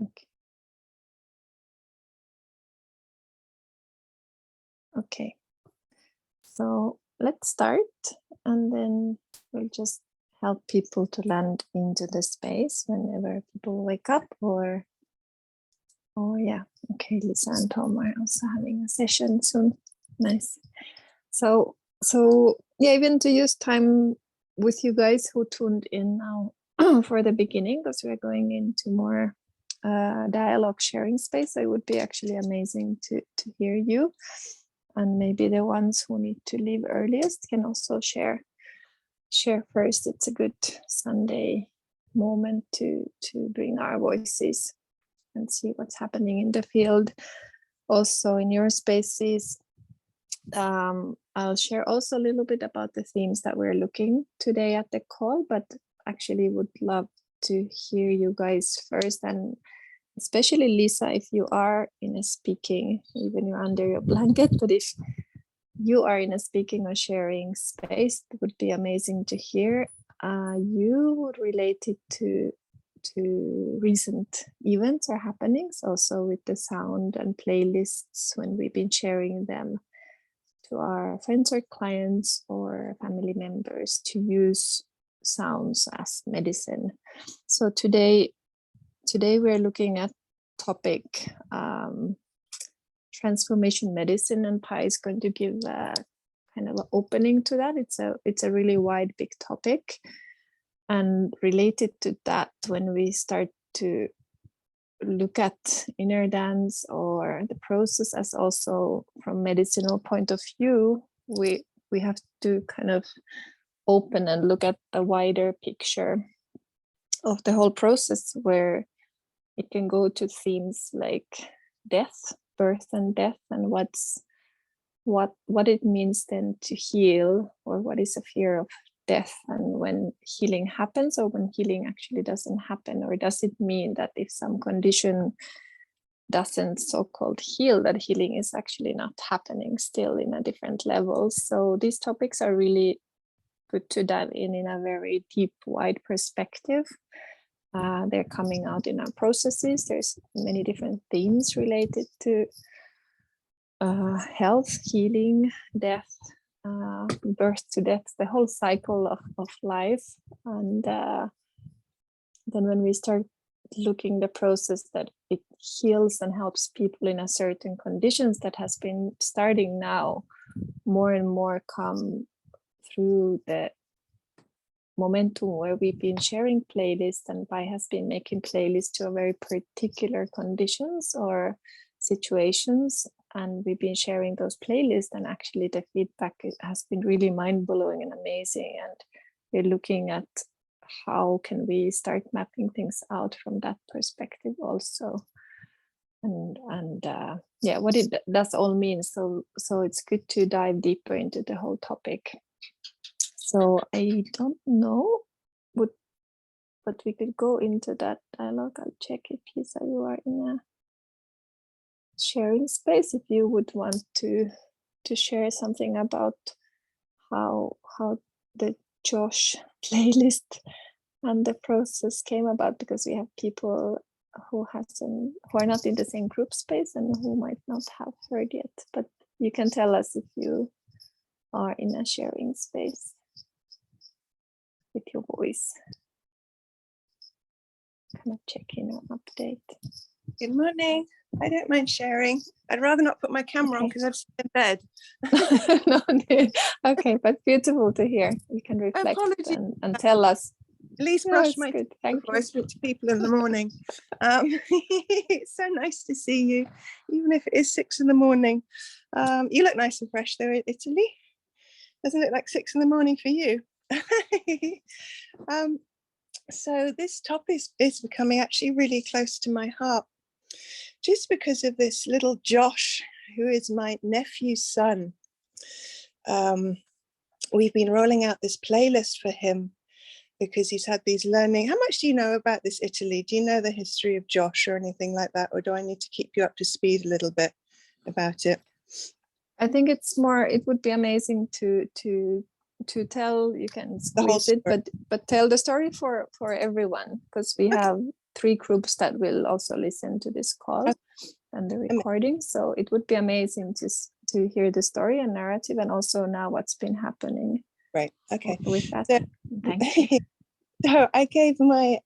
Okay. Okay. So let's start, and then we'll just help people to land into the space whenever people wake up, or yeah. Okay, Lisa and Tom are also having a session soon. Nice. So yeah, even to use time with you guys who tuned in now for the beginning, because we're going into more dialogue sharing space. So it would be actually amazing to hear you, and maybe the ones who need to leave earliest can also share first. It's a good Sunday moment to bring our voices and see what's happening in the field, also in your spaces. I'll share also a little bit about the themes that we're looking today at the call, but actually would love to hear you guys first, and especially Lisa, if you are in a speaking, even you're under your blanket, but if you are in a speaking or sharing space, it would be amazing to hear. You would relate it to recent events or happenings, also with the sound and playlists when we've been sharing them to our friends or clients or family members to use sounds as medicine. So today we're looking at topic transformation medicine, and Pai is going to give a kind of an opening to that. It's a really wide, big topic, and related to that, when we start to look at inner dance or the process as also from medicinal point of view, we have to kind of open and look at the wider picture of the whole process, where it can go to themes like death, birth and death, and what it means then to heal, or what is a fear of death, and when healing happens, or when healing actually doesn't happen, or does it mean that if some condition doesn't so-called heal, that healing is actually not happening still in a different level. So these topics are really good to dive in a very deep, wide perspective. They're coming out in our processes. There's many different themes related to health, healing, death, birth to death, the whole cycle of life. And then when we start looking the process that it heals and helps people in a certain conditions that has been starting now, more and more come through the momentum where we've been sharing playlists, and Pai has been making playlists to a very particular conditions or situations, and we've been sharing those playlists, and actually the feedback has been really mind-blowing and amazing, and we're looking at how can we start mapping things out from that perspective also, and yeah, what it does all mean. So it's good to dive deeper into the whole topic. So I don't know, but we could go into that dialogue. I'll check if Lisa, you are in a sharing space, if you would want to share something about how the Josh playlist and the process came about, because we have people who are not in the same group space and who might not have heard yet. But you can tell us if you are in a sharing space with your voice. Kind of check in or update. Good morning. I don't mind sharing. I'd rather not put my camera on because I've seen in bed. No, okay, but beautiful to hear. You can reflect and tell us. At least brush my teeth before I speak to people in the morning. It's so nice to see you, even if it is 6 in. You look nice and fresh though in Italy. Doesn't it look like 6 in for you? So this topic is becoming actually really close to my heart, just because of this little Josh, who is my nephew's son. We've been rolling out this playlist for him because he's had these learning. How much do you know about this, Italy? Do you know the history of Josh or anything like that? Or do I need to keep you up to speed a little bit about it? I think it's more, it would be amazing to tell, you can squeeze it, but tell the story for everyone, because we have 3 groups that will also listen to this call and the recording. So it would be amazing to hear the story and narrative, and also now what's been happening. Right. Okay. With that, so, thank you. So I gave my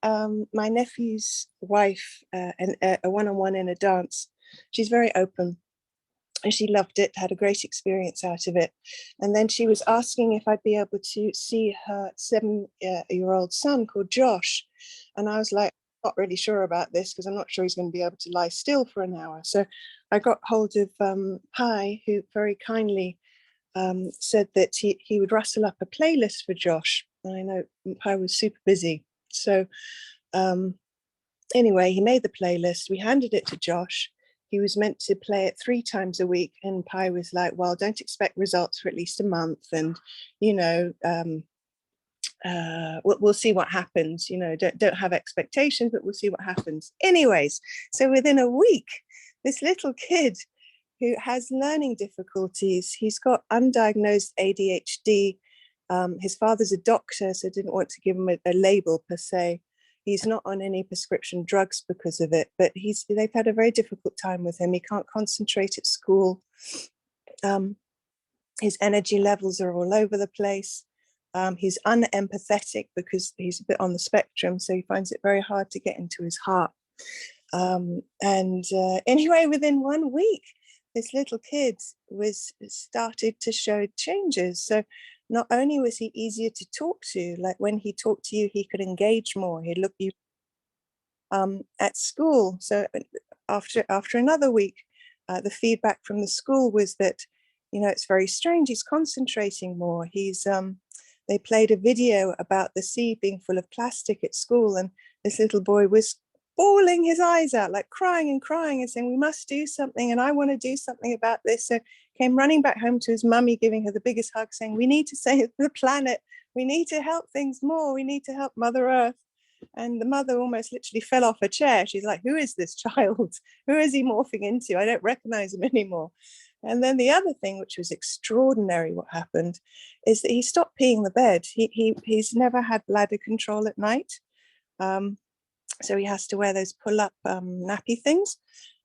my nephew's wife a one-on-one in a dance. She's very open, and she loved it, had a great experience out of it. And then she was asking if I'd be able to see her 7-year-old son called Josh. And I was like, not really sure about this, because I'm not sure he's going to be able to lie still for an hour. So I got hold of Pi, who very kindly said that he would rustle up a playlist for Josh. And I know Pi was super busy. So anyway, he made the playlist. We handed it to Josh. He was meant to play it 3 times a week. And Pi was like, well, don't expect results for at least a month. And, you know, we'll see what happens. You know, don't have expectations, but we'll see what happens. Anyways, so within a week, this little kid who has learning difficulties, he's got undiagnosed ADHD. His father's a doctor, so didn't want to give him a label per se. He's not on any prescription drugs because of it, but they've had a very difficult time with him. He can't concentrate at school. His energy levels are all over the place. He's unempathetic because he's a bit on the spectrum, so he finds it very hard to get into his heart. Anyway, within 1 week, this little kid started to show changes. So not only was he easier to talk to, like when he talked to you, he could engage more. He'd look you at school. So after another week, the feedback from the school was that, you know, it's very strange. He's concentrating more. They played a video about the sea being full of plastic at school, and this little boy was bawling his eyes out, like crying and saying, we must do something, and I want to do something about this. So came running back home to his mummy, giving her the biggest hug, saying, we need to save the planet. We need to help things more. We need to help Mother Earth. And the mother almost literally fell off her chair. She's like, who is this child? Who is he morphing into? I don't recognize him anymore. And then the other thing, which was extraordinary, what happened, is that he stopped peeing the bed. He's never had bladder control at night. So he has to wear those pull-up nappy things.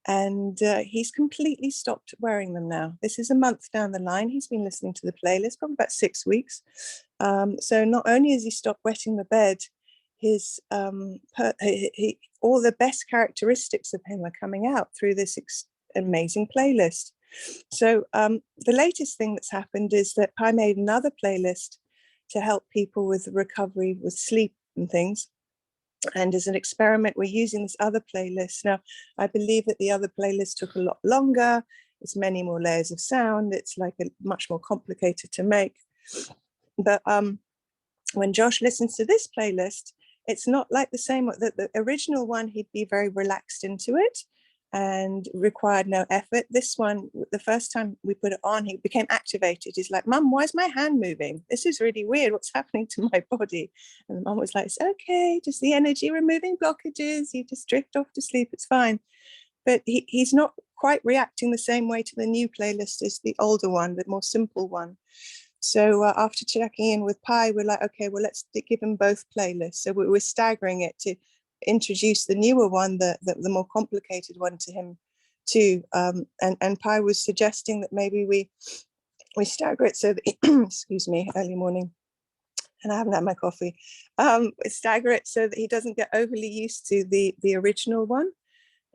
And he's completely stopped wearing them now. This is a month down the line. He's been listening to the playlist, probably about 6 weeks. So not only has he stopped wetting the bed, his all the best characteristics of him are coming out through this amazing playlist. So the latest thing that's happened is that Pi made another playlist to help people with recovery with sleep and things. And as an experiment, we're using this other playlist. Now, I believe that the other playlist took a lot longer. There's many more layers of sound. It's like much more complicated to make. But when Josh listens to this playlist, it's not like the same. The original one, he'd be very relaxed into it and required no effort. This one, the first time we put it on, he became activated. He's like, Mum, why is my hand moving? This is really weird. What's happening to my body? And the mum was like, it's okay, just the energy removing blockages. You just drift off to sleep. It's fine. But he's not quite reacting the same way to the new playlist as the older one, the more simple one. So after checking in with Pi, we're like, okay, well, let's give him both playlists. So we're staggering it to introduce the newer one, the more complicated one to him too. And Pi was suggesting that maybe we stagger it so that, excuse me, early morning, and I haven't had my coffee. Stagger it so that he doesn't get overly used to the original one.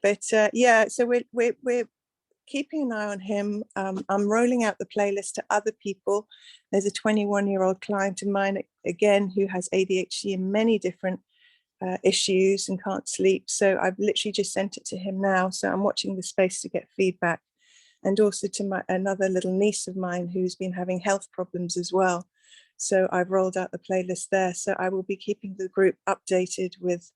But yeah, so we're keeping an eye on him. I'm rolling out the playlist to other people. There's a 21-year-old client of mine, again, who has ADHD and many different issues and can't sleep. So I've literally just sent it to him now. So I'm watching the space to get feedback. And also to another little niece of mine who's been having health problems as well. So I've rolled out the playlist there. So I will be keeping the group updated with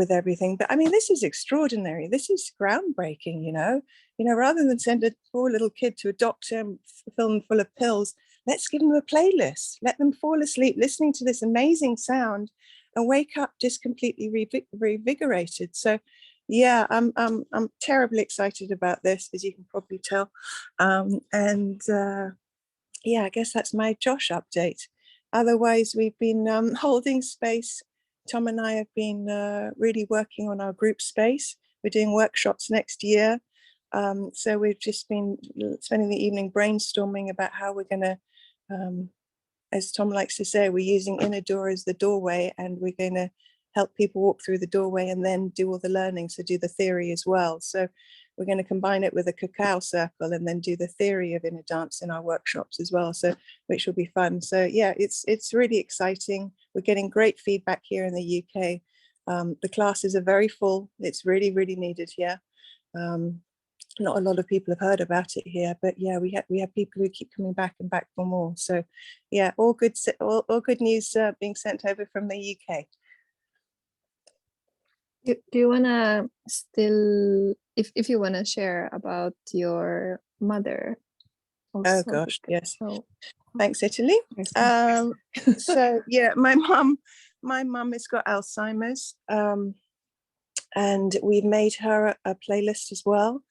everything. But I mean, this is extraordinary. This is groundbreaking, you know, rather than send a poor little kid to a doctor and fill them full of pills, let's give them a playlist, let them fall asleep listening to this amazing sound and wake up just completely revigorated. So yeah, I'm terribly excited about this, as you can probably tell. Yeah, I guess that's my Josh update. Otherwise, we've been holding space Tom and I have been really working on our group space. We're doing workshops next year. So we've just been spending the evening brainstorming about how we're going to, as Tom likes to say, we're using inner door as the doorway, and we're going to help people walk through the doorway and then do all the learning, so do the theory as well. So we're going to combine it with a cacao circle and then do the theory of inner dance in our workshops as well, so which will be fun. So yeah, it's really exciting. We're getting great feedback here in the UK. The classes are very full. It's really, really needed here. Not a lot of people have heard about it here, but yeah, we have people who keep coming back and back for more. So yeah, all good news being sent over from the UK. Do you want to still, if you want to share about your mother also? Oh gosh, yes. So, thanks, Italy. So yeah, my mum has got Alzheimer's, and we've made her a playlist as well.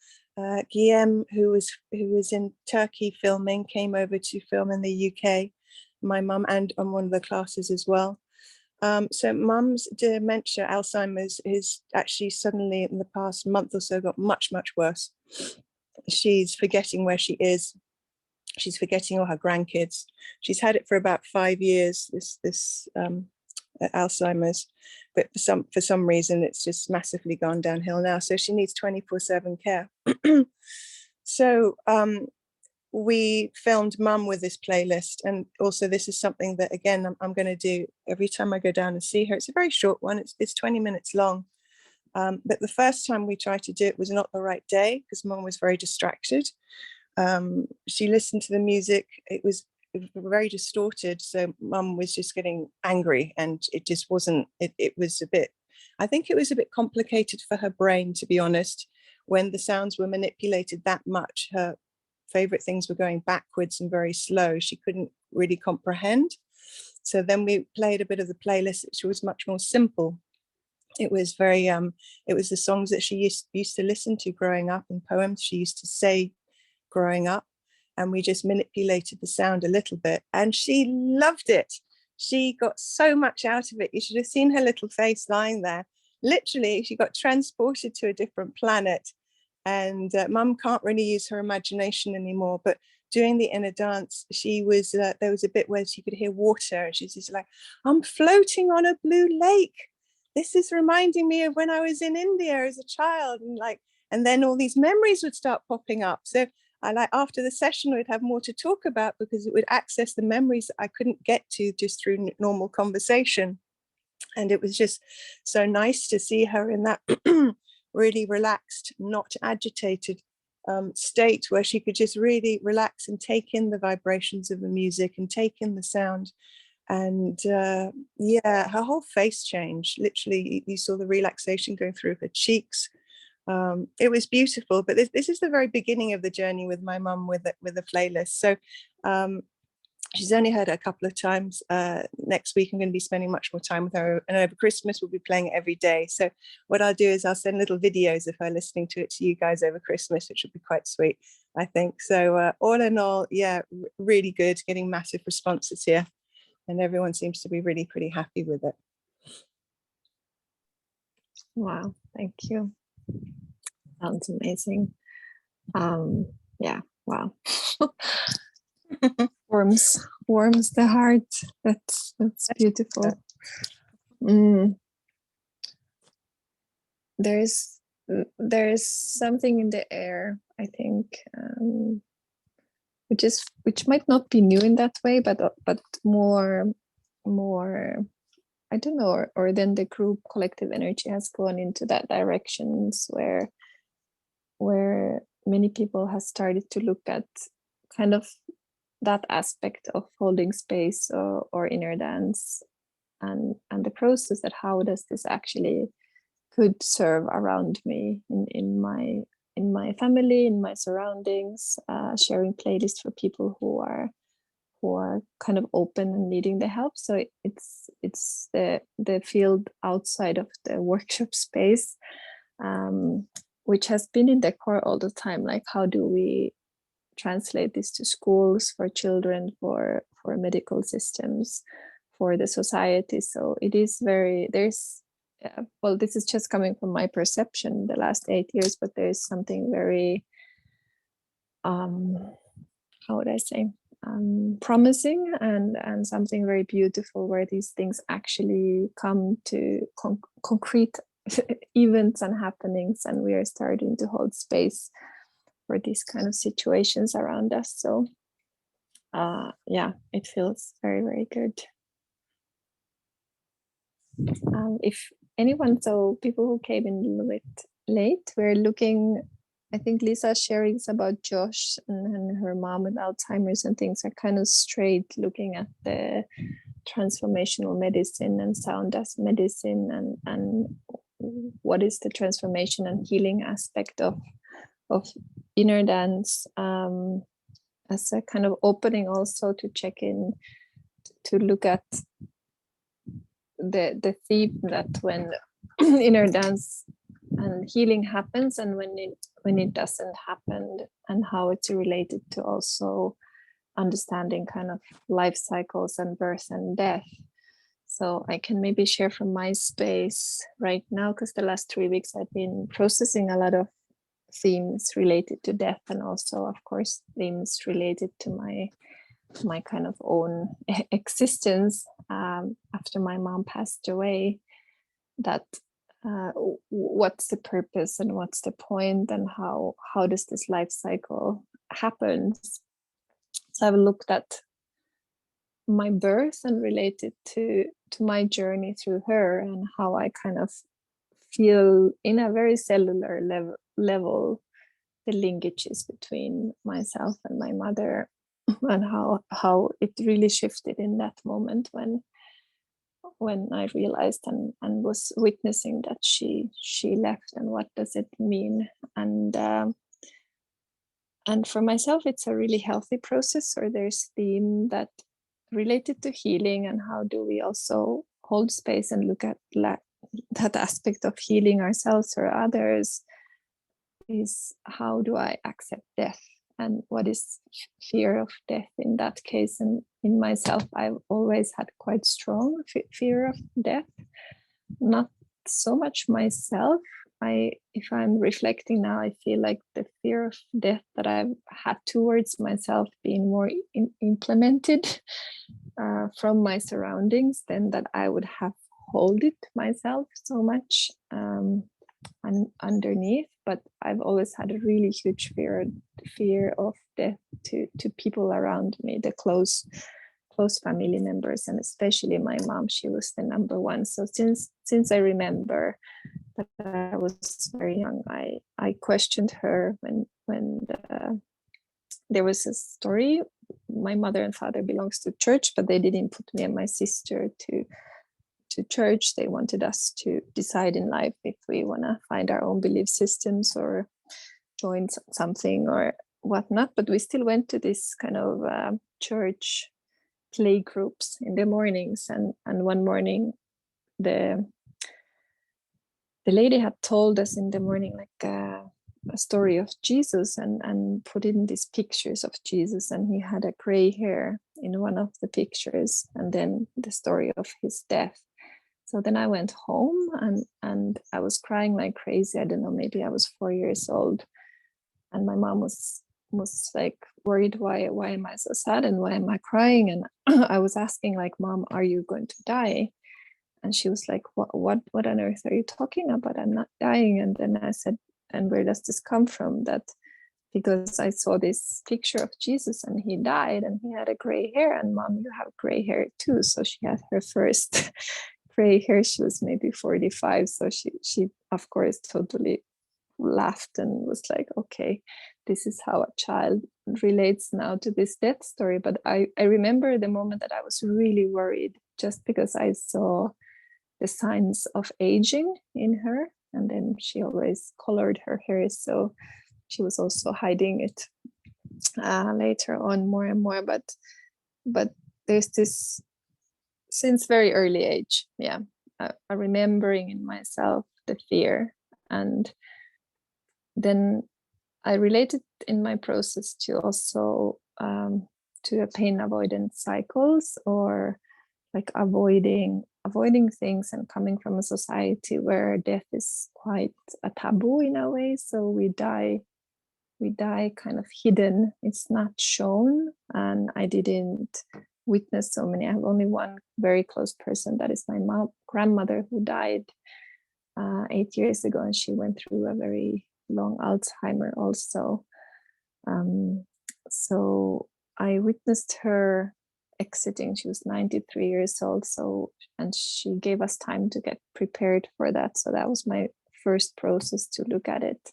Guillaume, who was in Turkey filming, came over to film in the UK. My mum and on one of the classes as well. So mum's dementia, Alzheimer's, is actually suddenly in the past month or so got much, much worse. She's forgetting where she is. She's forgetting all her grandkids. She's had it for about 5 years, this Alzheimer's, but for some reason it's just massively gone downhill now. So she needs 24/7 care. So we filmed mum with this playlist, and also this is something that again I'm going to do every time I go down and see her. It's a very short one. It's 20 minutes long. But the first time we tried to do it was not the right day because mum was very distracted. She listened to the music. It was very distorted, so mum was just getting angry, and it just wasn't, it was a bit, I think it was a bit complicated for her brain, to be honest. When the sounds were manipulated that much, her favorite things were going backwards and very slow. She couldn't really comprehend. So then we played a bit of the playlist, which was much more simple. It was very it was the songs that she used to listen to growing up, and poems she used to say growing up, and we just manipulated the sound a little bit, and she loved it. She got so much out of it. You should have seen her little face lying there. Literally, she got transported to a different planet. And mum can't really use her imagination anymore, but doing the inner dance, she was there was a bit where she could hear water, and she's just like, I'm floating on a blue lake. This is reminding me of when I was in India as a child, and then all these memories would start popping up. So after the session, we'd have more to talk about because it would access the memories that I couldn't get to just through normal conversation. And it was just so nice to see her in that really relaxed, not agitated state where she could just really relax and take in the vibrations of the music and take in the sound. And yeah, her whole face changed. Literally, you saw the relaxation going through her cheeks. It was beautiful, but this is the very beginning of the journey with my mum with the playlist. So she's only heard it a couple of times. Next week I'm going to be spending much more time with her, and over Christmas we'll be playing it every day. So what I'll do is I'll send little videos of her listening to it to you guys over Christmas, which will be quite sweet, I think. So all in all, yeah, really good, getting massive responses here, and everyone seems to be really pretty happy with it. Wow, thank you. Sounds amazing. Yeah, wow. warms the heart. That's beautiful. There's something in the air, I think, which might not be new in that way, but more I don't know, or then the group collective energy has gone into that directions where many people have started to look at kind of that aspect of holding space or inner dance and the process, that how does this actually could serve around me in my family, in my surroundings, sharing playlists for people who are kind of open and needing the help. So it's the field outside of the workshop space, which has been in the core all the time. Like, how do we translate this to schools, for children, for medical systems, for the society. So it is very, there's, well, this is just coming from my perception the last 8 years, but there is something very, how would I say, promising and something very beautiful where these things actually come to concrete events and happenings, and we are starting to hold space for these kind of situations around us. So yeah, it feels very, very good. If anyone, so people who came in a little bit late, we're looking, I think Lisa's sharing about Josh and her mom with Alzheimer's and things are kind of straight looking at the transformational medicine and sound as medicine, and what is the transformation and healing aspect of inner dance, as a kind of opening also to check in, to look at the theme that when inner dance and healing happens and when it doesn't happen, and how it's related to also understanding kind of life cycles and birth and death. So I can maybe share from my space right now, because the last 3 weeks I've been processing a lot of themes related to death, and also of course themes related to my kind of own existence after my mom passed away, that what's the purpose and what's the point, and how does this life cycle happen. So I've looked at my birth and related to my journey through her, and how I kind of feel in a very cellular level the linkages between myself and my mother, and how it really shifted in that moment when I realized and was witnessing that she left, and what does it mean. And for myself, it's a really healthy process, or there's theme that related to healing, and how do we also hold space and look at that aspect of healing ourselves or others, is how do I accept death, and what is fear of death in that case. And in myself, I've always had quite strong fear of death, not so much myself. If I'm reflecting now, I feel like the fear of death that I've had towards myself being more implemented from my surroundings than that I would have hold it myself so much underneath. But I've always had a really huge fear of death to people around me, the close family members, and especially my mom. She was the number one. So since I remember that I was very young, I questioned her when there was a story. My mother and father belongs to church, but they didn't put me and my sister to church. They wanted us to decide in life if we want to find our own belief systems or join something or whatnot. But we still went to this kind of church play groups in the mornings, and one morning the lady had told us in the morning like a story of Jesus, and put in these pictures of Jesus, and he had a gray hair in one of the pictures, and then the story of his death. So then I went home and I was crying like crazy. I don't know, maybe I was 4 years old, and my mom was like worried, why am I so sad and why am I crying? And I was asking like, Mom, are you going to die? And she was like, what on earth are you talking about? I'm not dying. And then I said, and where does this come from? That because I saw this picture of Jesus and he died and he had a gray hair, and Mom, you have gray hair too. So she had her first gray hair. She was maybe 45. So she of course totally laughed and was like, okay, this is how a child relates now to this death story. But I remember the moment that I was really worried, just because I saw the signs of aging in her, and then she always colored her hair, so she was also hiding it later on more and more. But there's this, since very early age, a remembering in myself the fear. And then I related in my process to also to a pain avoidance cycles, or like avoiding things and coming from a society where death is quite a taboo in a way. So we die kind of hidden. It's not shown. And I didn't witness so many. I have only one very close person, that is my grandmother, who died 8 years ago, and she went through a very long Alzheimer also. So I witnessed her exiting. She was 93 years old. So, and she gave us time to get prepared for that. So that was my first process to look at it.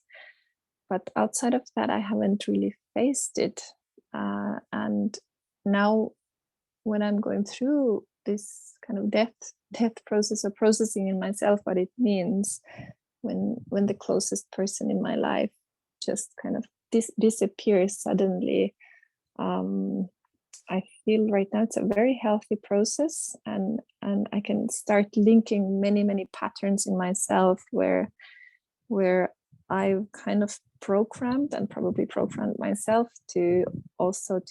But outside of that, I haven't really faced it. And now when I'm going through this kind of death process, or processing in myself what it means when the closest person in my life just kind of disappears suddenly, I feel right now it's a very healthy process, and I can start linking many patterns in myself where I've kind of programmed myself to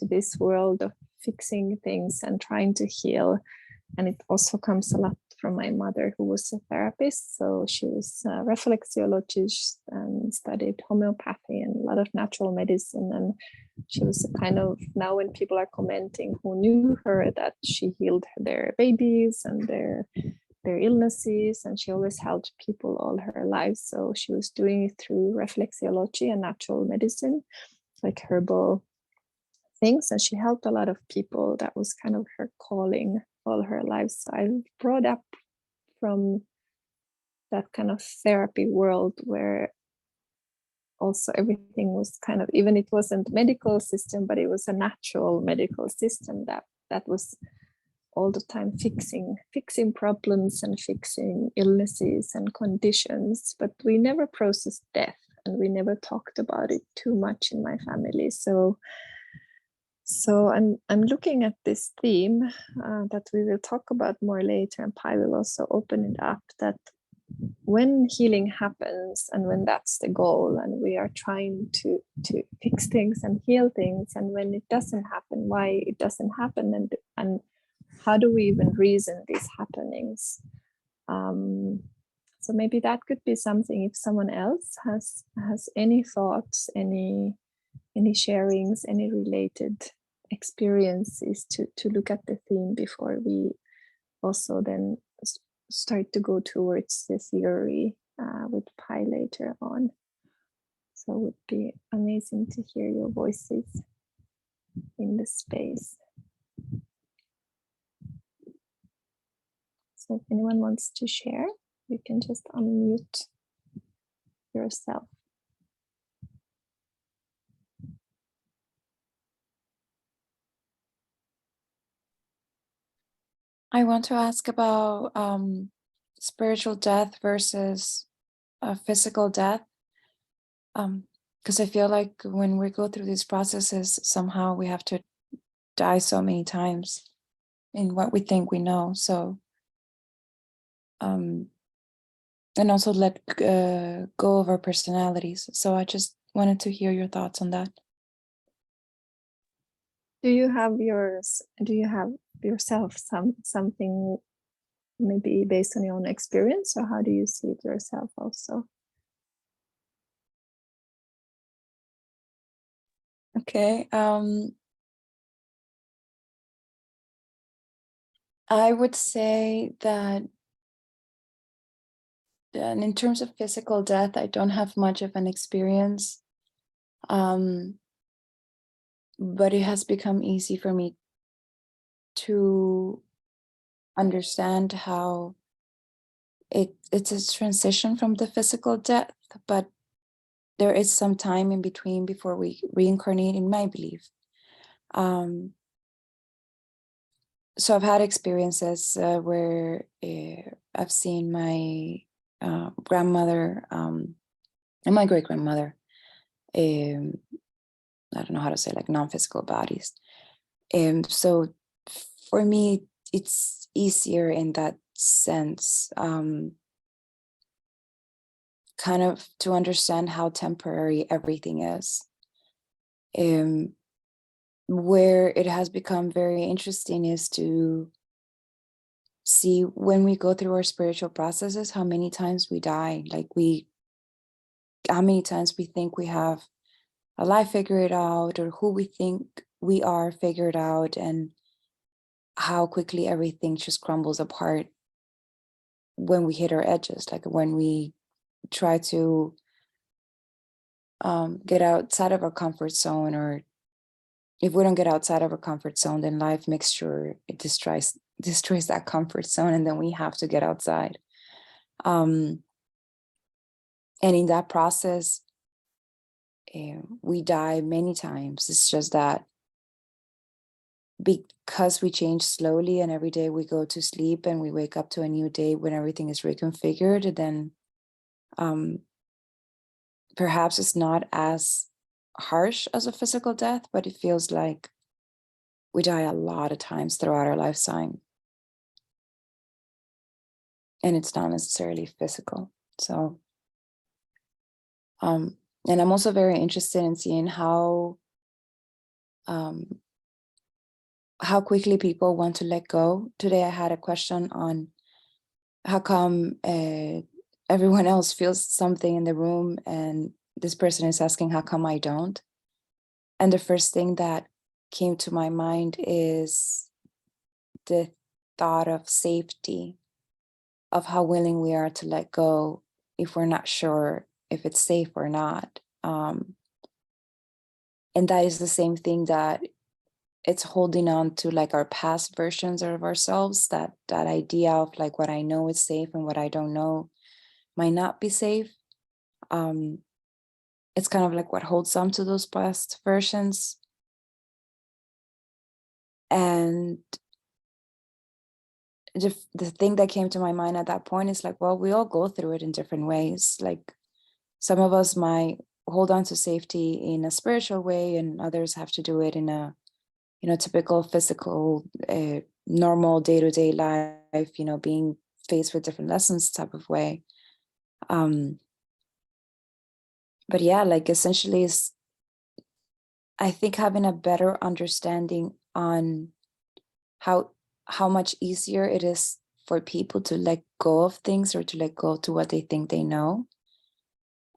this world of fixing things and trying to heal. And it also comes a lot from my mother, who was a therapist. So she was a reflexologist and studied homeopathy and a lot of natural medicine. And she was a kind of, now when people are commenting who knew her, that she healed their babies and their illnesses, and she always helped people all her life. So she was doing it through reflexology and natural medicine, like herbal things, and she helped a lot of people. That was kind of her calling all her life. So I was brought up from that kind of therapy world, where also everything was kind of, even it wasn't medical system, but it was a natural medical system that was all the time fixing problems and fixing illnesses and conditions. But we never processed death, and we never talked about it too much in my family. So I'm looking at this theme that we will talk about more later, and Pi will also open it up, that when healing happens, and when that's the goal, and we are trying to fix things and heal things, and when it doesn't happen, why it doesn't happen, and how do we even reason these happenings? So maybe that could be something, if someone else has any thoughts, any sharings, any related experiences to look at the theme, before we also then start to go towards the theory with Pi later on. So it would be amazing to hear your voices in the space. So if anyone wants to share, you can just unmute yourself. I want to ask about spiritual death versus physical death. Because I feel like when we go through these processes, somehow we have to die so many times in what we think we know. So, and also let go of our personalities. So I just wanted to hear your thoughts on that. Do you have yourself something maybe based on your own experience, or how do you see it yourself also? Okay. I would say that in terms of physical death, I don't have much of an experience. But it has become easy for me to understand how it's a transition from the physical death, but there is some time in between before we reincarnate, in my belief. So I've had experiences where I've seen my grandmother and my great-grandmother, I don't know how to say, like non-physical bodies. So for me, it's easier in that sense, kind of to understand how temporary everything is. Where it has become very interesting is to see when we go through our spiritual processes, how many times we die, like how many times we think we have a life figured out, or who we think we are figured out, and how quickly everything just crumbles apart when we hit our edges, like when we try to get outside of our comfort zone, or if we don't get outside of our comfort zone, then life makes sure it destroys that comfort zone, and then we have to get outside. And in that process, we die many times. It's just that because we change slowly, and every day we go to sleep and we wake up to a new day when everything is reconfigured, then perhaps it's not as harsh as a physical death, but it feels like we die a lot of times throughout our lifetime. And it's not necessarily physical. So, and I'm also very interested in seeing how quickly people want to let go. Today, I had a question on how come everyone else feels something in the room, and this person is asking how come I don't. And the first thing that came to my mind is the thought of safety, of how willing we are to let go if we're not sure if it's safe or not. And that is the same thing that it's holding on to, like our past versions of ourselves, that idea of like what I know is safe and what I don't know might not be safe. It's kind of like what holds on to those past versions. And the thing that came to my mind at that point is like, well, we all go through it in different ways. Like some of us might hold on to safety in a spiritual way, and others have to do it in a, typical physical, normal day-to-day life, being faced with different lessons type of way. But yeah, like essentially is, I think, having a better understanding on how much easier it is for people to let go of things, or to let go to what they think they know,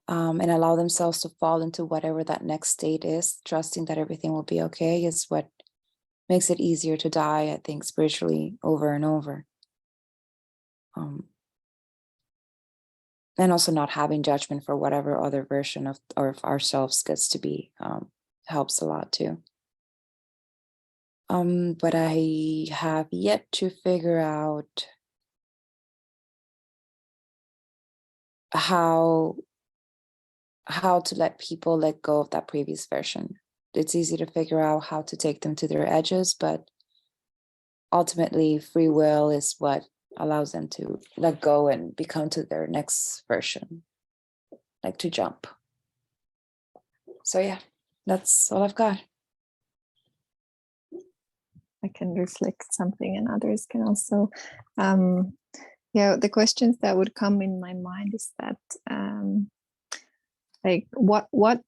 and allow themselves to fall into whatever that next state is, trusting that everything will be okay, is what makes it easier to die, I think, spiritually over and over. And also not having judgment for whatever other version of ourselves gets to be, helps a lot too. But I have yet to figure out how to let people let go of that previous version. It's easy to figure out how to take them to their edges, but ultimately free will is what allows them to let go and become to their next version, like to jump. So yeah, that's all I've got. I can reflect something, and others can also. The questions that would come in my mind is that like what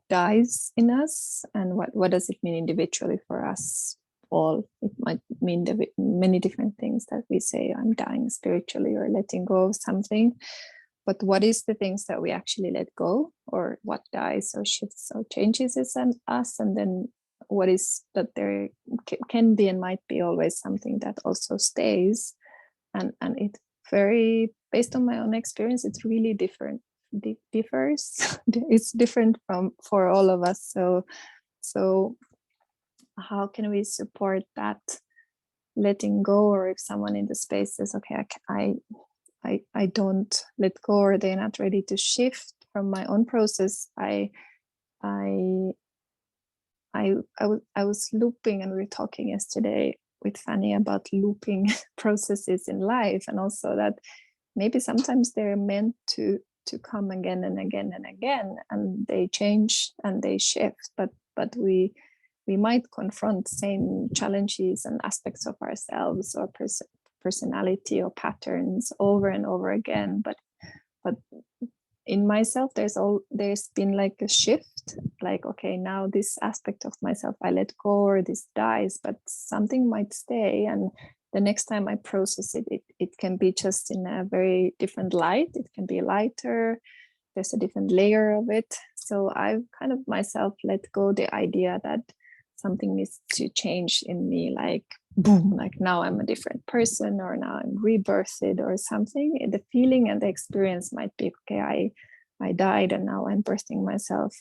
dies in us, and what does it mean individually for us all? It might mean many different things that we say, I'm dying spiritually or letting go of something. But what is the things that we actually let go, or what dies or shifts or changes in us? And then what is that there can be and might be always something that also stays. And it very, based on my own experience, it's really different. Differs. It's different for all of us. So how can we support that letting go? Or if someone in the space says, okay, I don't let go, or they're not ready to shift from my own process, I was looping, and we were talking yesterday with Fanny about looping processes in life, and also that maybe sometimes they're meant to come again and again and again, and they change and they shift, but we might confront same challenges and aspects of ourselves or personality or patterns over and over again. But in myself, there's been like a shift, like, okay, now this aspect of myself I let go, or this dies, but something might stay, and the next time I process it, it can be just in a very different light. It can be lighter. There's a different layer of it. So I've kind of myself let go the idea that something needs to change in me, like boom, like now I'm a different person, or now I'm rebirthed or something. The feeling and the experience might be, okay, I died and now I'm birthing myself.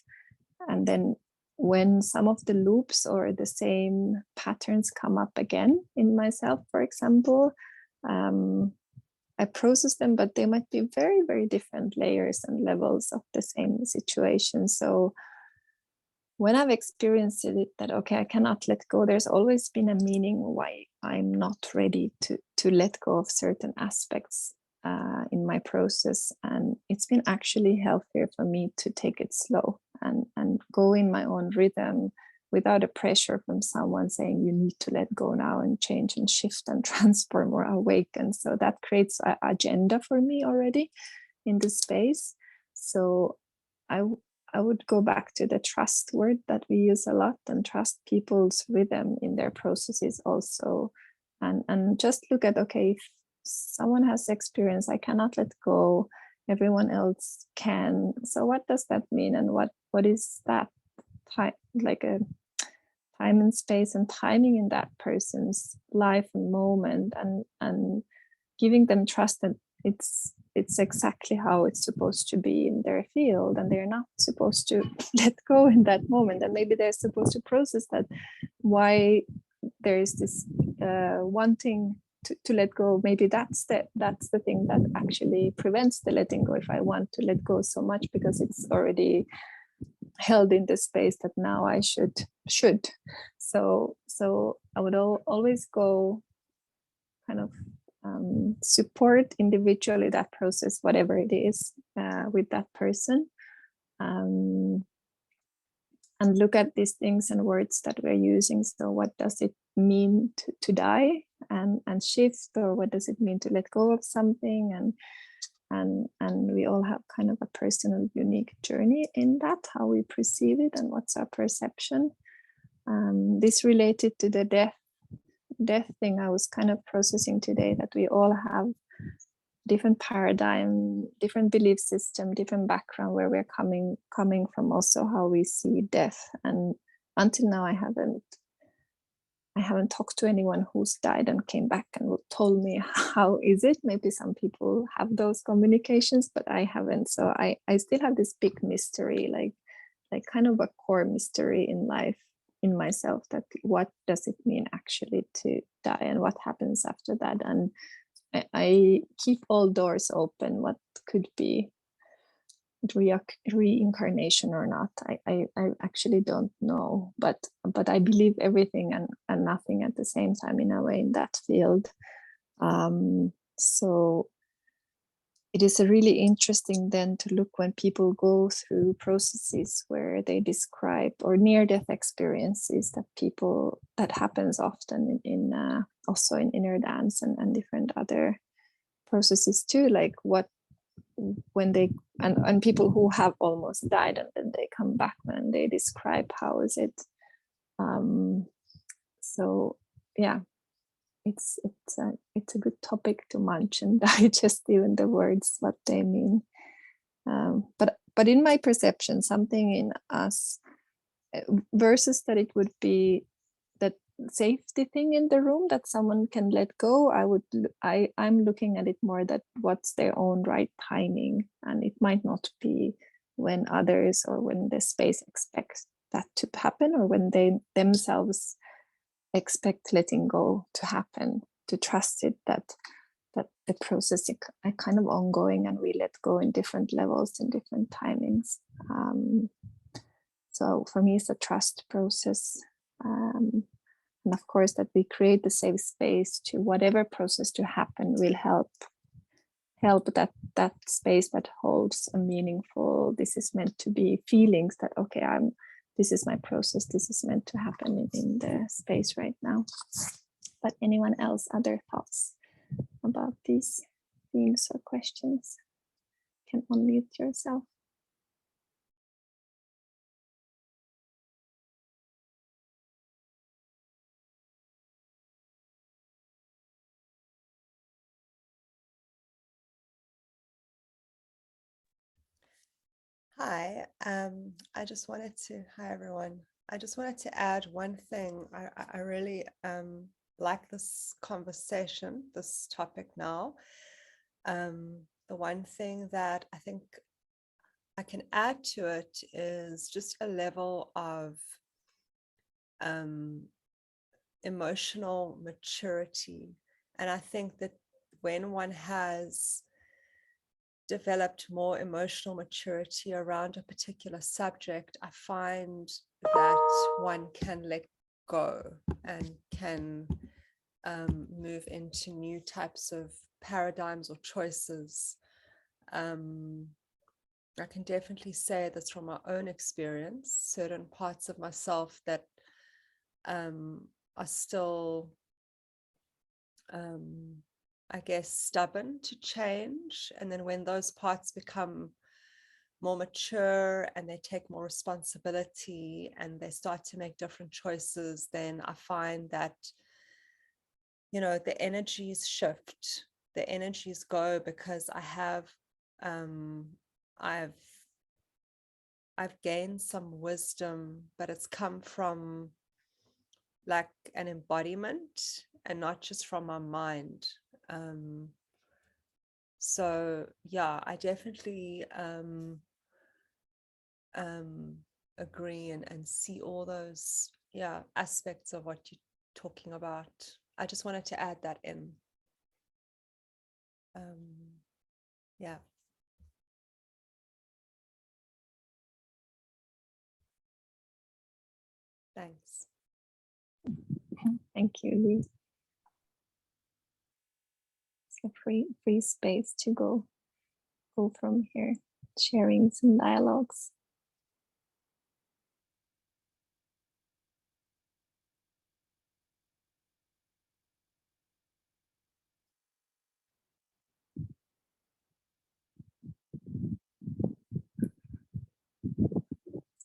And then when some of the loops or the same patterns come up again in myself, for example, I process them, but they might be very, very different layers and levels of the same situation. So when I've experienced it, that, okay, I cannot let go, there's always been a meaning why I'm not ready to let go of certain aspects in my process. And it's been actually healthier for me to take it slow and go in my own rhythm without a pressure from someone saying you need to let go now and change and shift and transform or awaken. So that creates an agenda for me already in the space. So I would go back to the trust word that we use a lot, and trust people's rhythm in their processes also. And just look at, okay, if someone has experience, I cannot let go, everyone else can. So what does that mean? And what is that time, like a time and space and timing in that person's life and moment, and giving them trust that it's exactly how it's supposed to be in their field, and they're not supposed to let go in that moment, and maybe they're supposed to process that, why there is this wanting to let go. Maybe that's the thing that actually prevents the letting go, if I want to let go so much because it's already held in the space that now I should. So I would always go kind of support individually that process, whatever it is, with that person, and look at these things and words that we're using. So what does it mean to die and shift, or what does it mean to let go of something? And we all have kind of a personal, unique journey in that, how we perceive it and what's our perception. This related to the death thing I was kind of processing today, that we all have different paradigm, different belief system, different background, where we're coming from, also how we see death. And until now I haven't talked to anyone who's died and came back and told me how is it. Maybe some people have those communications, but I haven't. So I still have this big mystery, like kind of a core mystery in life, in myself, that what does it mean actually to die, and what happens after that. And I keep all doors open, what could be reincarnation or not. I actually don't know, but I believe everything and nothing at the same time, in a way, in that field. So it is really interesting then to look when people go through processes where they describe, or near-death experiences that happens often in also in inner dance and different other processes too, like when they and people who have almost died and then they come back and they describe how is it. So yeah, it's a good topic to munch and digest, even the words, what they mean. But in my perception, something in us, versus that it would be that safety thing in the room that someone can let go, I'm looking at it more that what's their own right timing, and it might not be when others or when the space expects that to happen, or when they themselves expect letting go to happen, to trust it, that the process is kind of ongoing, and we let go in different levels and different timings. So for me, it's a trust process. And of course, that we create the safe space to whatever process to happen will help that space that holds a meaningful, this is meant to be, feelings that, okay, this is my process, this is meant to happen in the space right now. But anyone else, other thoughts about these themes or questions? You can unmute yourself. Hi, I just wanted to, hi everyone. I just wanted to add one thing. I really like this conversation, this topic now. The one thing that I think I can add to it is just a level of emotional maturity. And I think that when one has developed more emotional maturity around a particular subject, I find that one can let go and can move into new types of paradigms or choices. I can definitely say this from my own experience, certain parts of myself that are still I guess, stubborn to change. And then when those parts become more mature and they take more responsibility and they start to make different choices, then I find that, you know, the energies shift, the energies go, because I've gained some wisdom, but it's come from like an embodiment and not just from my mind. So yeah, I definitely agree and see all those aspects of what you're talking about. I just wanted to add that in. Yeah. Thanks. Thank you, Lee. It's a free space to go from here, sharing some dialogues.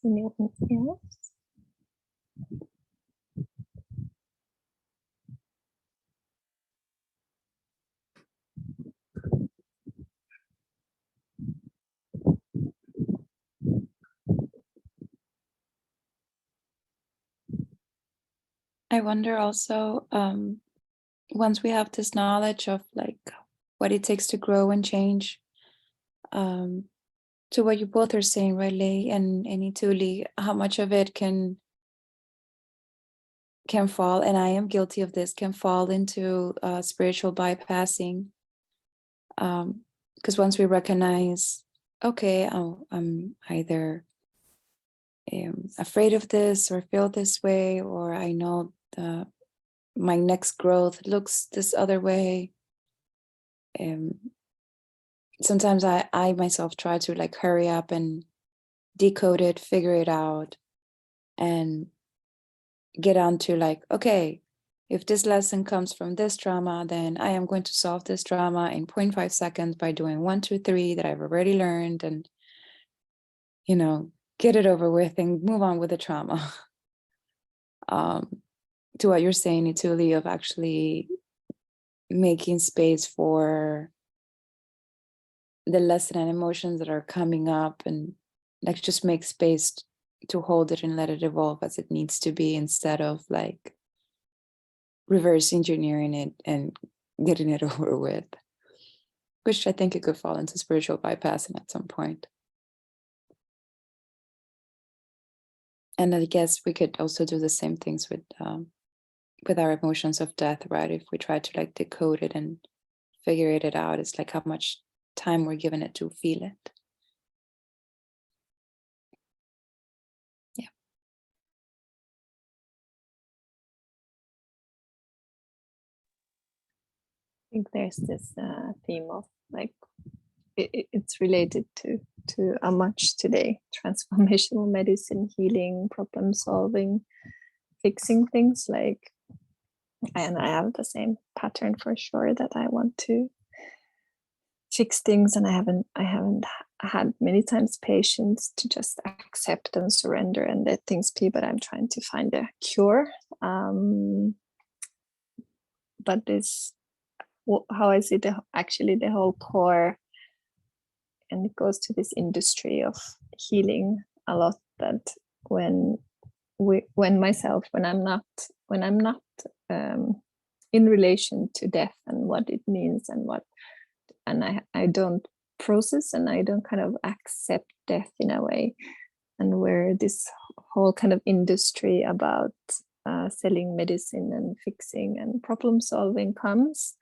Anyone else? I wonder also, once we have this knowledge of like what it takes to grow and change, to what you both are saying, right, Lei and Ituli, how much of it can fall, and I am guilty of this, can fall into spiritual bypassing. Because once we recognize, okay, I'm either afraid of this or feel this way, or I know my next growth looks this other way. Sometimes I myself try to like hurry up and decode it, figure it out, and get on to like, okay, if this lesson comes from this trauma, then I am going to solve this trauma in 0.5 seconds by doing 1, 2, 3 that I've already learned, and, you know, get it over with and move on with the trauma. To what you're saying, Ituli, of actually making space for the lesson and emotions that are coming up, and like just make space to hold it and let it evolve as it needs to be, instead of like reverse engineering it and getting it over with, which I think it could fall into spiritual bypassing at some point. And I guess we could also do the same things with our emotions of death, right? If we try to like decode it and figure it out, it's like how much time we're giving it to feel it. Yeah. I think there's this theme of like it's related to how much today transformational medicine, healing, problem solving, fixing things, like, and I have the same pattern for sure, that I want to fix things, and I haven't had many times patience to just accept and surrender and let things be, but I'm trying to find a cure. But this, how I see actually the whole core, and it goes to this industry of healing a lot, that when I'm not in relation to death and what it means and I don't process and I don't kind of accept death in a way, and where this whole kind of industry about selling medicine and fixing and problem solving comes,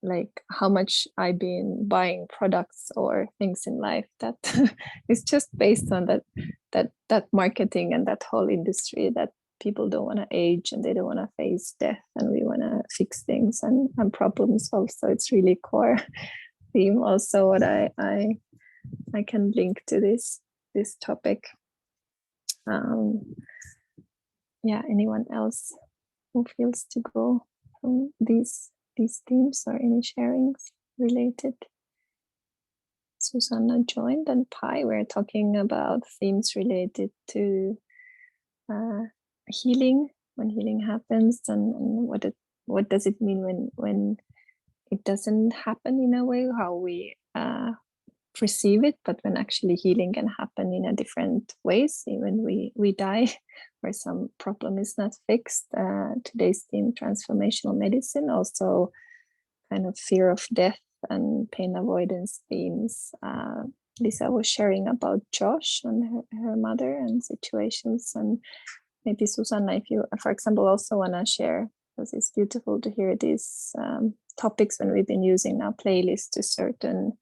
like how much I've been buying products or things in life that is just based on that marketing and that whole industry, that people don't want to age and they don't want to face death, and we want to fix things and problem solve. So it's really core theme also what I can link to this topic. Yeah, anyone else who feels to go from these themes or any sharings related? Susanna joined, and Pi, we're talking about themes related to healing, when healing happens, and what does it mean when it doesn't happen in a way how we perceive it, but when actually healing can happen in a different ways, even we die or some problem is not fixed. Today's theme, transformational medicine, also kind of fear of death and pain avoidance themes. Lisa was sharing about Josh and her mother and situations, and maybe Susanna, if you, for example, also want to share, because it's beautiful to hear these topics when we've been using our playlist to certain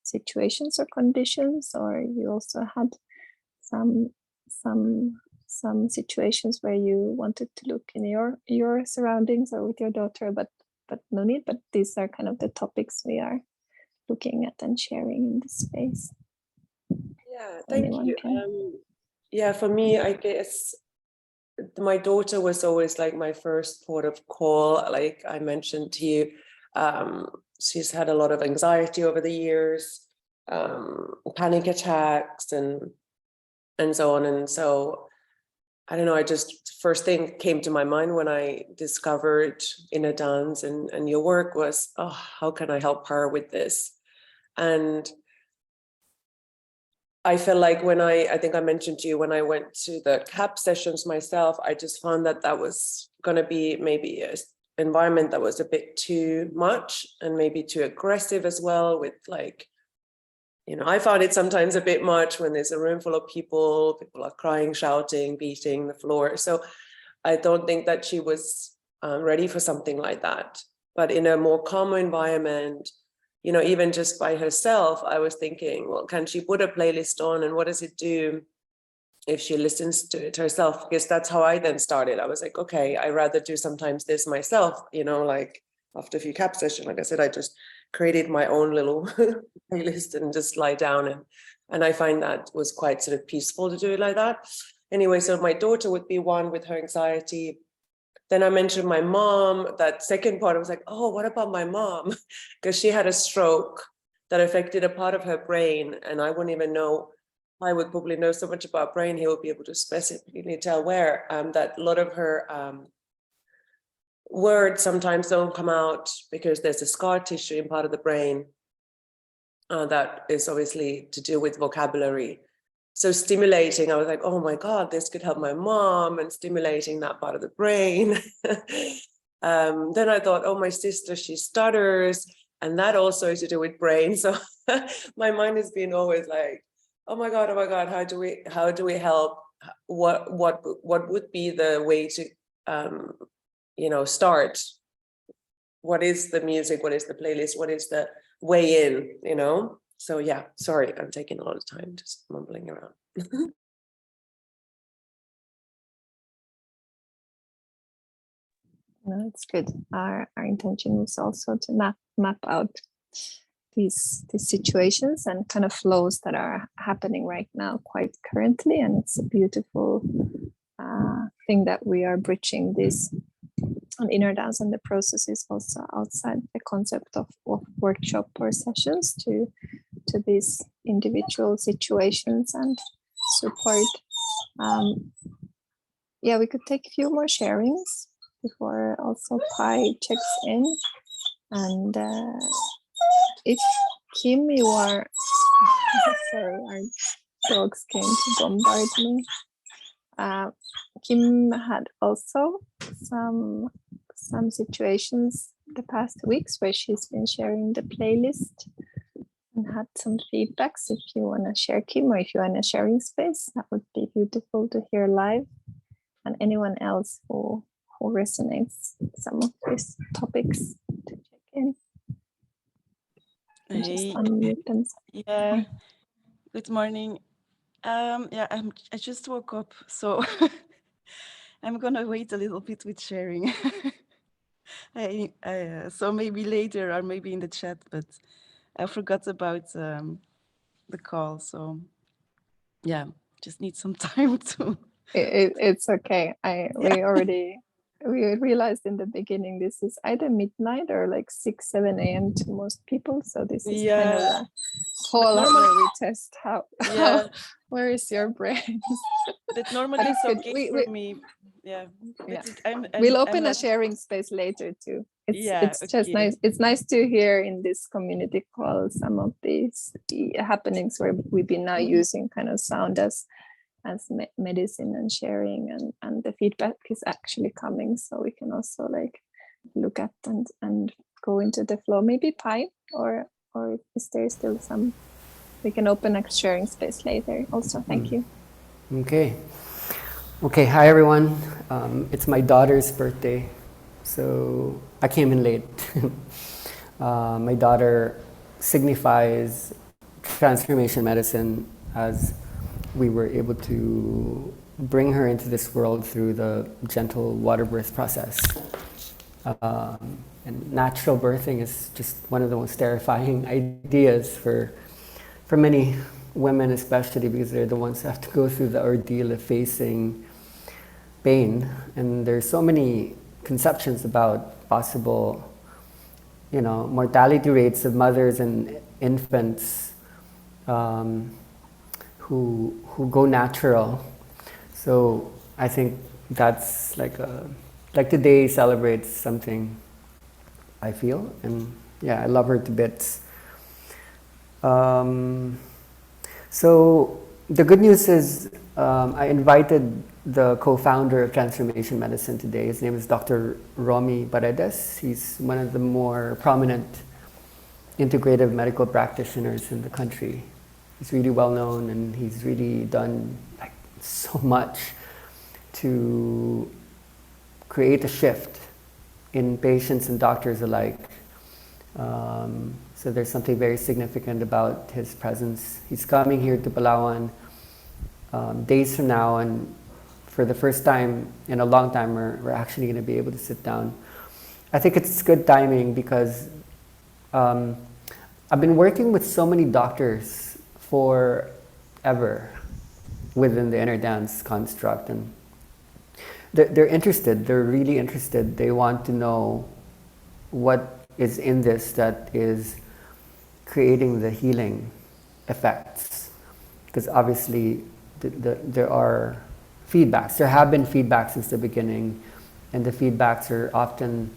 situations or conditions, or you also had some situations where you wanted to look in your surroundings or with your daughter, but no need. But these are kind of the topics we are looking at and sharing in this space. Yeah, thank you. Yeah, for me, I guess my daughter was always like my first port of call. Like I mentioned to you, she's had a lot of anxiety over the years, panic attacks and so on. And so, I don't know, I just, first thing came to my mind when I discovered Inner Dance and your work was, oh, how can I help her with this? And I felt like when I think I mentioned to you, when I went to the CAP sessions myself, I just found that was going to be maybe an environment that was a bit too much and maybe too aggressive as well, with like, you know, I found it sometimes a bit much when there's a room full of people are crying, shouting, beating the floor. So I don't think that she was ready for something like that. But in a more calm environment, you know, even just by herself, I was thinking, well, can she put a playlist on, and what does it do if she listens to it herself? Because that's how I then started. I was like, okay, I rather do sometimes this myself, you know, like after a few CAP sessions, like I said, I just created my own little playlist and just lie down. And I find that was quite sort of peaceful to do it like that. Anyway, so my daughter would be one with her anxiety. Then I mentioned my mom. That second part, I was like, oh, what about my mom? Because she had a stroke that affected a part of her brain. And I wouldn't even know, I would probably know so much about brain, he would be able to specifically tell where, that a lot of her words sometimes don't come out because there's a scar tissue in part of the brain that is obviously to do with vocabulary. So stimulating, I was like, oh my God, this could help my mom, and stimulating that part of the brain. Then I thought, oh, my sister, she stutters, and that also is to do with brain. So my mind has been always like, oh my God, how do we help? What would be the way to you know, start? What is the music? What is the playlist? What is the way in, you know? So yeah, sorry, I'm taking a lot of time just mumbling around. No, it's good. Our intention is also to map out these situations and kind of flows that are happening right now quite currently, and it's a beautiful thing that we are bridging this on Inner Dance, and the process is also outside the concept of workshop or sessions to these individual situations and support. Yeah, we could take a few more sharings before also Pi checks in. And if Kim, you are Sorry, our dogs came to bombard me. Kim had also some situations the past weeks where she's been sharing the playlist and had some feedbacks. If you want to share, Kim, or if you're in a sharing space, that would be beautiful to hear live. And anyone else who resonates with some of these topics to check in. And just unmute them. Yeah. Good morning. Yeah, I just woke up, so I'm gonna wait a little bit with sharing. So maybe later or maybe in the chat, but I forgot about the call. So yeah, just need some time to. It's okay. We realized in the beginning this is either midnight or like 6-7 a.m. to most people. So this is kind of a call where we test how where is your brain. That normally is okay for me. Yeah. We'll open a sharing space later too. It's just nice. It's nice to hear in this community call some of these happenings where we've been now using kind of sound as medicine and sharing, and the feedback is actually coming, so we can also like look at and go into the flow. Maybe Pi, or is there still some, we can open a sharing space later also. Thank you. Okay, hi everyone. It's my daughter's birthday, so I came in late. My daughter signifies transformation medicine, as we were able to bring her into this world through the gentle water birth process. And natural birthing is just one of the most terrifying ideas for many women, especially because they're the ones who have to go through the ordeal of facing pain. And there's so many conceptions about possible, mortality rates of mothers and infants who go natural. So I think that's like today celebrates something I feel, and yeah, I love her to bits. So the good news is I invited the co-founder of Transformation Medicine today. His name is Dr. Romy Paredes. He's one of the more prominent integrative medical practitioners in the country. He's really well known, and he's really done like so much to create a shift in patients and doctors alike. So there's something very significant about his presence. He's coming here to Palawan days from now, and for the first time in a long time, we're actually going to be able to sit down. I think it's good timing because I've been working with so many doctors forever within the inner dance construct, and they're interested. They're really interested. They want to know what is in this that is creating the healing effects, because obviously there are feedbacks. There have been feedbacks since the beginning, and the feedbacks are often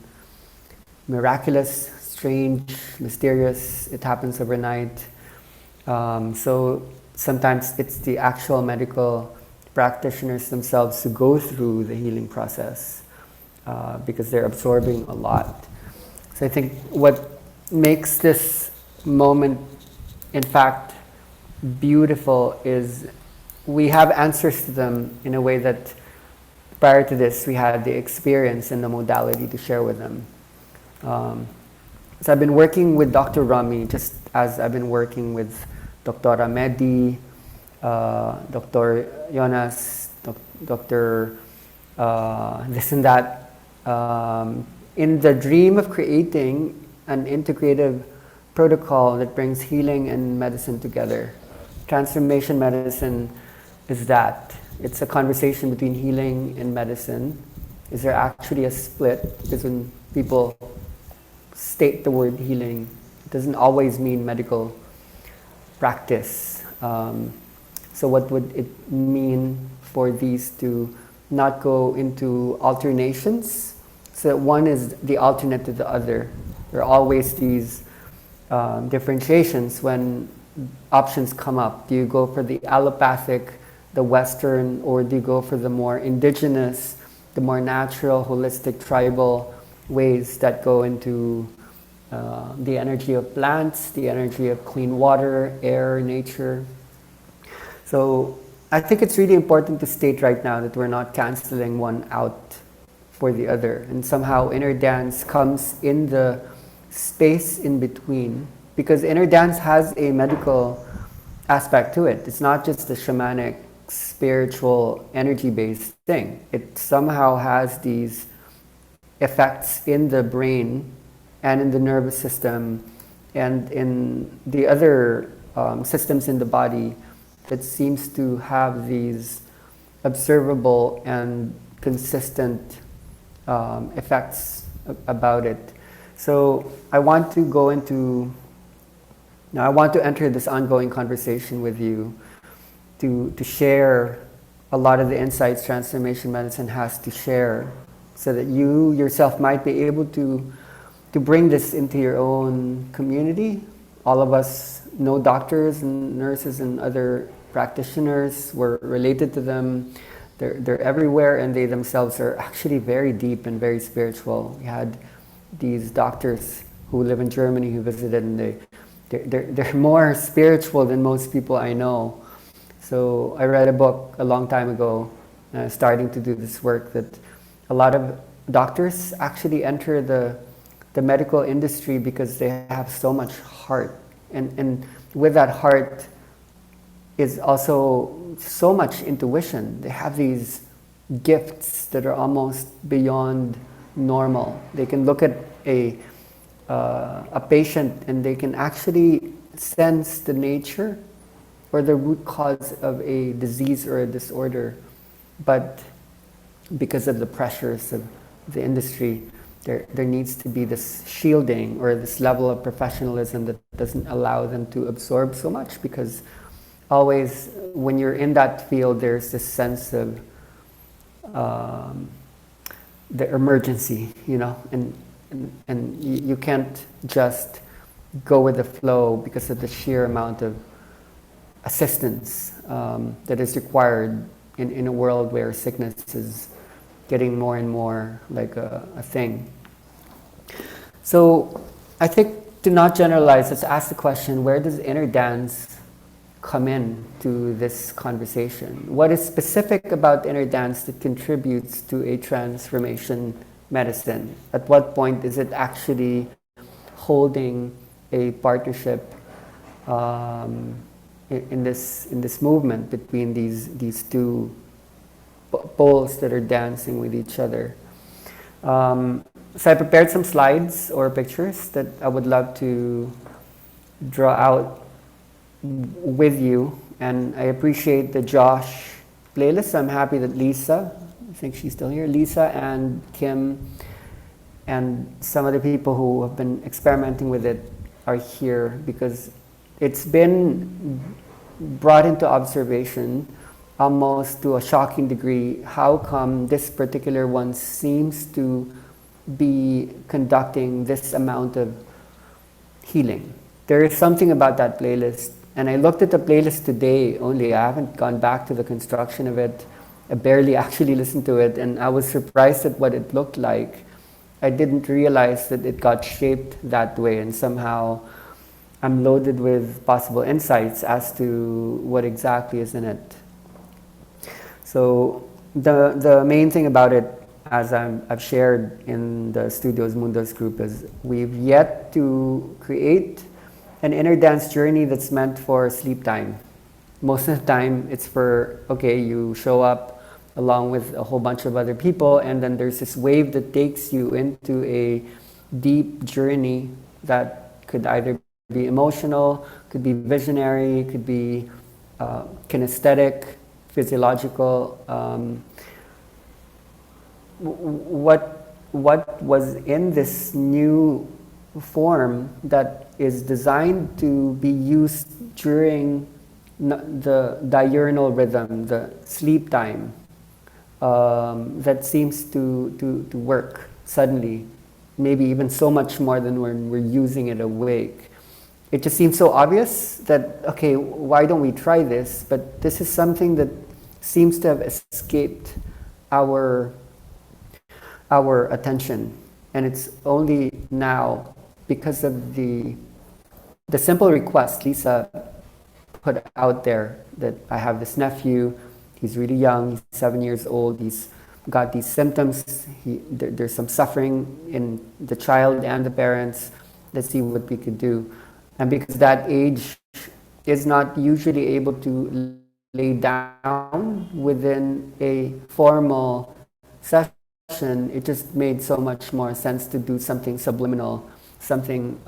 miraculous, strange, mysterious. It happens overnight. So sometimes it's the actual medical practitioners themselves who go through the healing process because they're absorbing a lot. So I think what makes this moment, in fact, beautiful is we have answers to them in a way that prior to this we had the experience and the modality to share with them. So I've been working with Dr. Rami just as I've been working with Dr. Mehdi, Dr. Jonas, Dr. This and that, in the dream of creating an integrative protocol that brings healing and medicine together. Transformation medicine is that. It's a conversation between healing and medicine. Is there actually a split? Because when people state the word healing, it doesn't always mean medical practice. So what would it mean for these to not go into alternations? So that one is the alternate to the other. There are always these differentiations when options come up? Do you go for the allopathic, the Western, or do you go for the more indigenous, the more natural, holistic, tribal ways that go into the energy of plants, the energy of clean water, air, nature? So I think it's really important to state right now that we're not canceling one out for the other. And somehow inner dance comes in the space in between, because inner dance has a medical aspect to it. It's not just a shamanic, spiritual, energy-based thing. It somehow has these effects in the brain and in the nervous system and in the other systems in the body that seems to have these observable and consistent effects about it. So I want to go into, now I want to enter this ongoing conversation with you to share a lot of the insights transformation medicine has to share, so that you yourself might be able to bring this into your own community. All of us know doctors and nurses and other practitioners. We're related to them. They're everywhere, and they themselves are actually very deep and very spiritual. We had these doctors who live in Germany who visited, and they're more spiritual than most people I know. So I read a book a long time ago, starting to do this work, that a lot of doctors actually enter the medical industry because they have so much heart. And with that heart is also so much intuition. They have these gifts that are almost beyond normal. They can look at a patient and they can actually sense the nature or the root cause of a disease or a disorder. But because of the pressures of the industry, there needs to be this shielding or this level of professionalism that doesn't allow them to absorb so much, because always when you're in that field, there's this sense of the emergency, you know, and you can't just go with the flow because of the sheer amount of assistance that is required in a world where sickness is getting more and more like a thing. So I think, to not generalize, let's ask the question, where does inner dance come in to this conversation? What is specific about inner dance that contributes to a transformation medicine? At what point is it actually holding a partnership in this movement between these two poles that are dancing with each other? So I prepared some slides or pictures that I would love to draw out with you, and I appreciate the Josh playlist. I'm happy that Lisa, I think she's still here, Lisa and Kim and some of the people who have been experimenting with it are here, because it's been brought into observation almost to a shocking degree. How come this particular one seems to be conducting this amount of healing? There is something about that playlist, and I looked at the playlist today only. I haven't gone back to the construction of it. I barely actually listened to it, and I was surprised at what it looked like. I didn't realize that it got shaped that way, and somehow I'm loaded with possible insights as to what exactly is in it. So the main thing about it, as I've shared in the Studios Mundos group, is we've yet to create an inner dance journey that's meant for sleep time. Most of the time it's for, okay, you show up along with a whole bunch of other people, and then there's this wave that takes you into a deep journey that could either be emotional, could be visionary, could be kinesthetic, physiological. What was in this new form that is designed to be used during the diurnal rhythm, the sleep time, that seems to work suddenly, maybe even so much more than when we're using it awake, it just seems so obvious that, okay, why don't we try this? But this is something that seems to have escaped our attention. And it's only now, because of the simple request Lisa put out there, that I have this nephew, he's really young, he's 7 years old, he's got these symptoms, there's some suffering in the child and the parents, let's see what we could do. And because that age is not usually able to lay down within a formal session, it just made so much more sense to do something subliminal, something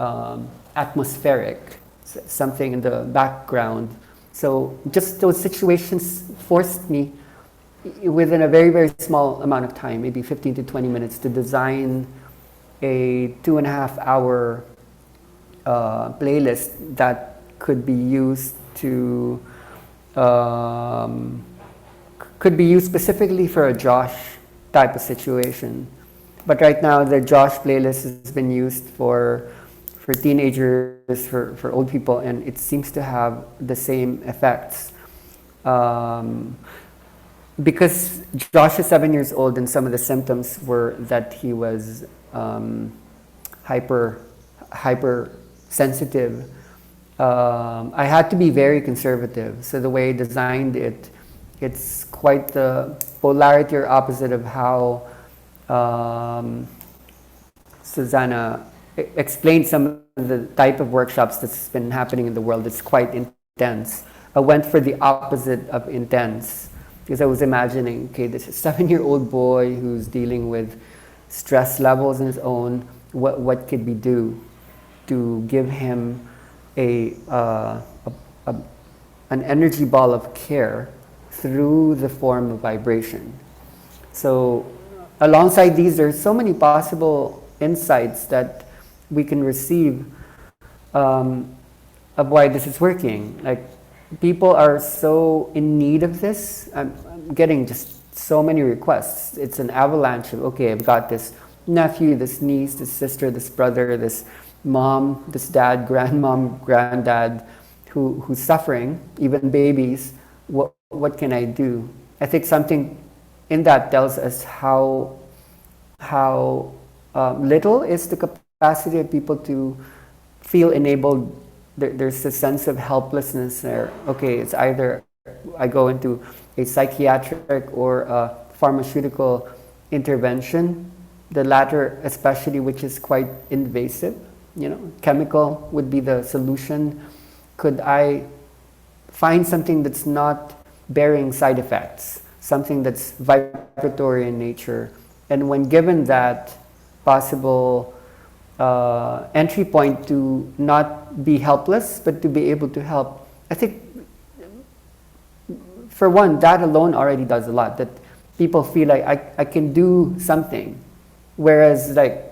atmospheric, something in the background. So just those situations forced me, within a very, very small amount of time, maybe 15 to 20 minutes, to design a 2.5 hour playlist that could be used to could be used specifically for a Josh type of situation. But right now the Josh playlist has been used for teenagers, for old people, and it seems to have the same effects. Because Josh is 7 years old, and some of the symptoms were that he was hyper sensitive. I had to be very conservative. So the way I designed it, it's quite the polarity or opposite of how Susanna explained some of the type of workshops that's been happening in the world. It's quite intense. I went for the opposite of intense, because I was imagining, okay, this is a 7-year-old boy who's dealing with stress levels on his own. What could we do to give him an energy ball of care through the form of vibration? So alongside these, there's so many possible insights that we can receive of why this is working. Like, people are so in need of this. I'm getting just so many requests. It's an avalanche of, okay, I've got this nephew, this niece, this sister, this brother, this mom, this dad, grandmom, granddad, who's suffering, even babies. What can I do? I think something in that tells us how little is the capacity of people to feel enabled. There's a sense of helplessness there. Okay, it's either I go into a psychiatric or a pharmaceutical intervention, the latter especially, which is quite invasive. Chemical would be the solution. Could I find something that's not bearing side effects, something that's vibratory in nature? And when given that possible entry point to not be helpless, but to be able to help, I think, for one, that alone already does a lot, that people feel like I can do something, whereas like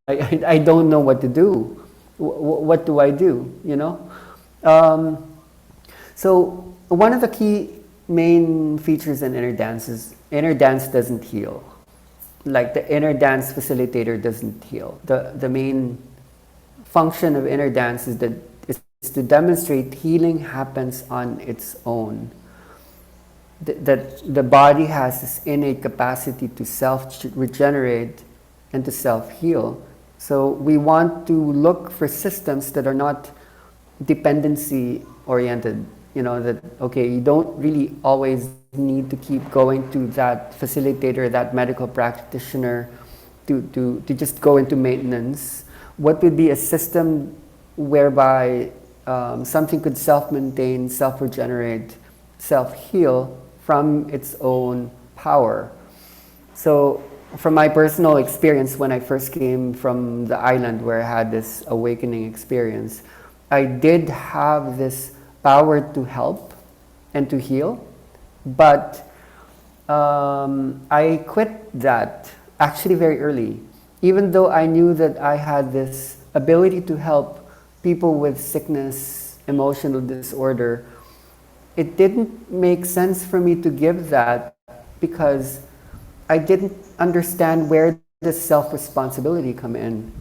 I don't know what to do. What do I do? So one of the key main features in inner dance is inner dance doesn't heal. Like, the inner dance facilitator doesn't heal. The main function of inner dance is to demonstrate healing happens on its own. That the body has this innate capacity to self-regenerate and to self-heal. So we want to look for systems that are not dependency-oriented. That, okay, you don't really always need to keep going to that facilitator, that medical practitioner to just go into maintenance. What would be a system whereby something could self-maintain, self-regenerate, self-heal from its own power? So from my personal experience, when I first came from the island where I had this awakening experience, I did have this power to help and to heal, but I quit that actually very early. Even though I knew that I had this ability to help people with sickness, emotional disorder, it didn't make sense for me to give that because I didn't understand where does self-responsibility come in.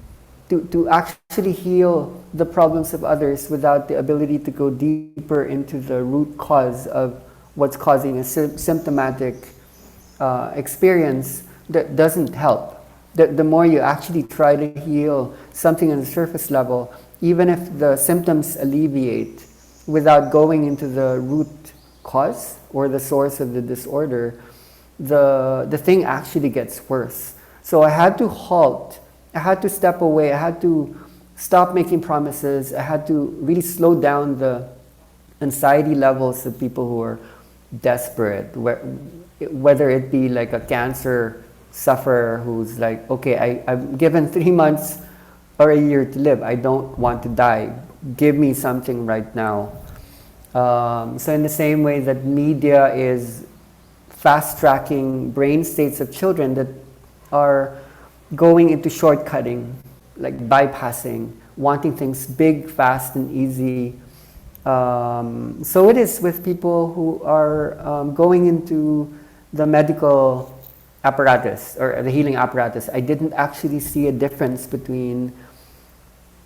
to actually heal the problems of others without the ability to go deeper into the root cause of what's causing a symptomatic experience, that doesn't help. The more you actually try to heal something on the surface level, even if the symptoms alleviate without going into the root cause or the source of the disorder, the thing actually gets worse. So I had to halt. I had to step away. I had to stop making promises. I had to really slow down the anxiety levels of people who are desperate, whether it be like a cancer sufferer who's like, okay, I'm given 3 months or a year to live. I don't want to die. Give me something right now. So in the same way that media is fast-tracking brain states of children that are going into shortcutting, like bypassing, wanting things big, fast, and easy. So it is with people who are going into the medical apparatus or the healing apparatus. I didn't actually see a difference between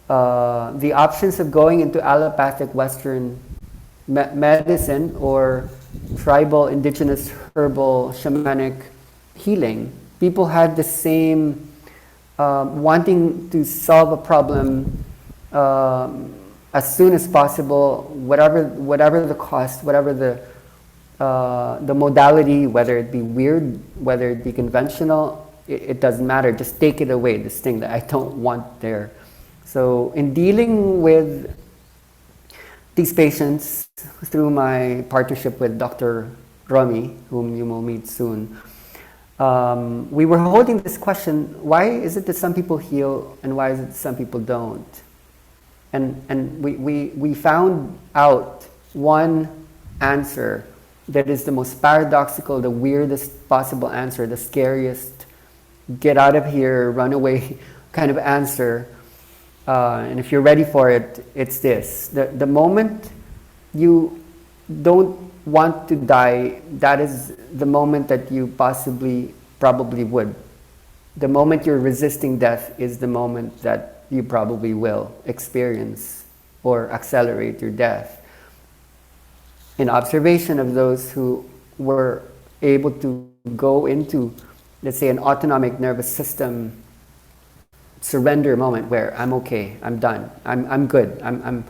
the options of going into allopathic Western medicine or tribal, indigenous, herbal, shamanic healing. People had the same wanting to solve a problem as soon as possible, whatever the cost, whatever the modality, whether it be weird, whether it be conventional, it doesn't matter. Just take it away, this thing that I don't want there. So in dealing with these patients through my partnership with Dr. Romy, whom you will meet soon, we were holding this question: why is it that some people heal and why is it that some people don't? And we found out one answer that is the most paradoxical, the weirdest possible answer, the scariest, get out of here, run away kind of answer. And if you're ready for it, it's this. The moment you don't want to die, that is the moment that you probably would. The moment you're resisting death is the moment that you probably will experience or accelerate your death. In observation of those who were able to go into, let's say, an autonomic nervous system surrender moment where I'm okay, I'm done, I'm good, I'm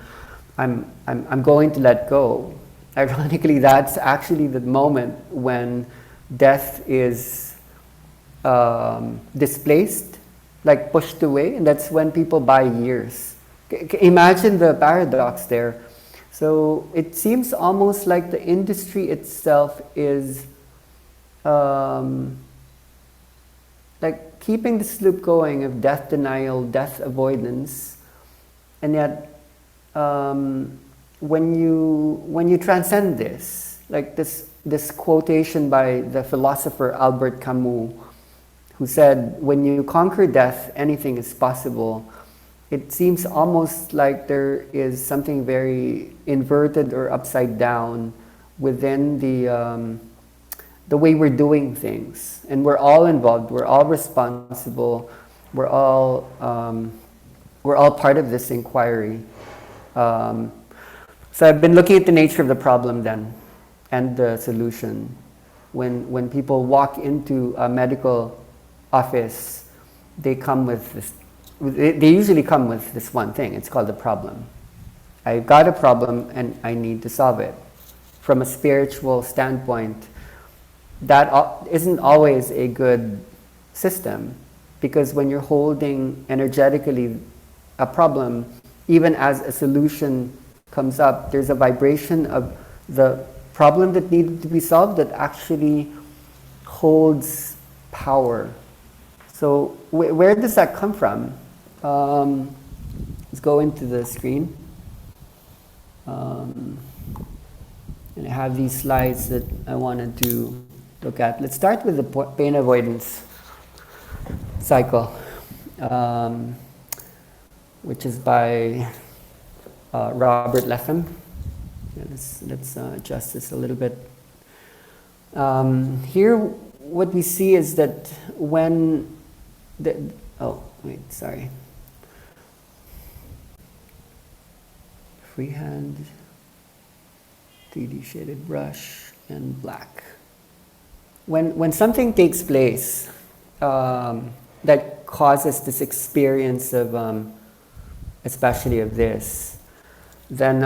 going to let go. Ironically, that's actually the moment when death is displaced, like pushed away, and that's when people buy years. Imagine the paradox there. So it seems almost like the industry itself is like keeping this loop going of death denial, death avoidance, and yet when you transcend this, like this quotation by the philosopher Albert Camus, who said, when you conquer death, anything is possible. It seems almost like there is something very inverted or upside down within the way we're doing things. And we're all involved, we're all responsible, we're all part of this inquiry. So I've been looking at the nature of the problem then, and the solution. When people walk into a medical office, they usually come with this one thing. It's called a problem. I've got a problem and I need to solve it. From a spiritual standpoint, that isn't always a good system, because when you're holding energetically a problem, even as a solution comes up, there's a vibration of the problem that needed to be solved that actually holds power. So where does that come from? Let's go into the screen. And I have these slides that I wanted to look at. Let's start with the pain avoidance cycle, which is by Robert Letham. Yeah, let's adjust this a little bit. Here, what we see is that when freehand, 3D shaded brush, and black. When something takes place that causes this experience of, especially of this, then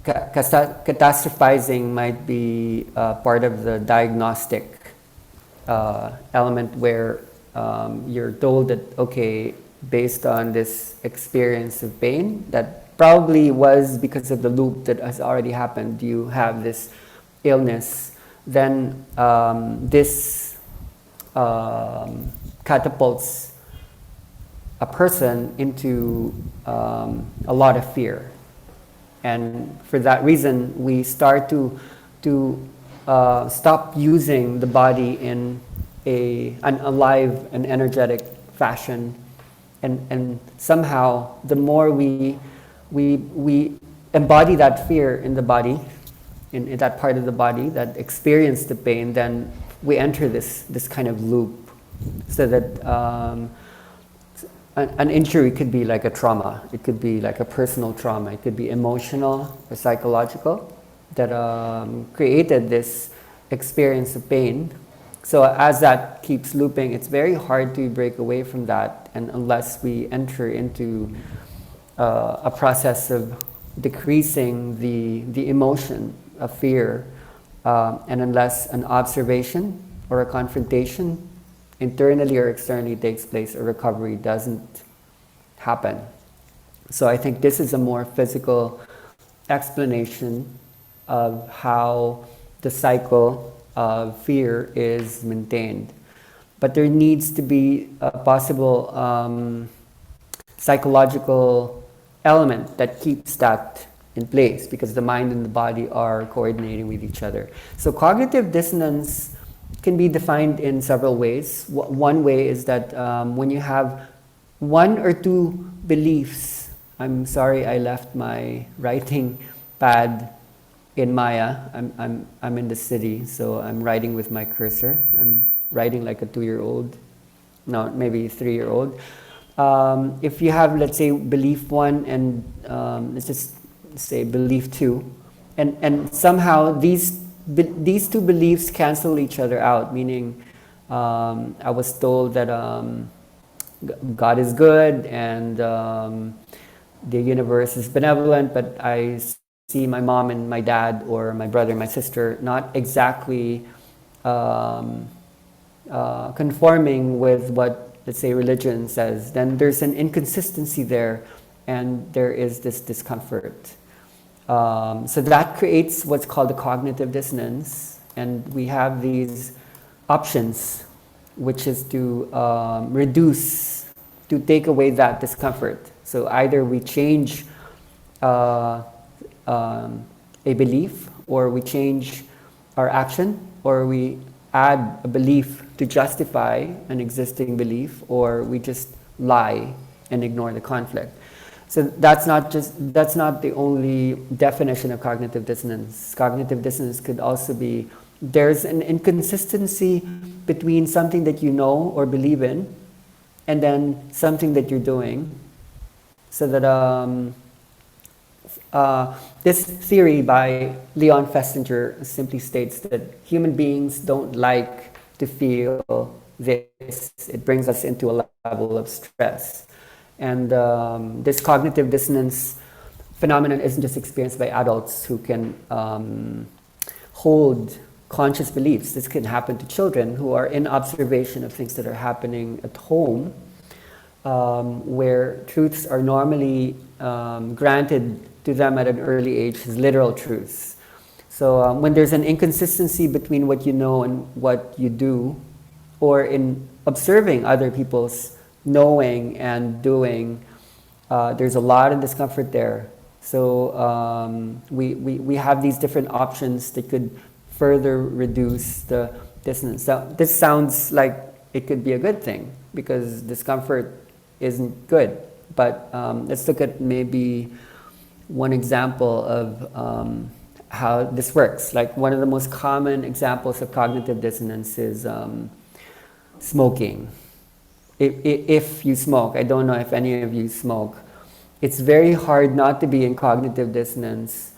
catastrophizing might be part of the diagnostic element where you're told that, okay, based on this experience of pain, that probably was because of the loop that has already happened, you have this illness, then this catapults a person into a lot of fear. And for that reason, we start to stop using the body in an alive and energetic fashion. And somehow, the more we embody that fear in the body, in that part of the body that experienced the pain, then we enter this kind of loop. So that an injury could be like a trauma. It could be like a personal trauma. It could be emotional or psychological that created this experience of pain. So as that keeps looping, it's very hard to break away from that, and unless we enter into a process of decreasing the emotion of fear, and unless an observation or a confrontation internally or externally takes place, a recovery doesn't happen. So I think this is a more physical explanation of how the cycle of fear is maintained. But there needs to be a possible psychological element that keeps that in place, because the mind and the body are coordinating with each other. So cognitive dissonance can be defined in several ways. One way is that when you have one or two beliefs. I'm sorry I left my writing pad in Maya. I'm in the city, so I'm writing with my cursor. I'm writing like a 2-year-old, no, maybe 3-year-old. If you have, let's say, belief 1 and let's just say belief 2, and somehow these two beliefs cancel each other out, meaning I was told that God is good and the universe is benevolent, but I see my mom and my dad or my brother and my sister not exactly conforming with what, let's say, religion says. Then there's an inconsistency there, and there is this discomfort. So that creates what's called a cognitive dissonance, and we have these options, which is to take away that discomfort. So either we change a belief, or we change our action, or we add a belief to justify an existing belief, or we just lie and ignore the conflict. So that's not the only definition of cognitive dissonance. Cognitive dissonance could also be there's an inconsistency between something that you know or believe in and then something that you're doing. So that this theory by Leon Festinger simply states that human beings don't like to feel this. It brings us into a level of stress. And this cognitive dissonance phenomenon isn't just experienced by adults who can hold conscious beliefs. This can happen to children who are in observation of things that are happening at home, where truths are normally granted to them at an early age as literal truths. So when there's an inconsistency between what you know and what you do, or in observing other people's knowing and doing, there's a lot of discomfort there. So we have these different options that could further reduce the dissonance. So this sounds like it could be a good thing because discomfort isn't good. But let's look at maybe one example of how this works. Like one of the most common examples of cognitive dissonance is smoking. If you smoke, I don't know if any of you smoke, it's very hard not to be in cognitive dissonance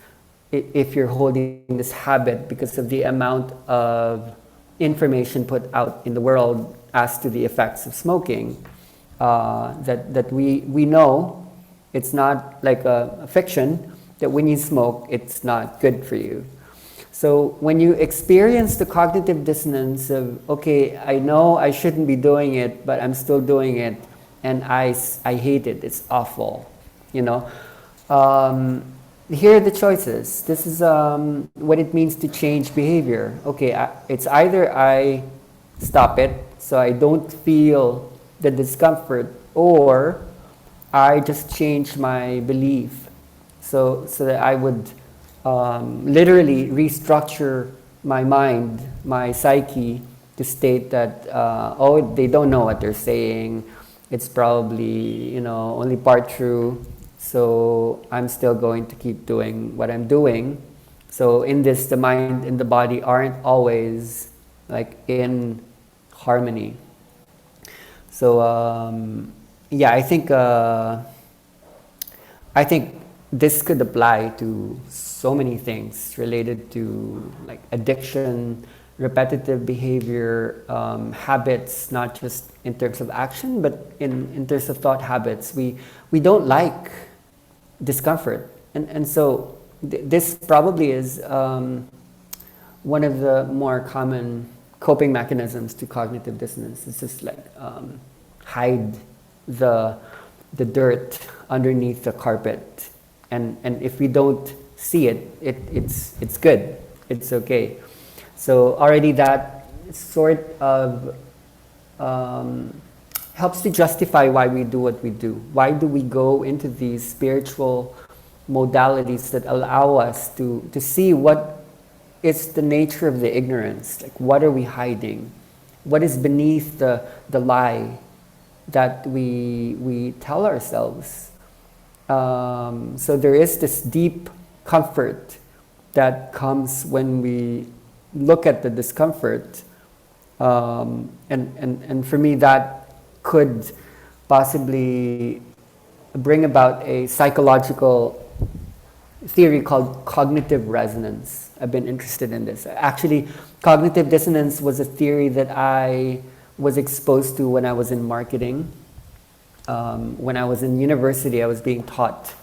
if you're holding this habit because of the amount of information put out in the world as to the effects of smoking. That we know it's not like a fiction, that when you smoke, it's not good for you. So when you experience the cognitive dissonance of, okay, I know I shouldn't be doing it, but I'm still doing it, and I hate it, it's awful, you know. Here are the choices. This is what it means to change behavior. Okay, it's either I stop it, so I don't feel the discomfort, or I just change my belief so that I would literally restructure my mind, my psyche, to state that, oh, they don't know what they're saying. It's probably, only part true. So I'm still going to keep doing what I'm doing. So in this, the mind and the body aren't always like in harmony. So yeah, I think this could apply to so many things related to like addiction, repetitive behavior, habits, not just in terms of action, but in terms of thought habits. We don't like discomfort. And so this probably is one of the more common coping mechanisms to cognitive dissonance. It's just like hide the dirt underneath the carpet. And if we don't see it, it's good. It's okay. So already that sort of helps to justify why we do what we do. Why do we go into these spiritual modalities that allow us to see what is the nature of the ignorance? Like, what are we hiding? What is beneath the lie that we tell ourselves? So there is this deep comfort that comes when we look at the discomfort. And for me, that could possibly bring about a psychological theory called cognitive resonance. I've been interested in this. Actually, cognitive dissonance was a theory that I was exposed to when I was in marketing. When I was in university, I was being taught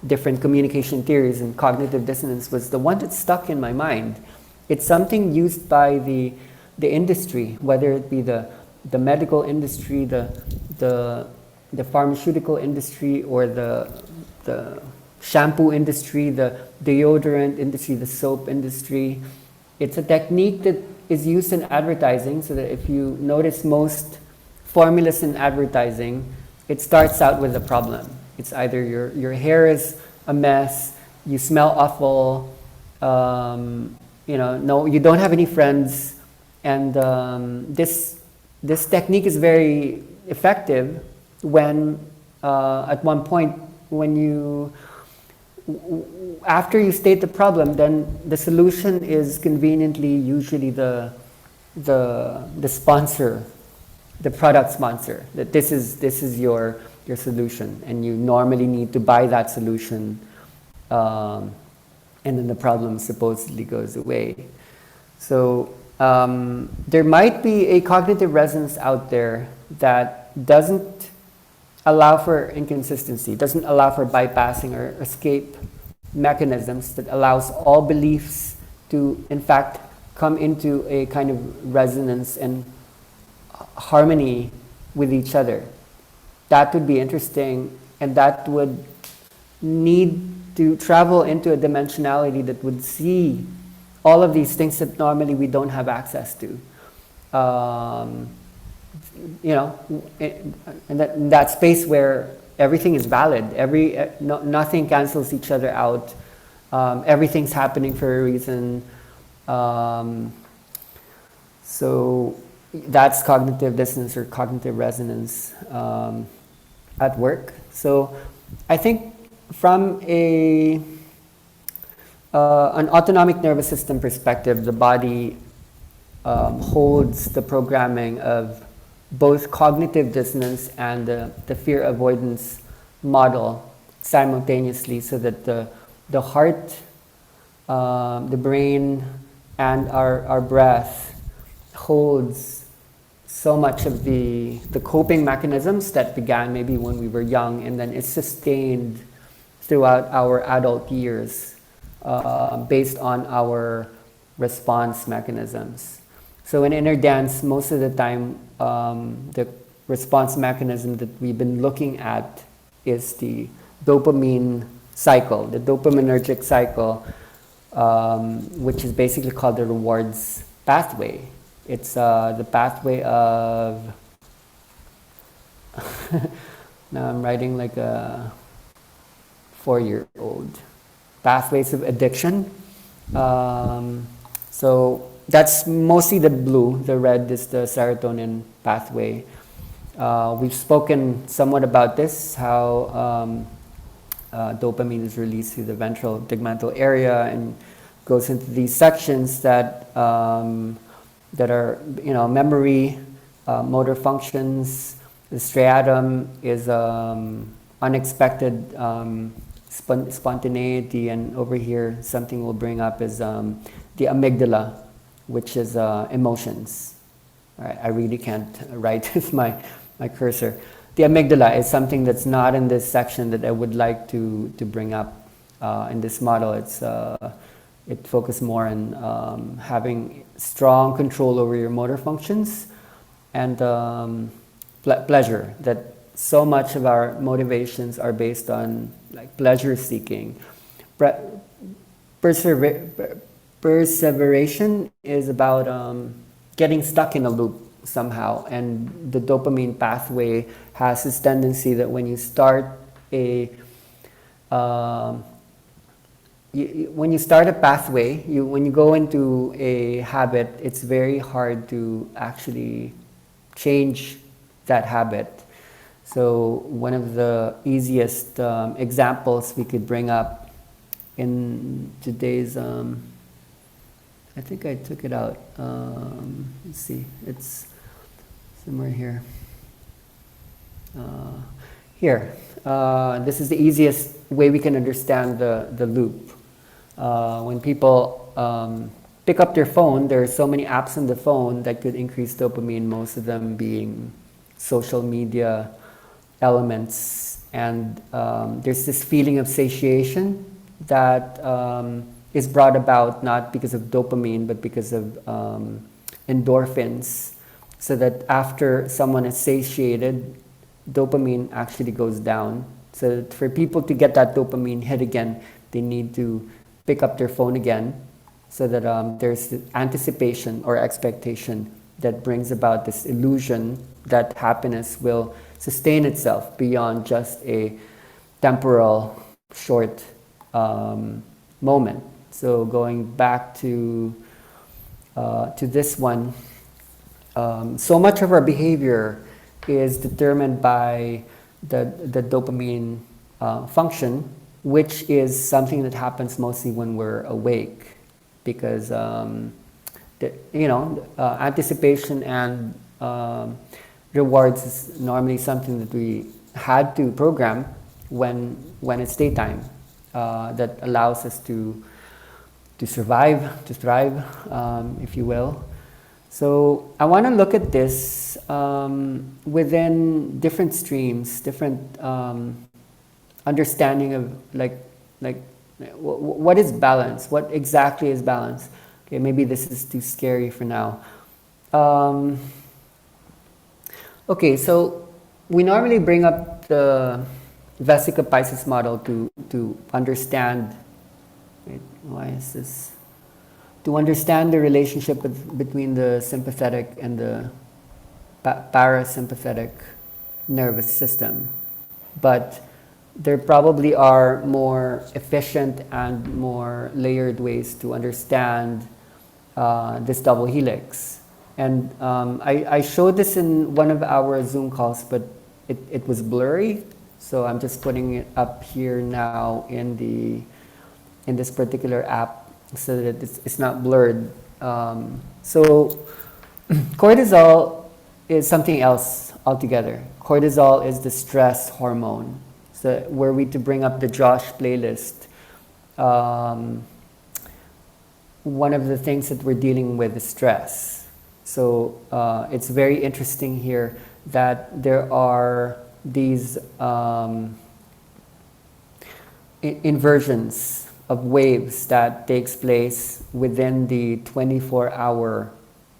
different communication theories, and cognitive dissonance was the one that stuck in my mind. It's something used by the industry, whether it be the medical industry, the pharmaceutical industry, or the shampoo industry, the deodorant industry, the soap industry. It's a technique that is used in advertising, so that if you notice most formulas in advertising, it starts out with a problem. It's either your hair is a mess, you smell awful, no, you don't have any friends, and this technique is very effective when at one point after you state the problem, then the solution is conveniently usually the sponsor, the product sponsor, that this is your solution, and you normally need to buy that solution, and then the problem supposedly goes away. So there might be a cognitive resonance out there that doesn't allow for inconsistency, doesn't allow for bypassing or escape mechanisms, that allows all beliefs to, in fact, come into a kind of resonance and harmony with each other. That would be interesting, and that would need to travel into a dimensionality that would see all of these things that normally we don't have access to. In that space where everything is valid, nothing cancels each other out, everything's happening for a reason. So that's cognitive dissonance or cognitive resonance at work. So I think from an autonomic nervous system perspective, the body holds the programming of both cognitive dissonance and the fear avoidance model. simultaneously, so that the heart, the brain, and our breath holds so much of the coping mechanisms that began maybe when we were young, and then it's sustained throughout our adult years based on our response mechanisms. So in inner dance, most of the time, the response mechanism that we've been looking at is the dopamine cycle, the dopaminergic cycle, which is basically called the rewards pathway. It's the pathway of, now I'm writing like a 4-year-old, pathways of addiction. So that's mostly the blue, the red is the serotonin pathway. We've spoken somewhat about this, how dopamine is released through the ventral tegmental area and goes into these sections that that are, memory, motor functions. The striatum is unexpected spontaneity, and over here something we'll bring up is the amygdala, which is emotions. Right? I really can't write with my cursor. The amygdala is something that's not in this section that I would like to bring up in this model. It focuses more on having strong control over your motor functions and pleasure. That so much of our motivations are based on like pleasure seeking. Perseveration is about getting stuck in a loop somehow, and the dopamine pathway has this tendency that when you start a when you start a pathway, when you go into a habit, it's very hard to actually change that habit. So one of the easiest examples we could bring up in today's, I think I took it out. Let's see, it's somewhere here. Here, this is the easiest way we can understand the loop. When people pick up their phone, there are so many apps on the phone that could increase dopamine, most of them being social media elements. And there's this feeling of satiation that is brought about not because of dopamine, but because of endorphins. So that after someone is satiated, dopamine actually goes down. So that for people to get that dopamine hit again, they need to pick up their phone again, so that there's anticipation or expectation that brings about this illusion that happiness will sustain itself beyond just a temporal, short moment. So going back to this one, so much of our behavior is determined by the dopamine function, which is something that happens mostly when we're awake, because anticipation and rewards is normally something that we had to program when it's daytime, that allows us to survive, to thrive, if you will. So I want to look at this within different streams, different understanding of like what is balance? What exactly is balance? Okay, maybe this is too scary for now. Okay, so we normally bring up the Vesica-Pisces model to understand. Wait, why is this? To understand the relationship between the sympathetic and the parasympathetic nervous system. But there probably are more efficient and more layered ways to understand this double helix. And I showed this in one of our Zoom calls, but it was blurry. So I'm just putting it up here now in this particular app so that it's not blurred. So cortisol is something else altogether. Cortisol is the stress hormone. So were we to bring up the Josh playlist, one of the things that we're dealing with is stress. So it's very interesting here that there are these inversions of waves that takes place within the 24-hour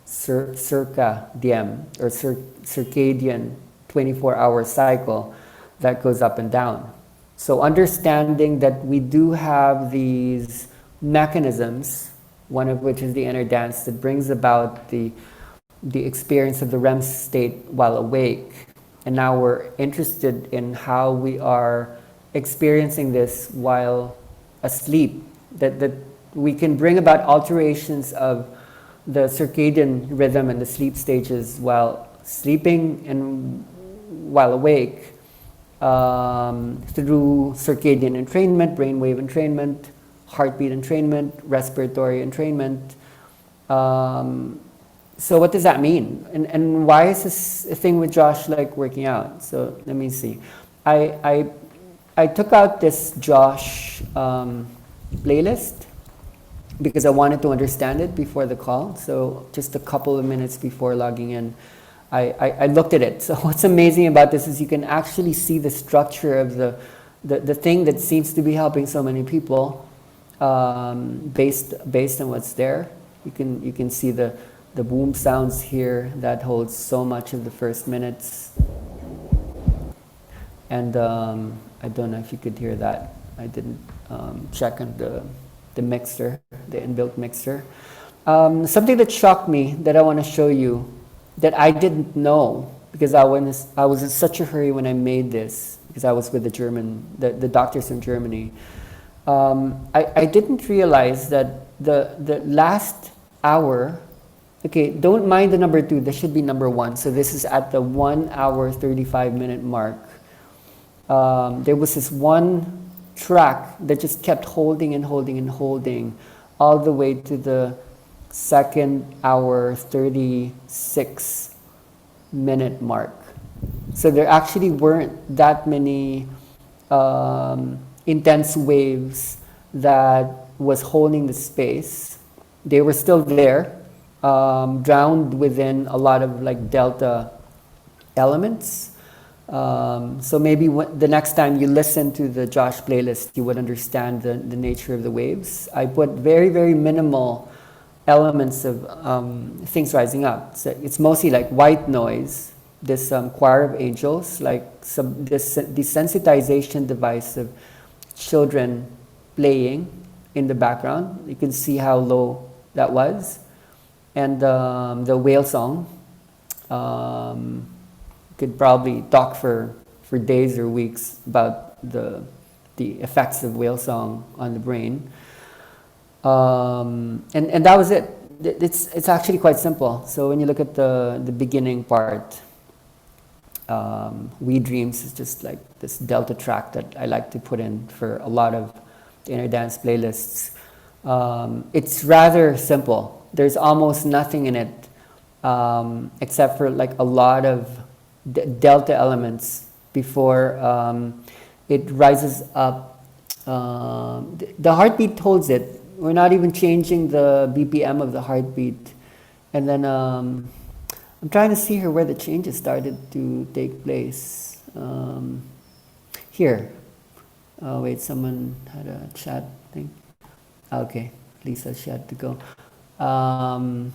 circadian or circadian 24-hour cycle that goes up and down. So understanding that we do have these mechanisms, one of which is the inner dance that brings about the experience of the REM state while awake. And now we're interested in how we are experiencing this while asleep, that we can bring about alterations of the circadian rhythm and the sleep stages while sleeping and while awake through circadian entrainment, brainwave entrainment, heartbeat entrainment, respiratory entrainment. So what does that mean? And why is this a thing with Josh like working out? So let me see. I took out this Josh playlist because I wanted to understand it before the call. So just a couple of minutes before logging in, I looked at it. So what's amazing about this is you can actually see the structure of the thing that seems to be helping so many people based on what's there. You can see the boom sounds here that holds so much of the first minutes. And I don't know if you could hear that. I didn't check on the mixer, the inbuilt mixer. Something that shocked me that I want to show you that I didn't know because I was in such a hurry when I made this because I was with the doctors from Germany. I didn't realize that the last hour, okay, don't mind the number 2, this should be number 1. So this is at the 1 hour 35 minute mark. There was this one track that just kept holding and holding and holding all the way to the 2 hour 36 minute mark. So there actually weren't that many intense waves that was holding the space. They were still there, drowned within a lot of like delta elements. So maybe the next time you listen to the Josh playlist, you would understand the nature of the waves. I put very, very minimal elements of things rising up. So it's mostly like white noise, this choir of angels, like this desensitization device of children playing in the background. You can see how low that was. And the whale song. Could probably talk for days or weeks about the effects of whale song on the brain. And that was it. It's actually quite simple. So when you look at the beginning part, We Dreams is just like this delta track that I like to put in for a lot of the inner dance playlists. It's rather simple. There's almost nothing in it except for like a lot of delta elements before it rises up. The heartbeat holds it. We're not even changing the BPM of the heartbeat. And then I'm trying to see here where the changes started to take place. Here. Oh, wait, someone had a chat thing. Okay, Lisa, she had to go. I'm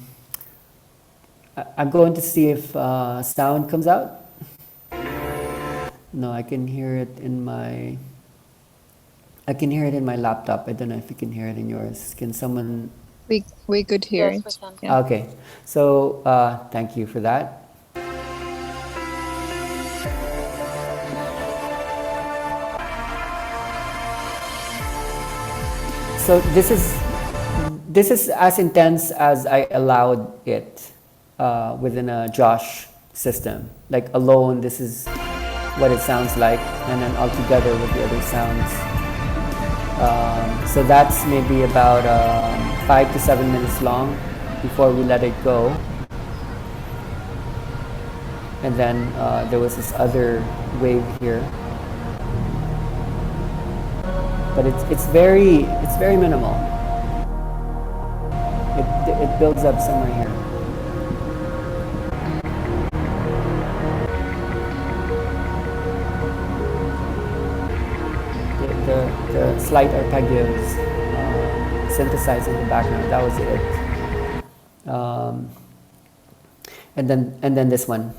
going to see if sound comes out. No, I can hear it in my laptop. I don't know if you can hear it in yours. Can someone? We could hear it. we can. Yeah. Okay, so thank you for that. So this is as intense as I allowed it within a Josh system. Like alone, this is what it sounds like, and then all together with the other sounds. So that's maybe about 5 to 7 minutes long before we let it go. And then there was this other wave here. but it's very minimal. It builds up somewhere here. The slight arpeggios synthesized in the background. That was it. And then this one.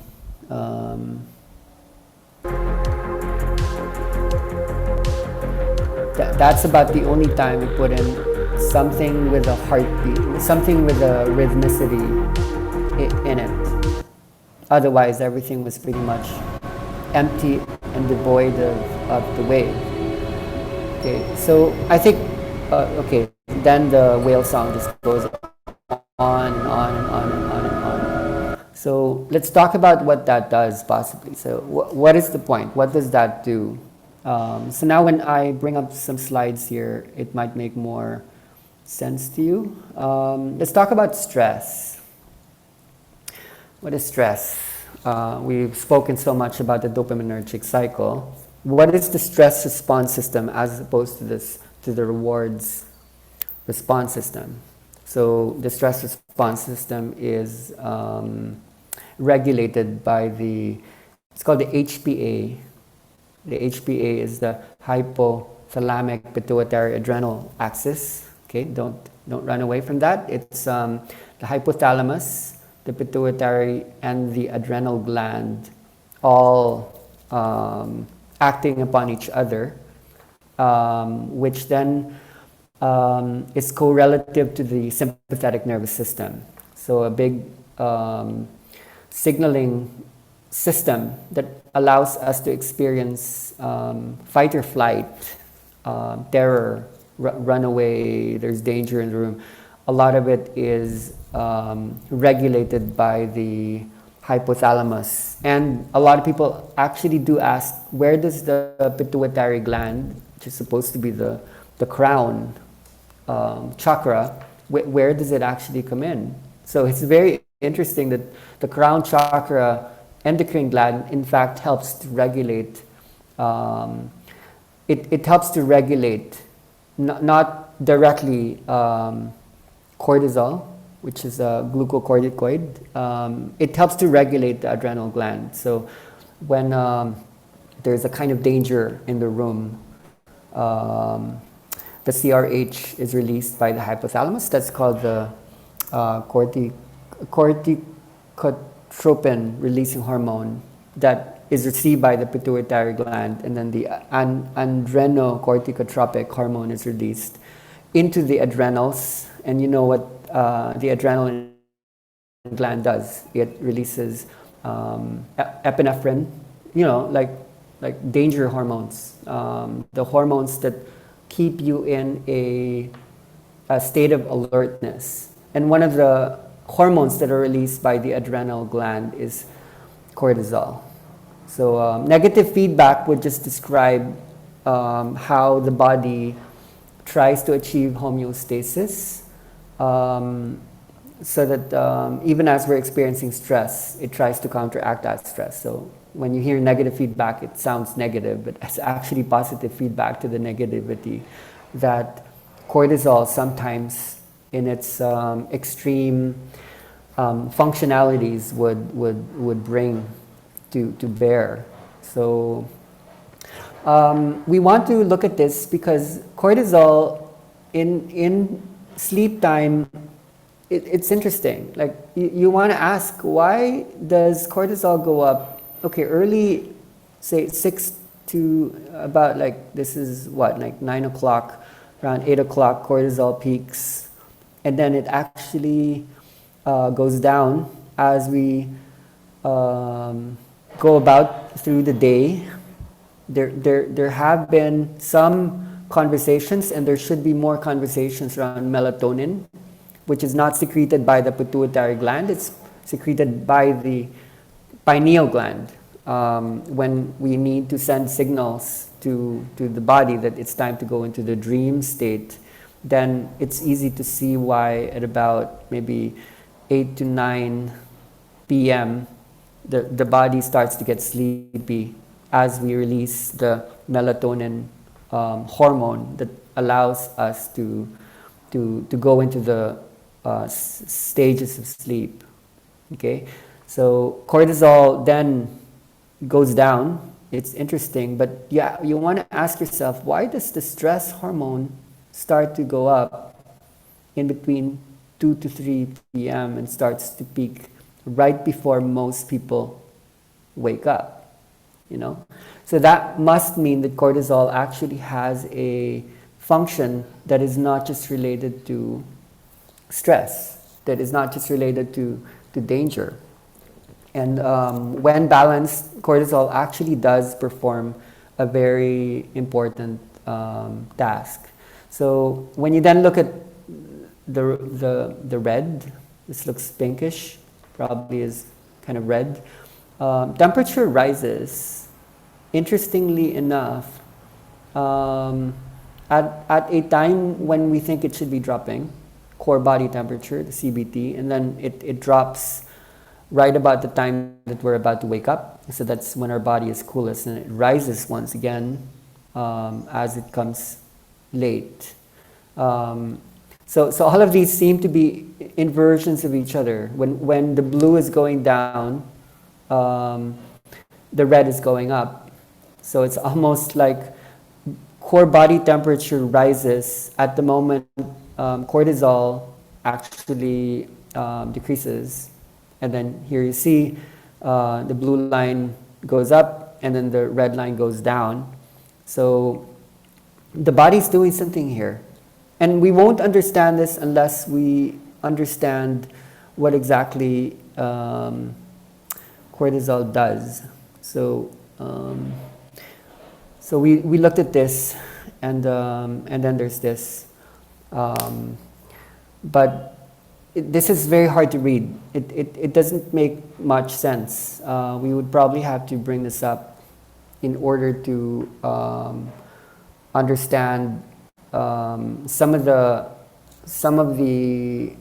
That's about the only time we put in something with a heartbeat, something with a rhythmicity in it. Otherwise, everything was pretty much empty and devoid of the wave. Okay, so I think, okay, then the whale song just goes on and on and on and on and on. So let's talk about what that does possibly. So what is the point? What does that do? So now when I bring up some slides here, it might make more sense to you. Let's talk about stress. What is stress? We've spoken so much about the dopaminergic cycle. What is the stress response system as opposed to the rewards response system? So the stress response system is regulated by it's called the HPA. The HPA is the hypothalamic pituitary adrenal axis. Okay, don't run away from that. It's the hypothalamus, the pituitary, and the adrenal gland all acting upon each other, which then is correlative to the sympathetic nervous system. So a big signaling system that allows us to experience fight or flight, terror, run away, there's danger in the room. A lot of it is regulated by the hypothalamus. And a lot of people actually do ask, where does the pituitary gland, which is supposed to be the crown chakra, where does it actually come in? So it's very interesting that the crown chakra endocrine gland in fact helps to regulate, it helps to regulate, not directly cortisol, which is a glucocorticoid. It helps to regulate the adrenal gland. So when there's a kind of danger in the room, the CRH is released by the hypothalamus. That's called the corticotropin releasing hormone that is received by the pituitary gland, and then the adrenocorticotropic hormone is released into the adrenals. And you know what the adrenal gland does? It releases epinephrine, you know, like danger hormones, the hormones that keep you in a state of alertness. And one of the hormones that are released by the adrenal gland is cortisol. So negative feedback would just describe how the body tries to achieve homeostasis, so that even as we're experiencing stress, it tries to counteract that stress. So when you hear negative feedback, it sounds negative, but it's actually positive feedback to the negativity that cortisol sometimes in its extreme functionalities would bring to bear. So we want to look at this because cortisol in sleep time, it's interesting. Like you want to ask, why does cortisol go up? Okay, early, say 6 to about like, this is what, like 9 o'clock, around 8 o'clock, cortisol peaks. And then it actually goes down as we go about through the day. There have been some conversations, and there should be more conversations around melatonin, which is not secreted by the pituitary gland. It's secreted by the pineal gland when we need to send signals to the body that it's time to go into the dream state. Then it's easy to see why at about maybe 8 to 9 p.m. the body starts to get sleepy as we release the melatonin hormone that allows us to go into the stages of sleep. Okay, so cortisol then goes down. It's interesting, but yeah, you want to ask yourself, why does the stress hormone start to go up in between 2 to 3 p.m. and starts to peak right before most people wake up, you know? So that must mean that cortisol actually has a function that is not just related to stress, that is not just related to danger. And when balanced, cortisol actually does perform a very important task. So when you then look at the red, this looks pinkish, probably is kind of red. Temperature rises, interestingly enough, at a time when we think it should be dropping, core body temperature, the CBT, and then it drops right about the time that we're about to wake up. So that's when our body is coolest, and it rises once again as it comes late. So all of these seem to be inversions of each other. When the blue is going down, the red is going up. So it's almost like core body temperature rises at the moment cortisol actually decreases. And then here you see the blue line goes up and then the red line goes down. So the body's doing something here. And we won't understand this unless we understand what exactly cortisol does. So we looked at this, and then there's this. But this is very hard to read. It doesn't make much sense. We would probably have to bring this up in order to understand some of the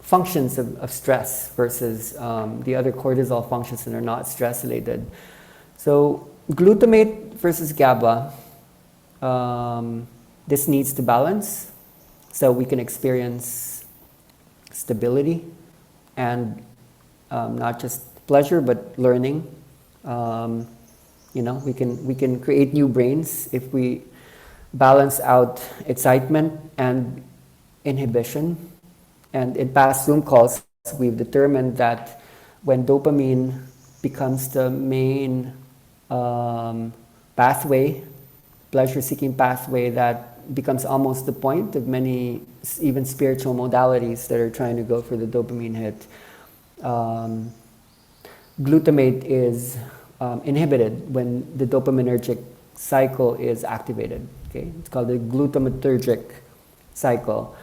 functions of stress versus the other cortisol functions that are not stress related. So glutamate versus GABA, this needs to balance so we can experience stability and not just pleasure but learning. We can create new brains if we balance out excitement and inhibition. And in past Zoom calls, we've determined that when dopamine becomes the main pathway, pleasure-seeking pathway, that becomes almost the point of many even spiritual modalities that are trying to go for the dopamine hit. Glutamate is inhibited when the dopaminergic cycle is activated. Okay, it's called the glutamatergic cycle.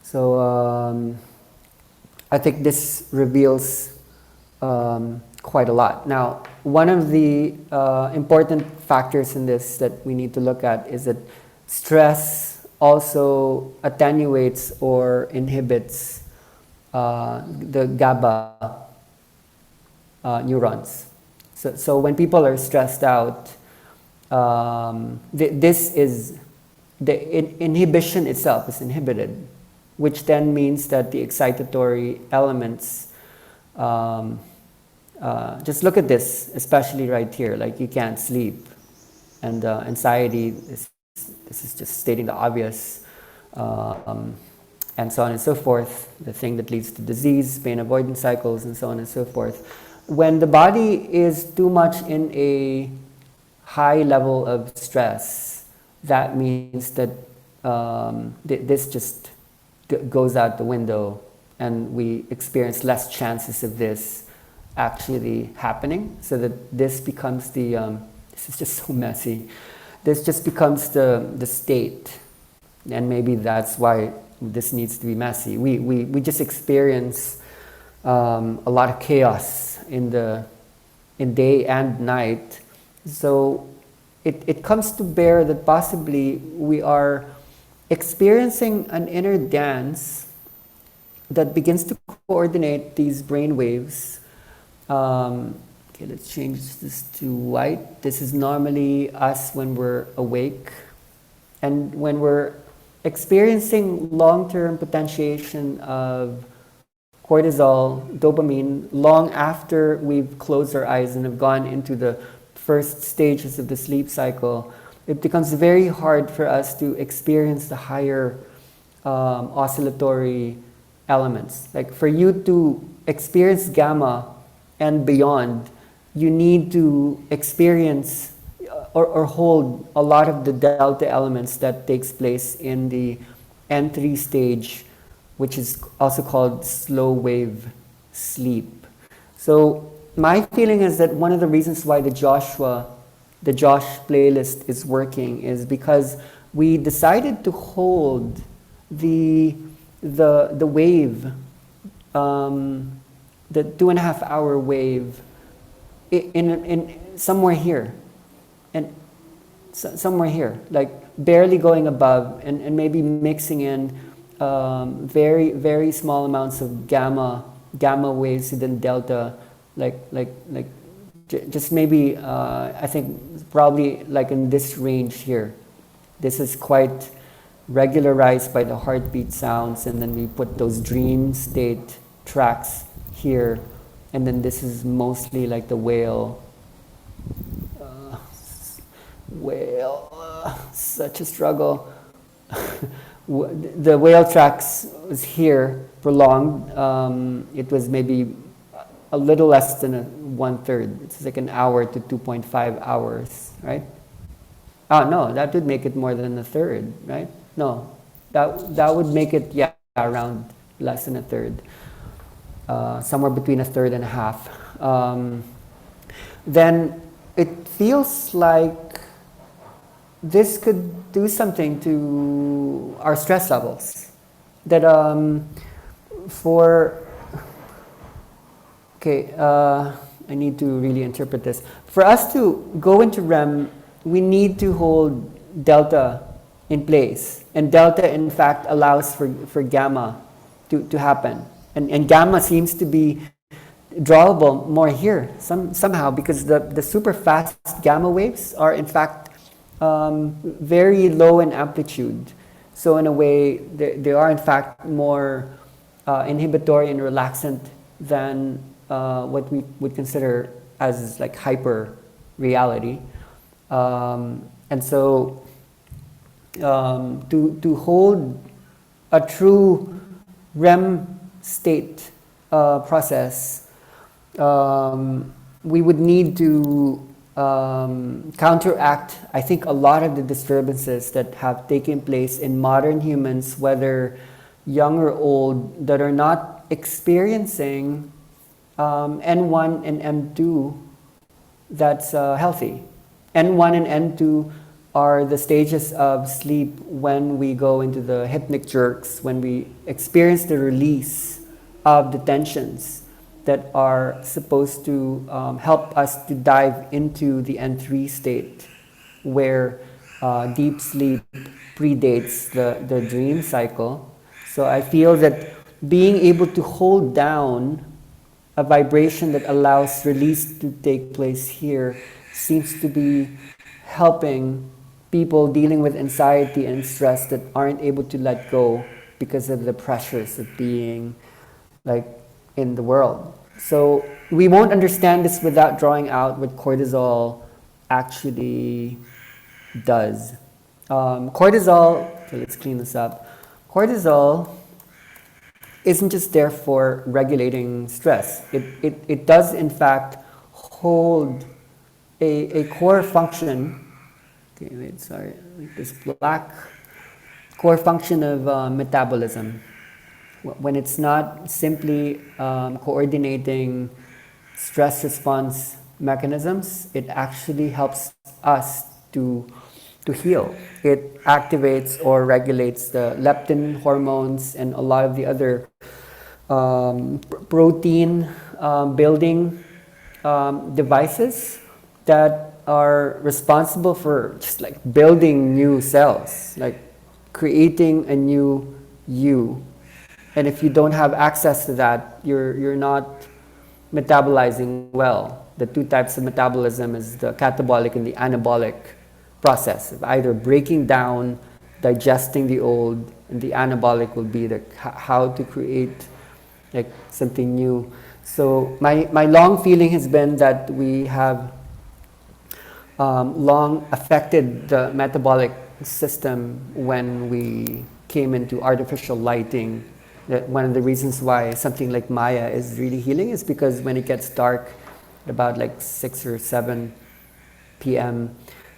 So I think this reveals quite a lot. Now, one of the important factors in this that we need to look at is that stress also attenuates or inhibits the GABA neurons. So when people are stressed out, this is the inhibition itself is inhibited, which then means that the excitatory elements, just look at this, especially right here, like you can't sleep, and anxiety, this is just stating the obvious, and so on and so forth, the thing that leads to disease, pain avoidance cycles, and so on and so forth. When the body is too much in a high level of stress, that means that this just goes out the window, and we experience less chances of this actually happening, so that this becomes the, this is just so messy, this just becomes the state, and maybe that's why this needs to be messy. We just experience a lot of chaos in day and night, so it comes to bear that possibly we are experiencing an inner dance that begins to coordinate these brain waves. Okay, let's change this to white. This is normally us when we're awake. And when we're experiencing long-term potentiation of cortisol, dopamine, long after we've closed our eyes and have gone into the first stages of the sleep cycle, it becomes very hard for us to experience the higher oscillatory elements. Like for you to experience gamma and beyond, you need to experience or hold a lot of the delta elements that takes place in the N3 stage, which is also called slow wave sleep. So my feeling is that one of the reasons why the Josh playlist is working is because we decided to hold the wave, the 2.5 hour wave in somewhere here, and somewhere here, like barely going above, and maybe mixing in very, very small amounts of gamma waves and then delta, just maybe I think probably like in this range here. This is quite regularized by the heartbeat sounds, and then we put those dream state tracks here, and then this is mostly like the whale. Such a struggle. The whale tracks was here prolonged. It was maybe a little less than 1/3. It's like an hour to 2.5 hours, right? Oh no, that would make it more than 1/3, right? No, that would make it, yeah, around less than 1/3. Somewhere between 1/3 and 1/2. Then it feels like this could do something to our stress levels. That I need to really interpret this. For us to go into REM, we need to hold delta in place. And delta, in fact, allows for gamma to happen. And gamma seems to be drawable more here somehow, because the super fast gamma waves are, in fact, very low in amplitude. So in a way, they are in fact more inhibitory and relaxant than what we would consider as like hyper reality. And so to hold a true REM state process, we would need to counteract, I think, a lot of the disturbances that have taken place in modern humans, whether young or old, that are not experiencing N1 and M2 that's healthy. N1 and N2 are the stages of sleep when we go into the hypnic jerks, when we experience the release of the tensions that are supposed to help us to dive into the N3 state, where deep sleep predates the dream cycle. So I feel that being able to hold down a vibration that allows release to take place here seems to be helping people dealing with anxiety and stress that aren't able to let go because of the pressures of being like in the world. So we won't understand this without drawing out what cortisol actually does. Cortisol, okay, let's clean this up. Cortisol isn't just there for regulating stress. It does in fact hold a core function. Okay, wait, sorry, like this black core function of metabolism. When it's not simply coordinating stress response mechanisms, it actually helps us to heal. It activates or regulates the leptin hormones and a lot of the other protein building devices that are responsible for just like building new cells, like creating a new you. And if you don't have access to that, you're not metabolizing well. The two types of metabolism is the catabolic and the anabolic process of either breaking down, digesting the old, and the anabolic will be how to create like something new. So my long feeling has been that we have long affected the metabolic system when we came into artificial lighting. That one of the reasons why something like Maya is really healing is because when it gets dark, about like 6 or 7 p.m.,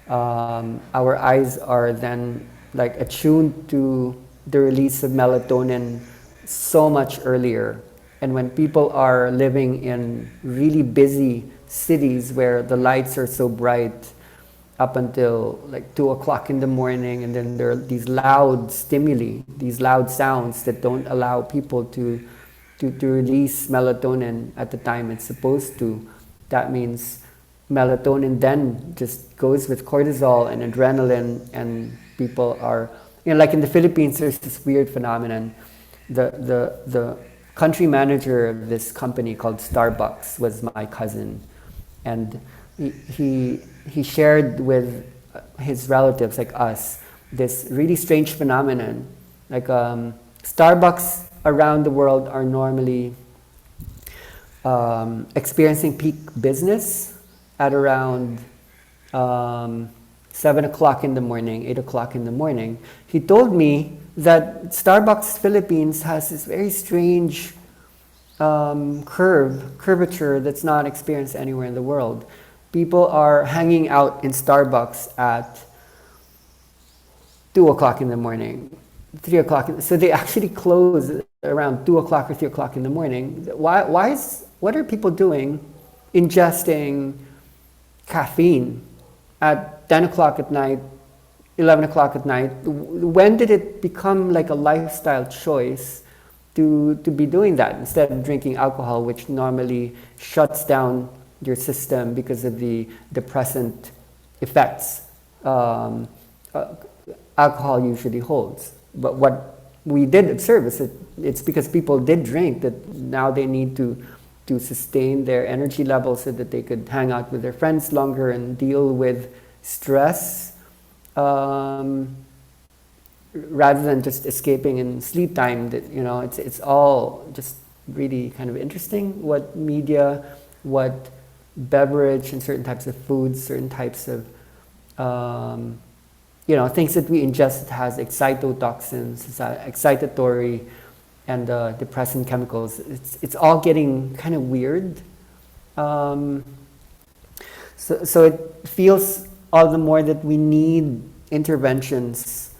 our eyes are then like attuned to the release of melatonin so much earlier. And when people are living in really busy cities where the lights are so bright up until like 2 o'clock in the morning, and then there are these loud stimuli, these loud sounds that don't allow people to release melatonin at the time it's supposed to. That means melatonin then just goes with cortisol and adrenaline, and people are, like in the Philippines, there's this weird phenomenon. The country manager of this company called Starbucks was my cousin, and he shared with his relatives like us this really strange phenomenon. Like Starbucks around the world are normally experiencing peak business at around 7 o'clock in the morning, 8 o'clock in the morning. He told me that Starbucks Philippines has this very strange curvature that's not experienced anywhere in the world. People are hanging out in Starbucks at 2 o'clock in the morning, 3 o'clock. So they actually close around 2 o'clock or 3 o'clock in the morning. What are people doing ingesting caffeine at 10 o'clock at night, 11 o'clock at night? When did it become like a lifestyle choice to be doing that instead of drinking alcohol, which normally shuts down your system because of the depressant effects alcohol usually holds? But what we did observe is that it's because people did drink that now they need to sustain their energy levels so that they could hang out with their friends longer and deal with stress rather than just escaping in sleep time. That it's all just really kind of interesting what media, what beverage and certain types of foods, certain types of things that we ingest that has excitotoxins, excitatory and depressant chemicals. It's all getting kind of weird. So it feels all the more that we need interventions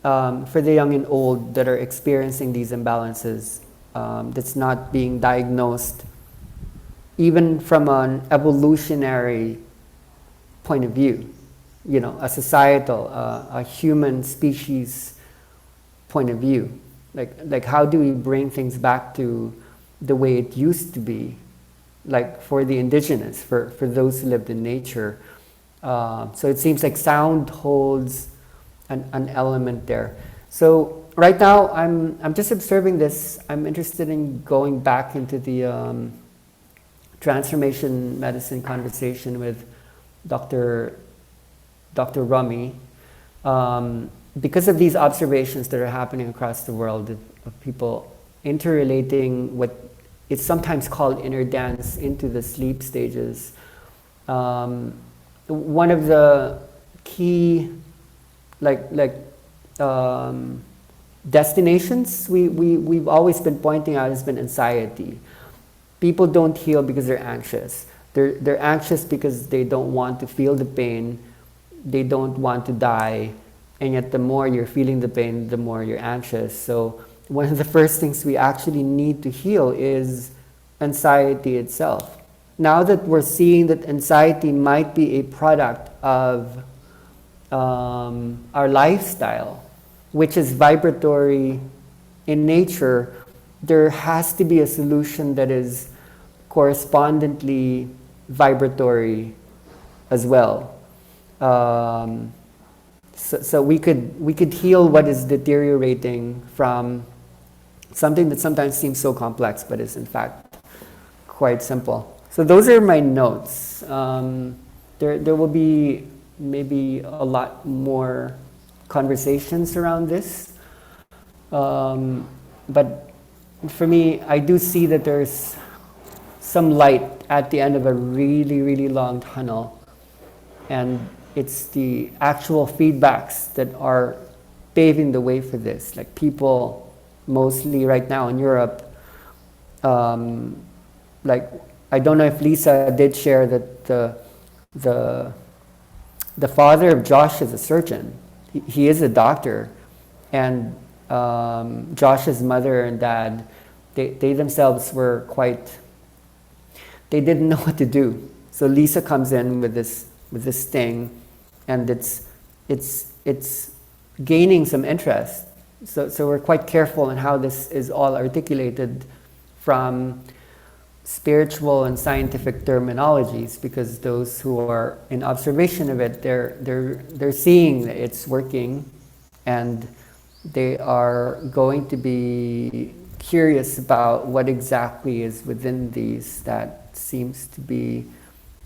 for the young and old that are experiencing these imbalances, that's not being diagnosed even from an evolutionary point of view, a societal, a human species point of view. Like how do we bring things back to the way it used to be, like for the indigenous, for those who lived in nature. So it seems like sound holds an element there. So right now I'm just observing this. I'm interested in going back into the transformation medicine conversation with Dr. Rami, because of these observations that are happening across the world of people interrelating what is sometimes called inner dance into the sleep stages. One of the key destinations we've always been pointing out has been anxiety. People don't heal because they're anxious. They're anxious because they don't want to feel the pain. They don't want to die. And yet the more you're feeling the pain, the more you're anxious. So one of the first things we actually need to heal is anxiety itself. Now that we're seeing that anxiety might be a product of our lifestyle, which is vibratory in nature, there has to be a solution that is correspondently vibratory as well. So we could heal what is deteriorating from something that sometimes seems so complex, but is in fact quite simple. So those are my notes. There will be maybe a lot more conversations around this. But for me, I do see that there's some light at the end of a really, really long tunnel. And it's the actual feedbacks that are paving the way for this. Like people, mostly right now in Europe, like I don't know if Lisa did share that the father of Josh is a surgeon. He is a doctor, and Josh's mother and dad, they themselves were quite. They didn't know what to do. So Lisa comes in with this thing, and it's gaining some interest. So we're quite careful in how this is all articulated from spiritual and scientific terminologies, because those who are in observation of it, they're seeing that it's working, and they are going to be curious about what exactly is within these that seems to be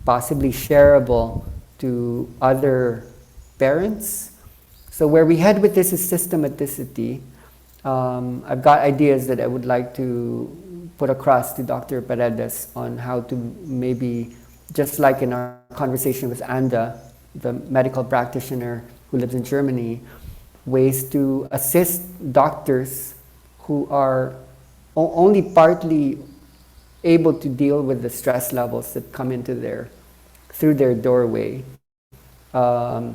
possibly shareable to other parents. So where we head with this is systematicity. I've got ideas that I would like to put across to Dr. Paredes on how to maybe, just like in our conversation with Anda, the medical practitioner who lives in Germany, ways to assist doctors who are only partly able to deal with the stress levels that come into through their doorway. How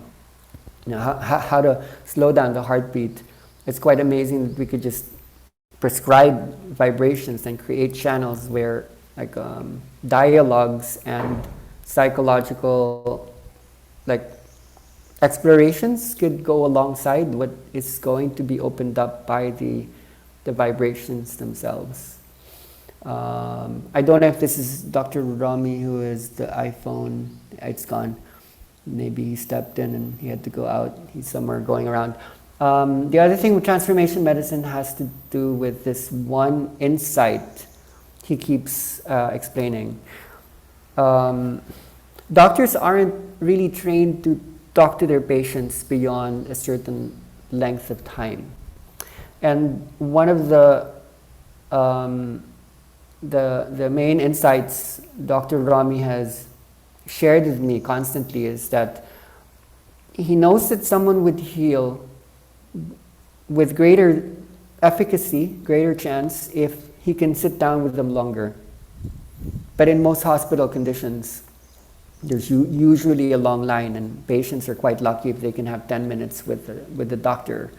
to slow down the heartbeat. It's quite amazing that we could just prescribe vibrations and create channels where like dialogues and psychological like explorations could go alongside what is going to be opened up by the vibrations themselves. I don't know if this is Dr. Rami, who is the iPhone. It's gone. Maybe he stepped in and he had to go out. He's somewhere going around. The other thing with transformation medicine has to do with this one insight he keeps explaining. Doctors aren't really trained to talk to their patients beyond a certain length of time. And one of the main insights Dr. Rami has shared with me constantly is that he knows that someone would heal with greater efficacy, greater chance, if he can sit down with them longer. But in most hospital conditions, there's usually a long line, and patients are quite lucky if they can have 10 minutes with the doctor.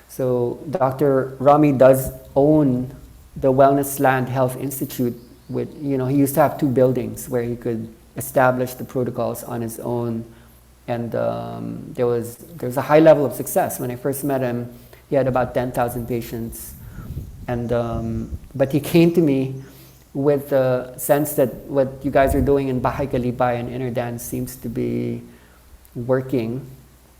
So Dr. Rami does own the Wellness Land Health Institute. He used to have 2 buildings where he could establish the protocols on his own. And there was a high level of success. When I first met him, he had about 10,000 patients. And but he came to me with the sense that what you guys are doing in Bahay Kalipay and Inner Dance seems to be working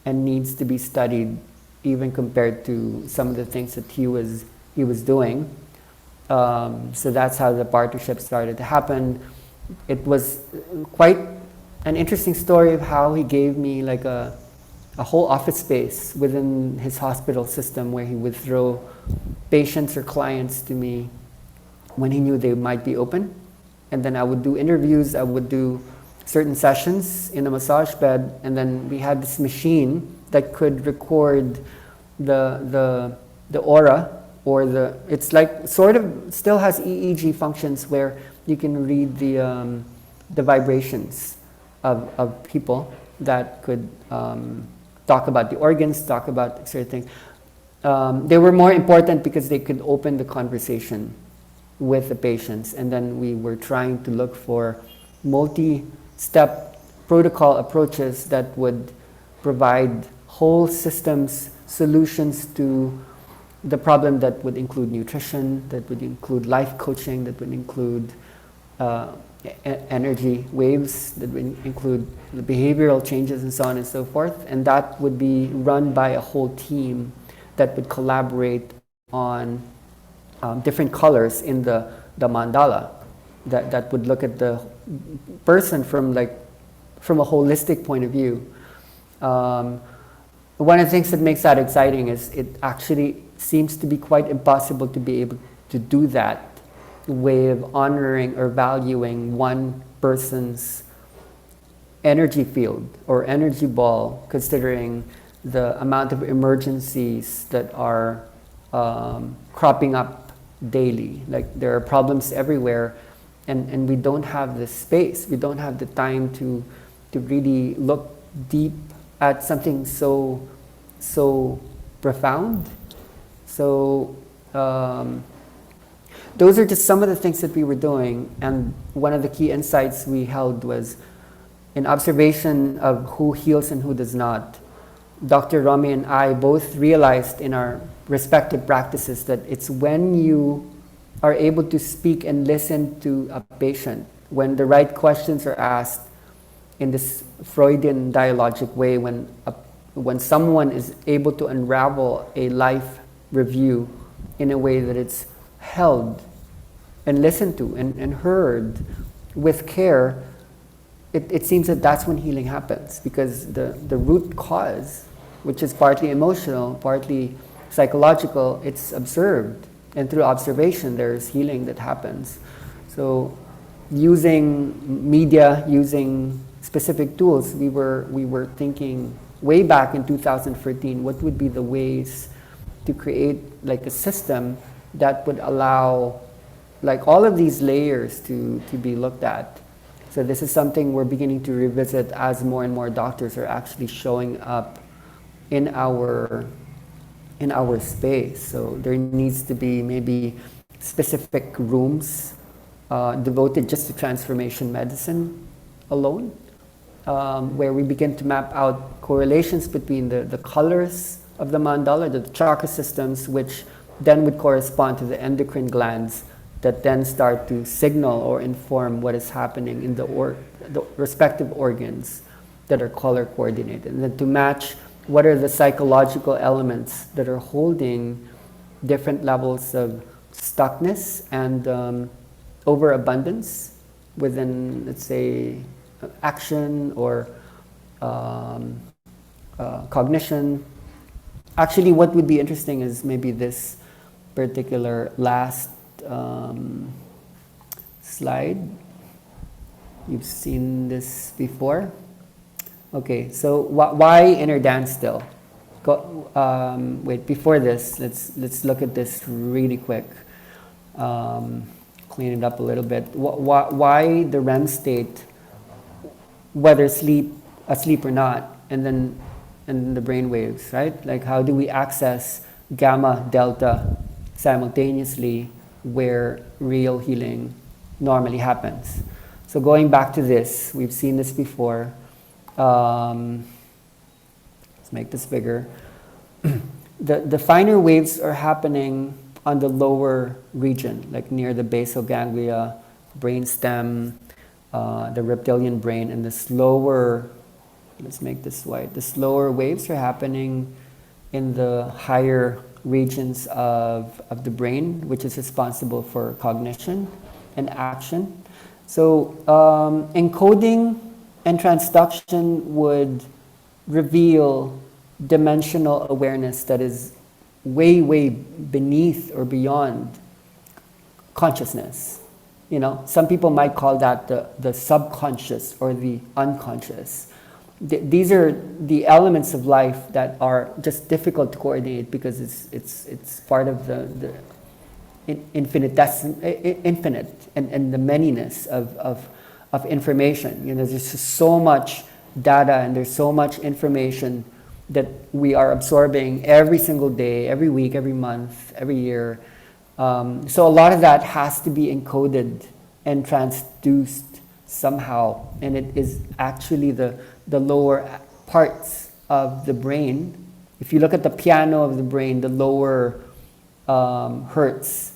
and needs to be studied, even compared to some of the things that he was doing. So that's how the partnership started to happen. It was quite an interesting story of how he gave me like a whole office space within his hospital system, where he would throw patients or clients to me when he knew they might be open. And then I would do interviews, I would do certain sessions in a massage bed, and then we had this machine that could record the aura, or it's like sort of still has EEG functions where you can read the vibrations of people that could talk about the organs, talk about certain things. They were more important because they could open the conversation with the patients, and then we were trying to look for multi-step protocol approaches that would provide whole systems solutions to the problem that would include nutrition, that would include life coaching, that would include energy waves, that would include the behavioral changes and so on and so forth. And that would be run by a whole team that would collaborate on different colors in the mandala. that would look at the person from a holistic point of view. One of the things that makes that exciting is it actually seems to be quite impossible to be able to do that way of honoring or valuing one person's energy field or energy ball, considering the amount of emergencies that are cropping up daily. Like there are problems everywhere, and we don't have the space, we don't have the time to really look deep at something so profound. So those are just some of the things that we were doing, and one of the key insights we held was in observation of who heals and who does not. Dr. Rami and I both realized in our respective practices that it's when you are able to speak and listen to a patient, when the right questions are asked in this Freudian dialogic way, when someone is able to unravel a life review in a way that it's held and listened to and heard with care, it seems that that's when healing happens, because the root cause, which is partly emotional, partly psychological, it's observed. And through observation, there's healing that happens. So using media, using specific tools, we were thinking way back in 2013, what would be the ways to create like a system that would allow like all of these layers to be looked at. So this is something we're beginning to revisit as more and more doctors are actually showing up in our space. So there needs to be maybe specific rooms devoted just to transformation medicine alone, where we begin to map out correlations between the colors of the mandala, the chakra systems, which then would correspond to the endocrine glands that then start to signal or inform what is happening in the respective organs that are color coordinated. And then to match what are the psychological elements that are holding different levels of stuckness and overabundance within, let's say, action or cognition. Actually, what would be interesting is maybe this particular last slide. You've seen this before. Okay, so why inner dance still? Wait, before this, let's look at this really quick. Clean it up a little bit. Why the REM state, whether asleep or not, and then the brain waves, right? Like how do we access gamma, delta simultaneously where real healing normally happens? So going back to this, we've seen this before. Let's make this bigger. The finer waves are happening on the lower region, like near the basal ganglia, brainstem, the reptilian brain, and the slower, let's make this white, the slower waves are happening in the higher regions of the brain, which is responsible for cognition and action. So encoding and transduction would reveal dimensional awareness that is way, way beneath or beyond consciousness. You know, some people might call that the subconscious or the unconscious. These are the elements of life that are just difficult to coordinate because it's part of the infinite and the manyness of information. You know, there's just so much data and there's so much information that we are absorbing every single day, every week, every month, every year. So a lot of that has to be encoded and transduced somehow, and it is actually the lower parts of the brain. If you look at the piano of the brain, the lower hertz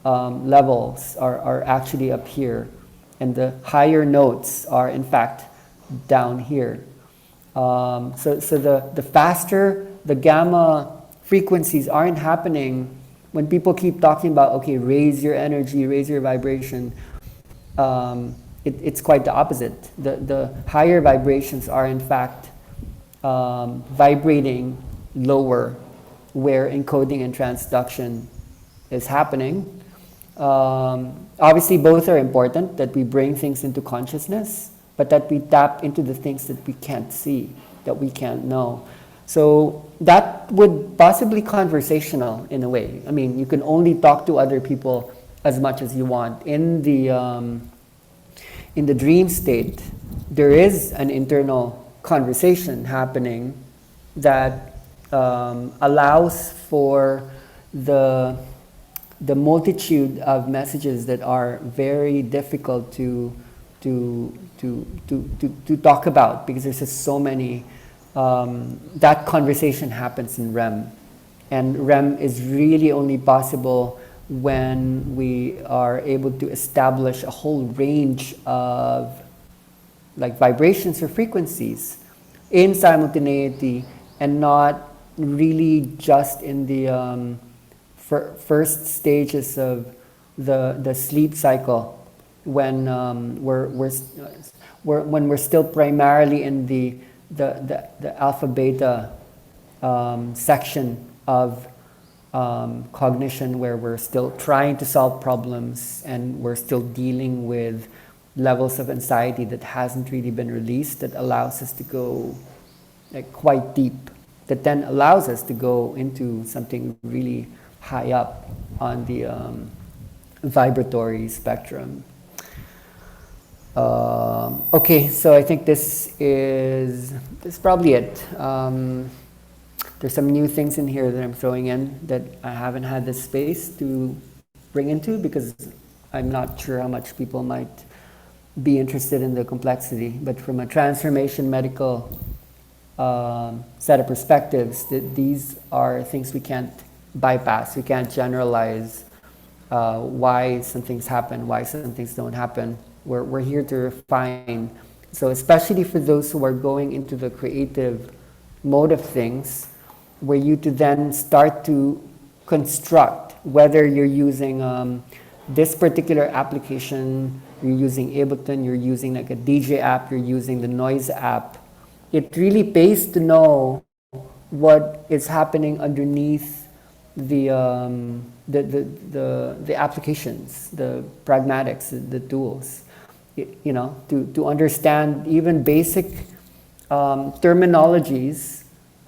levels are actually up here, and the higher notes are in fact down here. So the faster the gamma frequencies aren't happening, when people keep talking about, okay, raise your energy, raise your vibration, it's quite the opposite. The higher vibrations are in fact vibrating lower where encoding and transduction is happening. Obviously, both are important, that we bring things into consciousness, but that we tap into the things that we can't see, that we can't know. So that would possibly conversational in a way. I mean, you can only talk to other people as much as you want. In the dream state, there is an internal conversation happening that allows for the multitude of messages that are very difficult to talk about, because there's just so many. That conversation happens in REM, and REM is really only possible when we are able to establish a whole range of like vibrations or frequencies in simultaneity, and not really just in the first stages of the sleep cycle, when we're still primarily in the alpha beta section of cognition, where we're still trying to solve problems and we're still dealing with levels of anxiety that hasn't really been released, that allows us to go like quite deep, that then allows us to go into something really high up on the vibratory spectrum. Okay, so I think this is probably it. There's some new things in here that I'm throwing in that I haven't had the space to bring into, because I'm not sure how much people might be interested in the complexity. But from a transformation medical set of perspectives, that these are things we can't bypass. We can't generalize why some things happen, why some things don't happen. We're here to refine. So especially for those who are going into the creative mode of things, where you to then start to construct, whether you're using this particular application, you're using Ableton, you're using like a DJ app, you're using the noise app. It really pays to know what is happening underneath the applications, the pragmatics, the tools. You know, to understand even basic terminologies,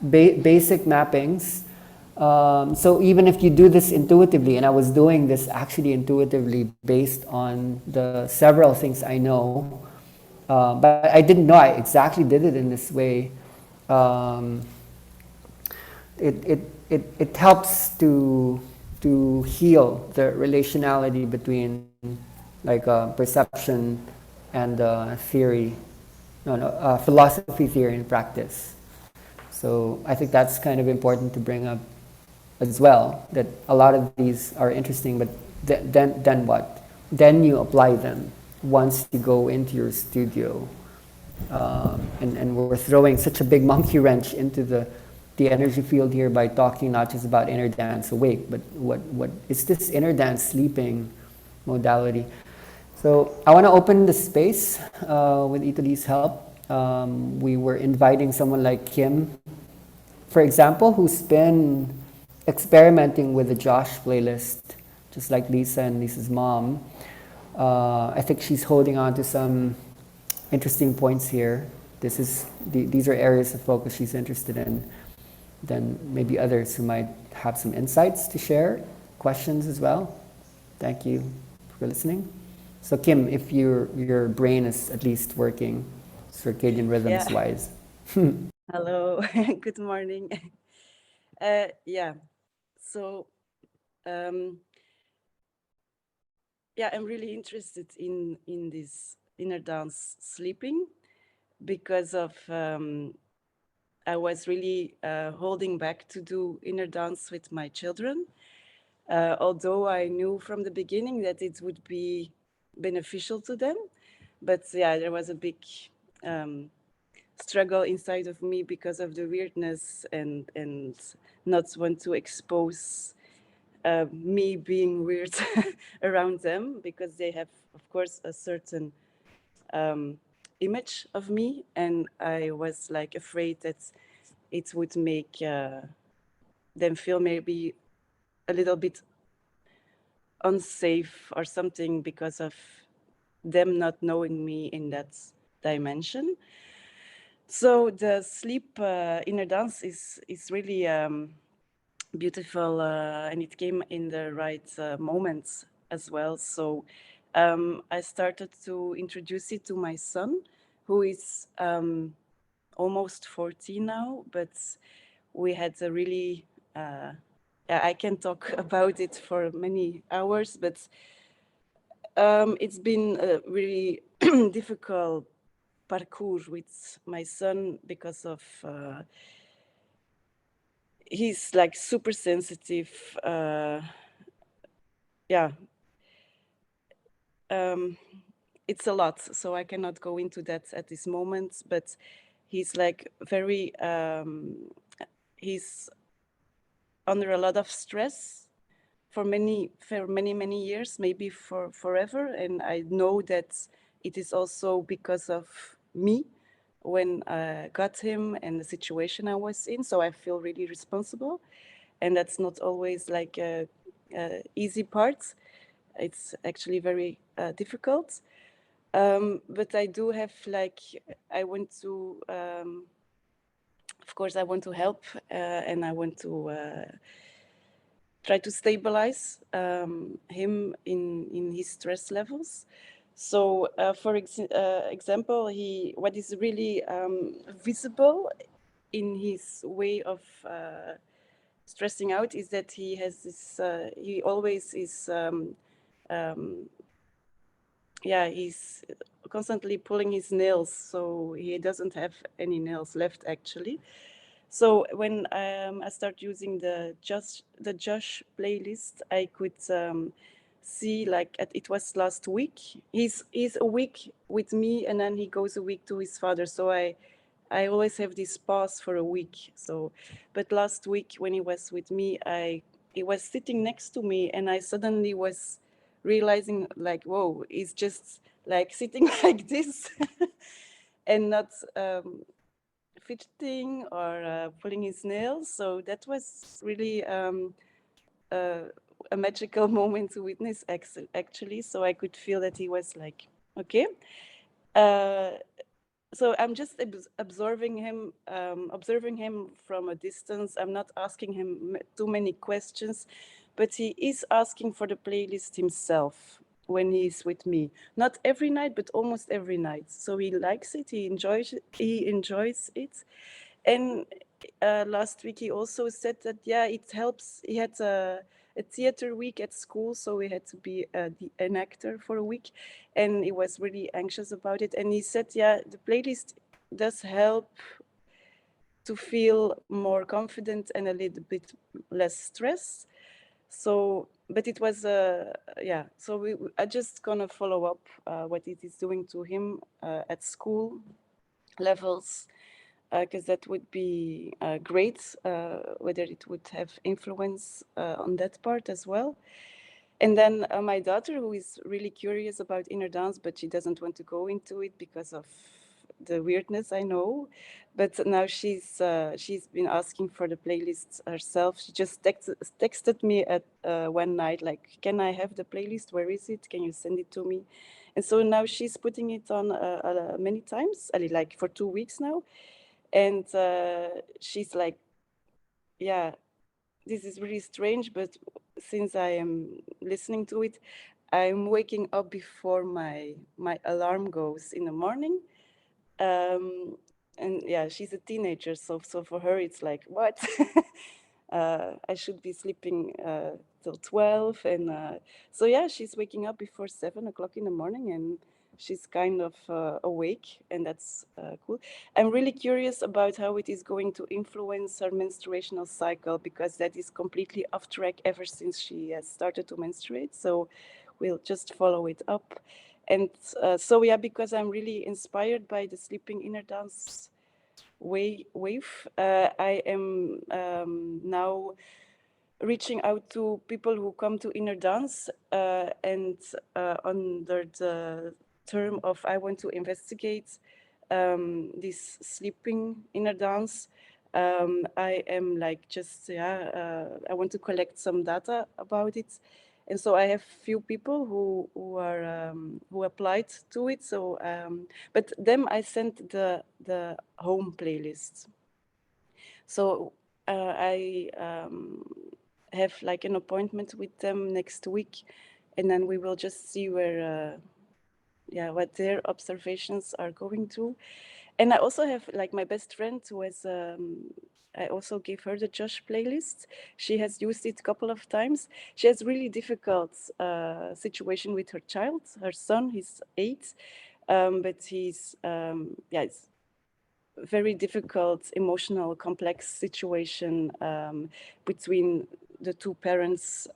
basic mappings. So even if you do this intuitively, and I was doing this actually intuitively based on the several things I know, but I didn't know I exactly did it in this way. It helps to heal the relationality between like perception and theory, philosophy, theory, and practice. So I think that's kind of important to bring up as well, that a lot of these are interesting, but then what? Then you apply them once you go into your studio. And we're throwing such a big monkey wrench into the energy field here by talking not just about inner dance awake, but what is this inner dance sleeping modality. So I want to open the space with Italy's help. We were inviting someone like Kim, for example, who's been experimenting with the Josh playlist, just like Lisa and Lisa's mom. I think she's holding on to some interesting points here. These are areas of focus she's interested in. Then maybe others who might have some insights to share, questions as well. Thank you for listening. So Kim, if your brain is at least working circadian rhythms wise. Hello, good morning. Yeah, so I'm really interested in this inner dance sleeping, because of I was really holding back to do inner dance with my children, although I knew from the beginning that it would be beneficial to them. But yeah, there was a big struggle inside of me because of the weirdness and not want to expose me being weird around them, because they have, of course, a certain image of me, and I was like afraid that it would make them feel maybe a little bit unsafe or something because of them not knowing me in that dimension. So the sleep inner dance is really beautiful, and it came in the right moments as well. So I started to introduce it to my son, who is almost 14 now, but we had a really, I can talk about it for many hours, but it's been a really difficult parcours with my son because of he's like super sensitive. Yeah. It's a lot, so I cannot go into that at this moment, but he's like very, he's under a lot of stress for many years, maybe for forever. And I know that it is also because of me when I got him and the situation I was in. So I feel really responsible, and that's not always like a easy part. It's actually very difficult. But I do have like, I want to, of course, I want to help, and I want to try to stabilize him in his stress levels. So, for example, what is really visible in his way of stressing out is that he has this. He always is. Yeah, he's constantly pulling his nails, so he doesn't have any nails left actually. So when I start using the Josh playlist, I could see, like, it was last week. He's a week with me, and then he goes a week to his father. So I always have this pause for a week. So, but last week when he was with me, he was sitting next to me, and I suddenly was realizing, like, whoa, he's just like sitting like this and not fidgeting or pulling his nails. So that was really a magical moment to witness, actually. So I could feel that he was like, okay. So I'm just observing him from a distance. I'm not asking him too many questions, but he is asking for the playlist himself when he's with me. Not every night, but almost every night. So he likes it. He enjoys it. And last week he also said that, yeah, it helps. He had a theater week at school, so he had to be an actor for a week, and he was really anxious about it. And he said, yeah, the playlist does help to feel more confident and a little bit less stress. So, but it was, yeah, so I just gonna follow up what it is doing to him at school levels, because that would be great, whether it would have influence on that part as well. And then my daughter, who is really curious about inner dance, but she doesn't want to go into it because of the weirdness, I know. But now she's been asking for the playlist herself. She just texted me at one night, like, can I have the playlist? Where is it? Can you send it to me? And so now she's putting it on many times, like for 2 weeks now. And she's like, yeah, this is really strange, but since I am listening to it, I'm waking up before my alarm goes in the morning. And yeah, she's a teenager, so for her it's like, what? I should be sleeping till 12, and so yeah, she's waking up before 7 o'clock in the morning, and she's kind of awake, and that's cool. I'm really curious about how it is going to influence her menstruational cycle, because that is completely off track ever since she has started to menstruate. So we'll just follow it up. And so, yeah, because I'm really inspired by the sleeping inner dance wave, I am now reaching out to people who come to inner dance, and under the term of I want to investigate this sleeping inner dance. I am like just I want to collect some data about it, and so I have few people who applied to it. So, but them I sent the home playlist. So I have like an appointment with them next week, and then we will just see where what their observations are going to. And I also have like my best friend who has I also gave her the Josh playlist. She has used it a couple of times. She has really difficult situation with her child. Her son, he's 8, but he's it's very difficult, emotional, complex situation between the two parents,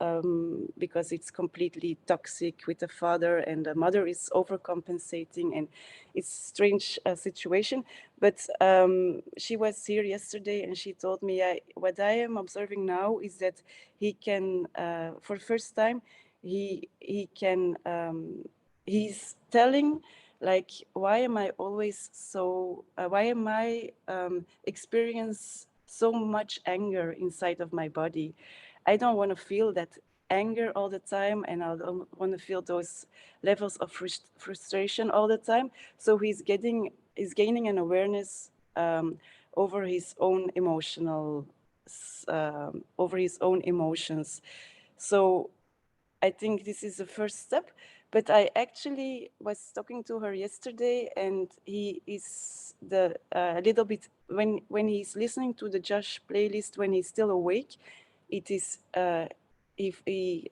because it's completely toxic with the father, and the mother is overcompensating, and it's a strange situation. But she was here yesterday, and she told me what I am observing now is that he can, for the first time, he can, he's telling, like, why am I always so, why am I experience so much anger inside of my body? I don't want to feel that anger all the time, and I don't want to feel those levels of frustration all the time. So he's gaining an awareness over his own emotional, over his own emotions. So I think this is the first step. But I actually was talking to her yesterday, and he is a little bit, when he's listening to the Josh playlist, when he's still awake, it is if he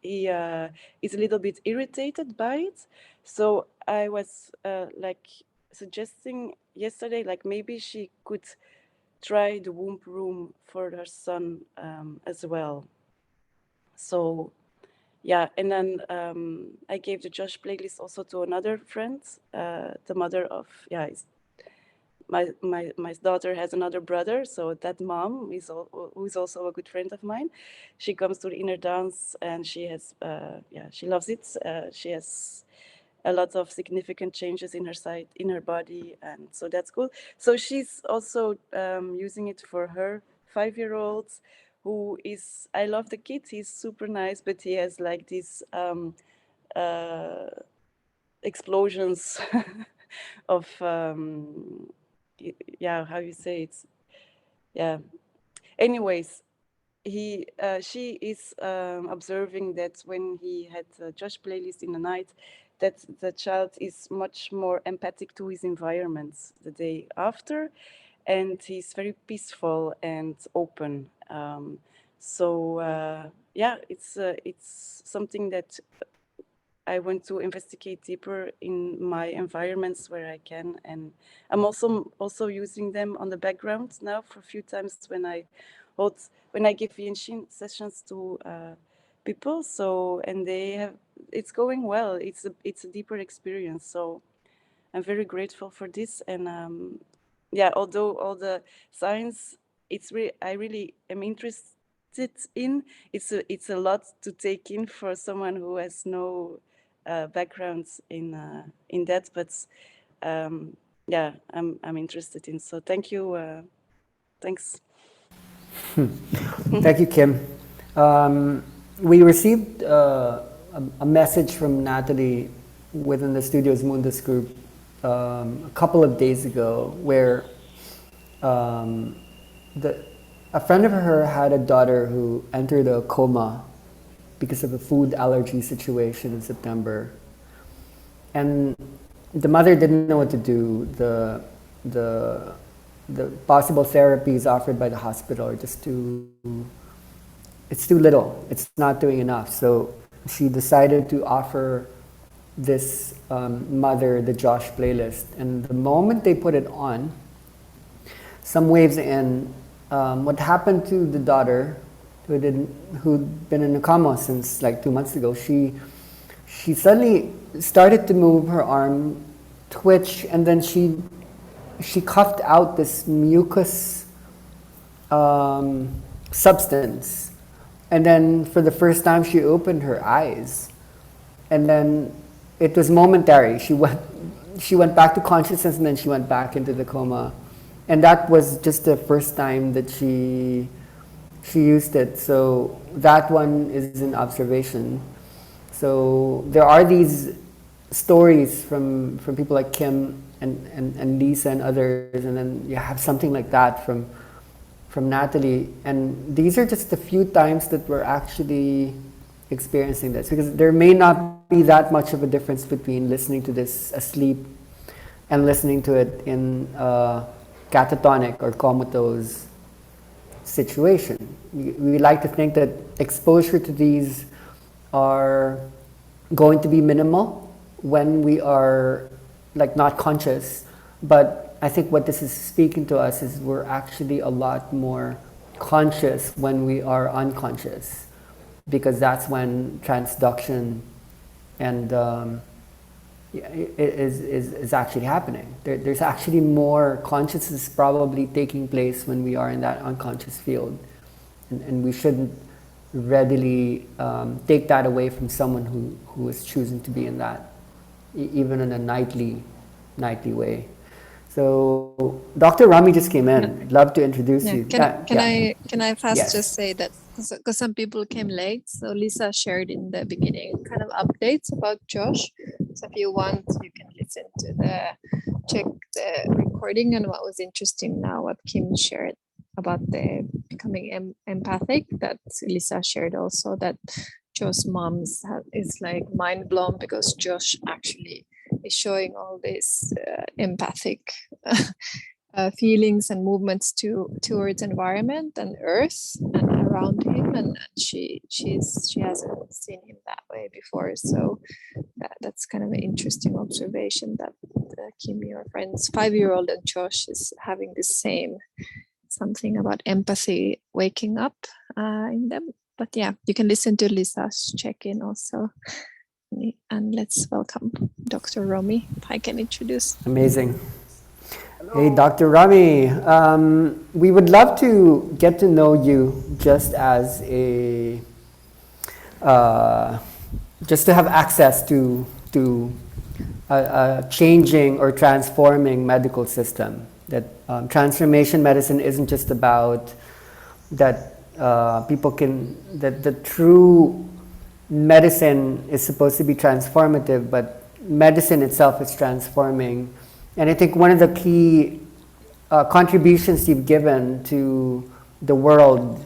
is a little bit irritated by it. So I was like suggesting yesterday, like maybe she could try the womb room for her son as well. So yeah, and then I gave the Josh playlist also to another friend, the mother of, my daughter has another brother, so that mom is who is also a good friend of mine. She comes to the inner dance, and she has, she loves it. She has a lot of significant changes in her side, in her body, and so that's cool. So she's also using it for her 5-year-old, who is, I love the kid, he's super nice, but he has like these explosions of how you say it, anyways, she is observing that when he had a Josh playlist in the night, that the child is much more empathic to his environment the day after, and he's very peaceful and open. It's something that I want to investigate deeper in my environments where I can, and I'm also using them on the background now for a few times when I give Yinshin sessions to people. So, and it's going well. It's a deeper experience. So I'm very grateful for this. And although all the science, I really am interested in. It's a lot to take in for someone who has no backgrounds in that. But I'm interested in. So thank you. Thanks. Thank you, Kim. We received a message from Natalie within the Studios Mundus group a couple of days ago, where a friend of her had a daughter who entered a coma because of a food allergy situation in September, and the mother didn't know what to do. The possible therapies offered by the hospital are just it's too little. It's not doing enough. So she decided to offer this mother the Josh playlist. And the moment they put it on, some waves in, what happened to the daughter who'd been in a coma since like 2 months ago, she suddenly started to move her arm, twitch, and then she coughed out this mucus substance. And then for the first time, she opened her eyes. And then it was momentary. She went back to consciousness, and then she went back into the coma. And that was just the first time that she used it. So that one is an observation. So there are these stories from people like Kim and Lisa and others, and then you have something like that from Natalie. And these are just a few times that we're actually experiencing this, because there may not be that much of a difference between listening to this asleep and listening to it in a catatonic or comatose situation. We like to think that exposure to these are going to be minimal when we are like not conscious, but I think what this is speaking to us is we're actually a lot more conscious when we are unconscious, because that's when transduction and is actually happening. There's actually more consciousness probably taking place when we are in that unconscious field, and we shouldn't readily take that away from someone who is choosing to be in that, even in a nightly way. So Dr. Rami just came in. I'd love to introduce you. Can I first Yes. just say that because some people came late, so Lisa shared in the beginning kind of updates about Josh. So if you want, you can listen to check the recording. And what was interesting now, what Kim shared about the becoming empathic, that Lisa shared also, that Josh's mom is like mind blown because Josh actually is showing all these empathic feelings and movements towards environment and earth and around him, and she hasn't seen him that way before. So that's kind of an interesting observation that Kim, your friend's 5-year-old, and Josh is having the same something about empathy waking up in them. But yeah, you can listen to Lisa's check-in also. And let's welcome Dr. Romy, if I can introduce. Amazing. Hey, Dr. Rami, we would love to get to know you just as just to have access to a changing or transforming medical system. That transformation medicine isn't just about that people can, that the true medicine is supposed to be transformative, but medicine itself is transforming. And I think one of the key contributions you've given to the world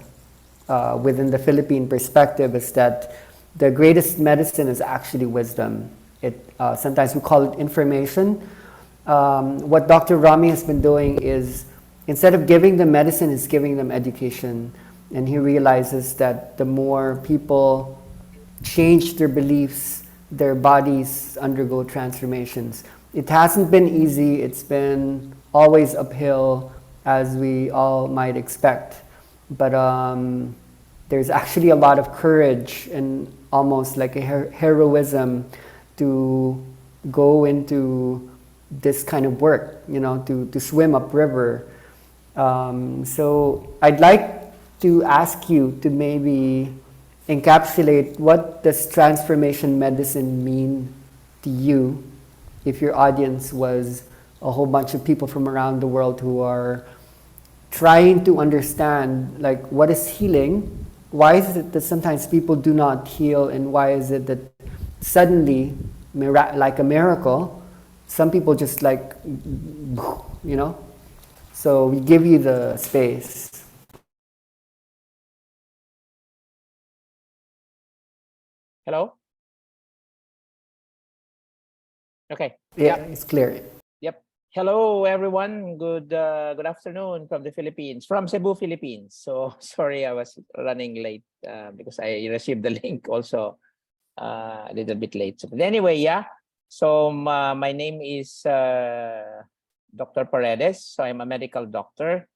within the Philippine perspective is that the greatest medicine is actually wisdom. Sometimes we call it information. What Dr. Rami has been doing is, instead of giving them medicine, is giving them education. And he realizes that the more people change their beliefs, their bodies undergo transformations. It hasn't been easy. It's been always uphill, as we all might expect. But there's actually a lot of courage and almost like a heroism to go into this kind of work, to swim upriver. So I'd like to ask you to maybe encapsulate what does transformation medicine mean to you, if your audience was a whole bunch of people from around the world who are trying to understand, like, what is healing? Why is it that sometimes people do not heal, and why is it that suddenly, like a miracle, some people just like, So we give you the space. Hello? Okay. Yeah, it's clear. Yep. Hello, everyone. Good afternoon from the Philippines, from Cebu, Philippines. So sorry I was running late because I received the link also a little bit late. But anyway, yeah. So my name is Dr. Paredes. So I'm a medical doctor,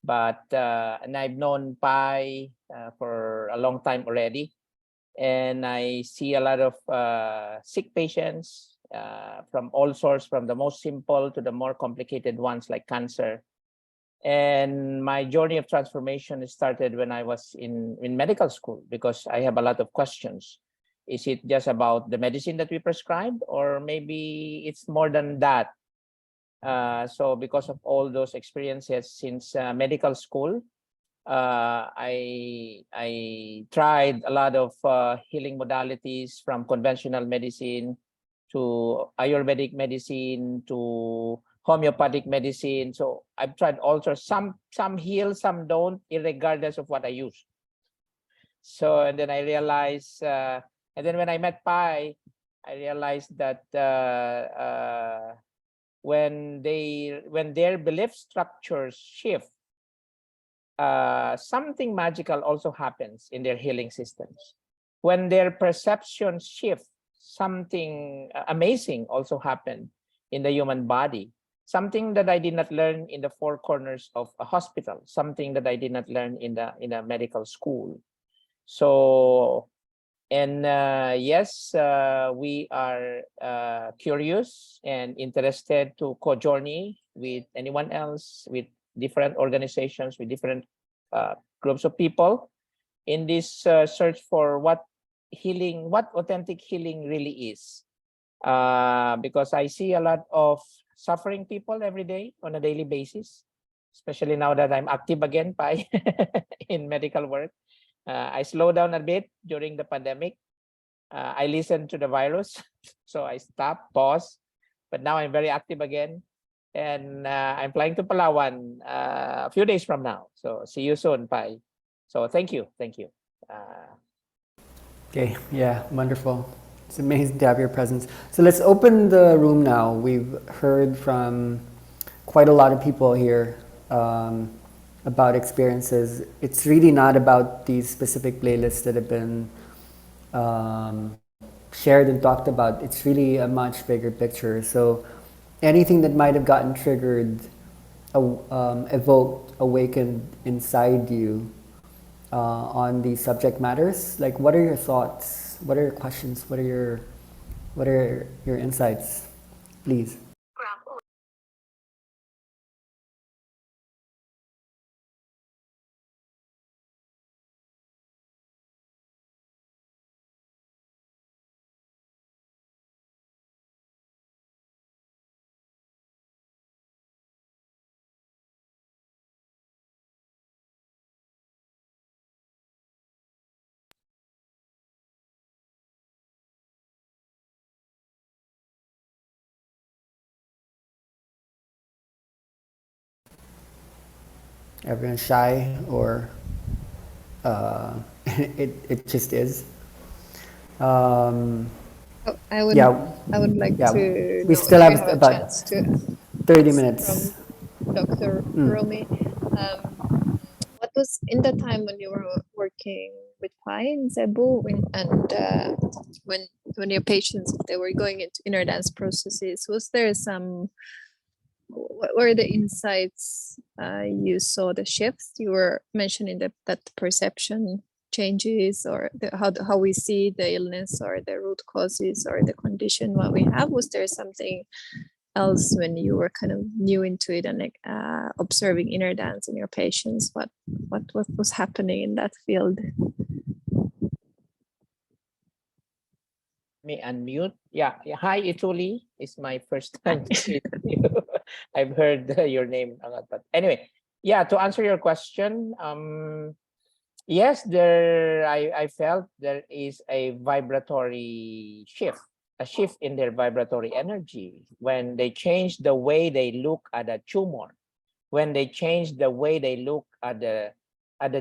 but and I've known Pai for a long time already. And I see a lot of sick patients from all sorts, from the most simple to the more complicated ones like cancer. And my journey of transformation started when I was in medical school, because I have a lot of questions. Is it just about the medicine that we prescribe, or maybe it's more than that? So because of all those experiences since medical school, I tried a lot of healing modalities, from conventional medicine to Ayurvedic medicine to homeopathic medicine. So I've tried also, some heal, some don't, irregardless of what I use. So, and then I realized, and then when I met Pai, I realized that when their belief structures shift, something magical also happens in their healing systems. When their perceptions shift, something amazing also happened in the human body. Something that I did not learn in the four corners of a hospital, something that I did not learn in a medical school. So, and yes, we are curious and interested to co-journey with anyone else, with different organizations, with different groups of people in this search for what authentic healing really is. Because I see a lot of suffering people every day on a daily basis, especially now that I'm active again in medical work. I slowed down a bit during the pandemic. I listened to the virus, so I stopped, paused, but now I'm very active again. And I'm flying to Palawan a few days from now. So see you soon, Pai. So thank you. Okay, yeah, wonderful. It's amazing to have your presence. So let's open the room now. We've heard from quite a lot of people here about experiences. It's really not about these specific playlists that have been shared and talked about. It's really a much bigger picture. So anything that might have gotten triggered, evoked, awakened inside you on these subject matters, like what are your thoughts? What are your questions? What are your insights? Please. Everyone's shy, or it just is. I would Yeah, I would like yeah. to We know still if you have have a about chance to 30 ask minutes. from Dr. Romy. What was in the time when you were working with Pai in Cebu, and when your patients, they were going into inner dance processes, was there some, what were the insights you saw, the shifts you were mentioning, that perception changes, or how we see the illness or the root causes or the condition what we have? Was there something else when you were kind of new into it and observing inner dance in your patients? What was happening in that field? Me unmute. Yeah. Hi, Ituli. It's my first time to meet you. I've heard your name a lot, but anyway, yeah. To answer your question, yes, I felt there is a vibratory shift, a shift in their vibratory energy when they change the way they look at a tumor, when they change the way they look at the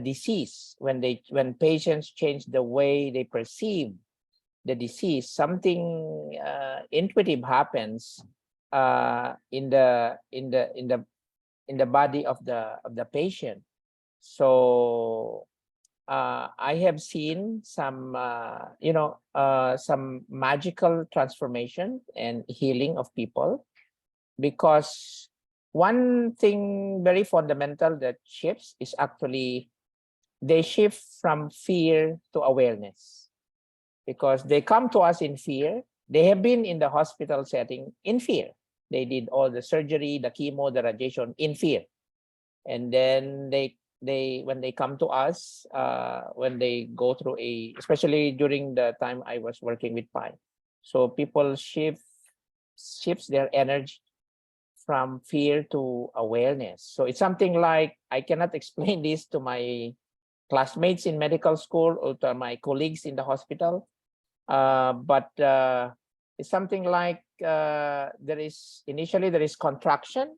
disease, when patients change the way they perceive the disease, something intuitive happens in the body of the patient. So I have seen some some magical transformation and healing of people, because one thing very fundamental that shifts is actually they shift from fear to awareness. Because they come to us in fear. They have been in the hospital setting in fear. They did all the surgery, the chemo, the radiation in fear. and then they when they come to us, when they go through especially during the time I was working with Pi, so people shifts their energy from fear to awareness. So it's something like, I cannot explain this to my classmates in medical school or to my colleagues in the hospital, but it's something like initially there is contraction,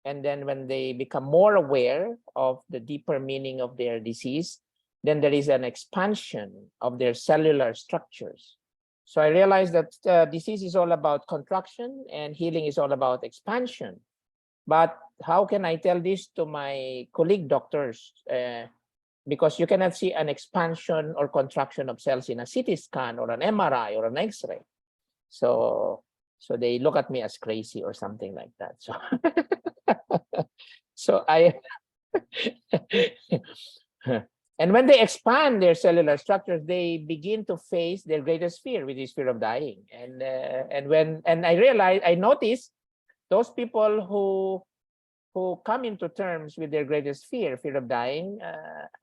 and then when they become more aware of the deeper meaning of their disease, then there is an expansion of their cellular structures. So I realized that disease is all about contraction and healing is all about expansion. But how can I tell this to my colleague doctors? Because you cannot see an expansion or contraction of cells in a CT scan or an MRI or an X-ray. So they look at me as crazy or something like that. So and when they expand their cellular structures, they begin to face their greatest fear, which is fear of dying. And I noticed those people who come into terms with their greatest fear of dying,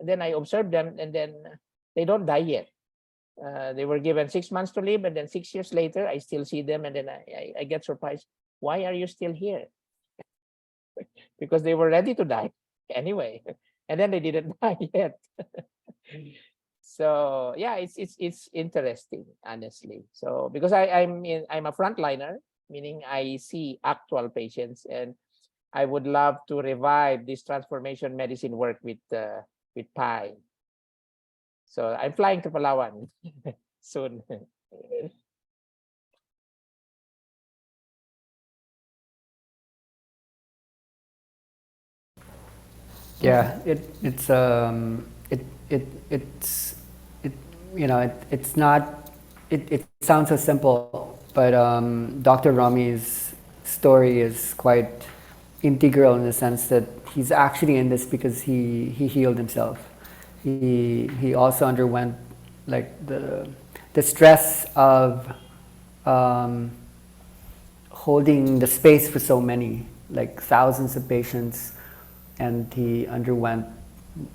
then I observe them, and then they don't die yet. They were given 6 months to live, and then 6 years later, I still see them, and then I get surprised. Why are you still here? Because they were ready to die anyway, and then they didn't die yet. So yeah, it's interesting, honestly. So because I'm a frontliner, meaning I see actual patients, and I would love to revive this transformation medicine work with Pi. So I'm flying to Palawan soon. Yeah, it's you know, it's not, it sounds so simple, but Dr. Rami's story is quite integral in the sense that he's actually in this because he healed himself. He also underwent like the stress of holding the space for so many, like thousands of patients, and he underwent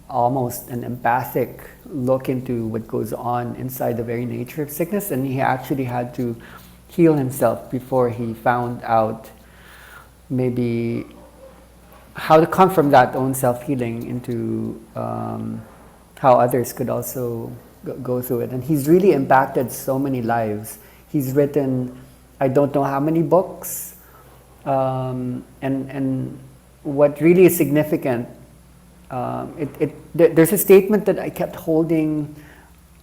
almost an empathic look into what goes on inside the very nature of sickness, and he actually had to heal himself before he found out maybe how to come from that own self-healing into how others could also go through it. And he's really impacted so many lives. He's written, I don't know how many books, and what really is significant, there's a statement that I kept holding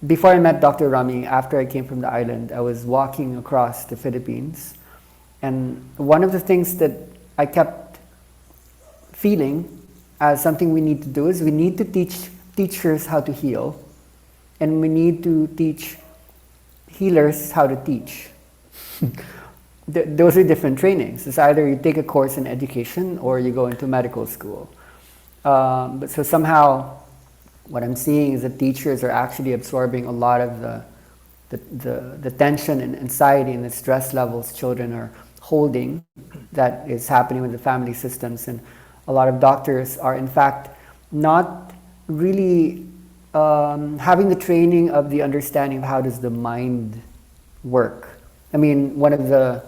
before I met Dr. Rami. After I came from the island, I was walking across the Philippines, and one of the things that I kept feeling as something we need to do is we need to teach teachers how to heal, and we need to teach healers how to teach. Those are different trainings. It's either you take a course in education or you go into medical school. But so somehow what I'm seeing is that teachers are actually absorbing a lot of the tension and anxiety and the stress levels children are holding that is happening with the family systems. And a lot of doctors are in fact not really having the training of the understanding of how does the mind work. I mean, one of the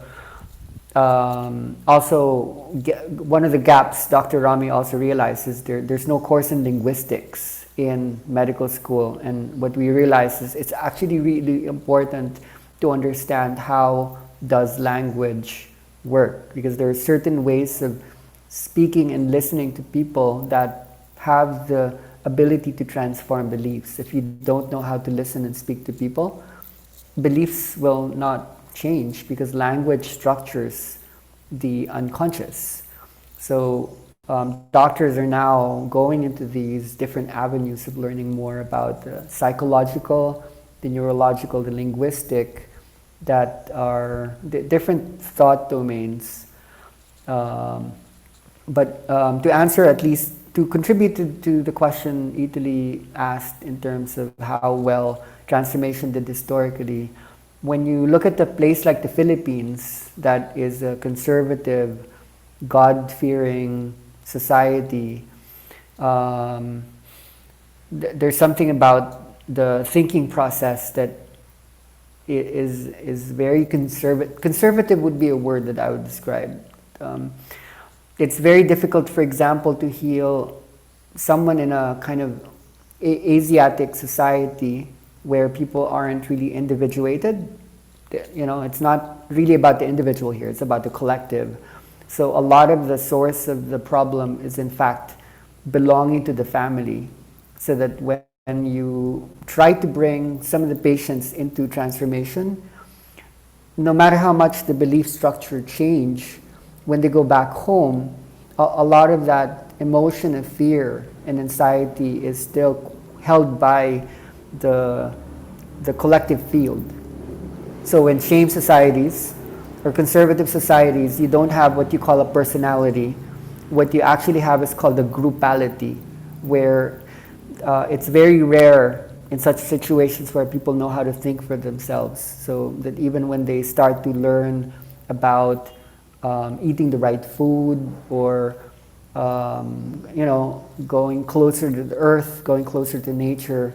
one of the gaps Dr. Rami also realizes there's no course in linguistics in medical school, and what we realize is it's actually really important to understand how does language work, because there are certain ways of speaking and listening to people that have the ability to transform beliefs. If you don't know how to listen and speak to people, beliefs will not change because language structures the unconscious. So doctors are now going into these different avenues of learning more about the psychological, the neurological, the linguistic, that are different thought domains. But to answer, at least to contribute to the question Italy asked in terms of how well transformation did historically, when you look at a place like the Philippines, that is a conservative, God-fearing society, There's something about the thinking process that is very conservative. Conservative would be a word that I would describe. It's very difficult, for example, to heal someone in a kind of Asiatic society where people aren't really individuated. It's not really about the individual here, it's about the collective. So a lot of the source of the problem is in fact belonging to the family, so that when you try to bring some of the patients into transformation, no matter how much the belief structure change, when they go back home, a lot of that emotion of fear and anxiety is still held by the collective field. So in shame societies or conservative societies, you don't have what you call a personality. What you actually have is called a groupality, where it's very rare in such situations where people know how to think for themselves. So that even when they start to learn about eating the right food, or going closer to the earth, going closer to nature,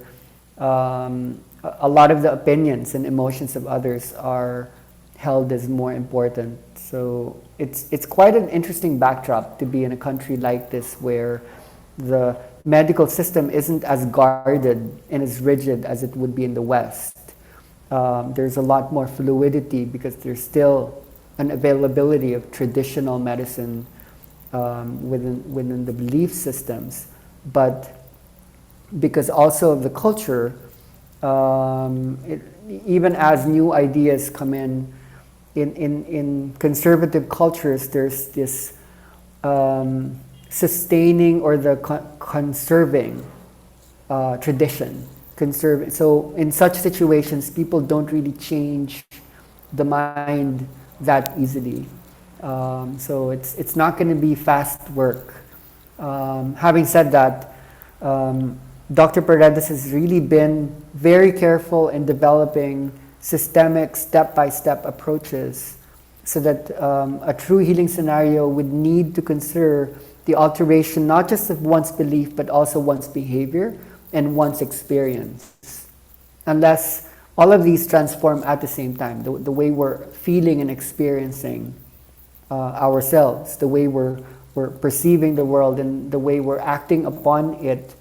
a lot of the opinions and emotions of others are held as more important. So it's quite an interesting backdrop to be in a country like this, where the medical system isn't as guarded and as rigid as it would be in the West. There's a lot more fluidity because there's still an availability of traditional medicine within the belief systems, but because also of the culture, even as new ideas come in conservative cultures, there's this sustaining or the conserving tradition. So in such situations, people don't really change the mind that easily. So it's not going to be fast work. Having said that, Dr. Paredes has really been very careful in developing systemic step-by-step approaches, so that a true healing scenario would need to consider the alteration not just of one's belief, but also one's behavior and one's experience. Unless all of these transform at the same time, the way we're feeling and experiencing ourselves, the way we're perceiving the world, and the way we're acting upon it,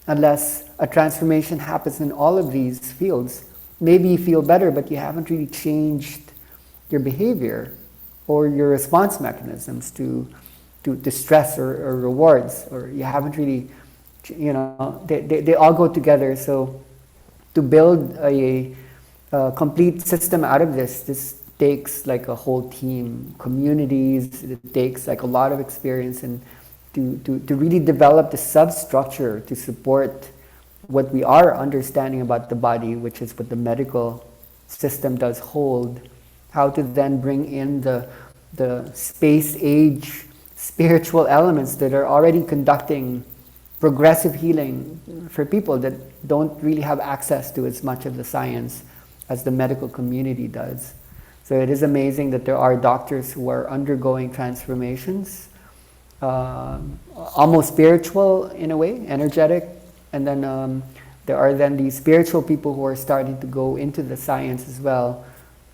unless a transformation happens in all of these fields, maybe you feel better, but you haven't really changed your behavior or your response mechanisms to stress or rewards, or you haven't really, they all go together. So to build a complete system out of this takes like a whole team, communities, it takes like a lot of experience, and to really develop the substructure to support what we are understanding about the body, which is what the medical system does hold, how to then bring in the space-age spiritual elements that are already conducting progressive healing for people that don't really have access to as much of the science as the medical community does. So it is amazing that there are doctors who are undergoing transformations, almost spiritual in a way, energetic, and then there are then these spiritual people who are starting to go into the science as well.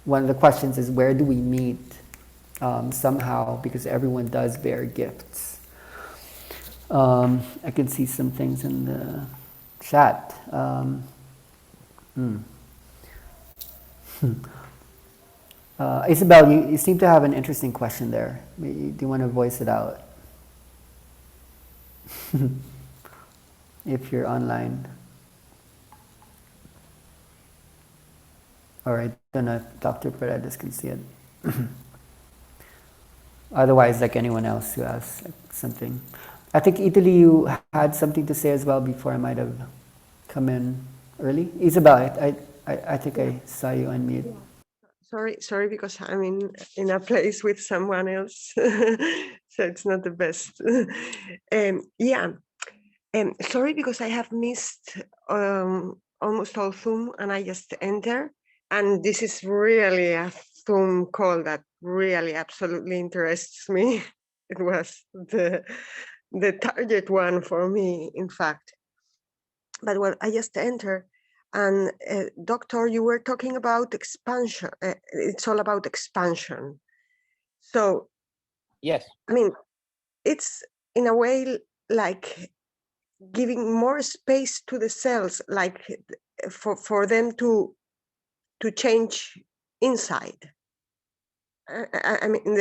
One of the questions is, where do we meet somehow, because everyone does bear gifts. I can see some things in the chat. Isabel, you seem to have an interesting question there. Do you want to voice it out? If you're online. All right, then Dr. Paredes can see it. Otherwise, like anyone else who has something. I think, Italy, you had something to say as well before I might have come in early. Isabel, I think I saw you unmute. Yeah. Sorry, because I'm in a place with someone else, so it's not the best. Sorry, because I have missed almost all Zoom, and I just enter. And this is really a Zoom call that really absolutely interests me. It was the target one for me, in fact. But well, I just enter, and doctor, you were talking about expansion. It's all about expansion. So yes, I mean, it's in a way like giving more space to the cells, like for them to change inside. I mean,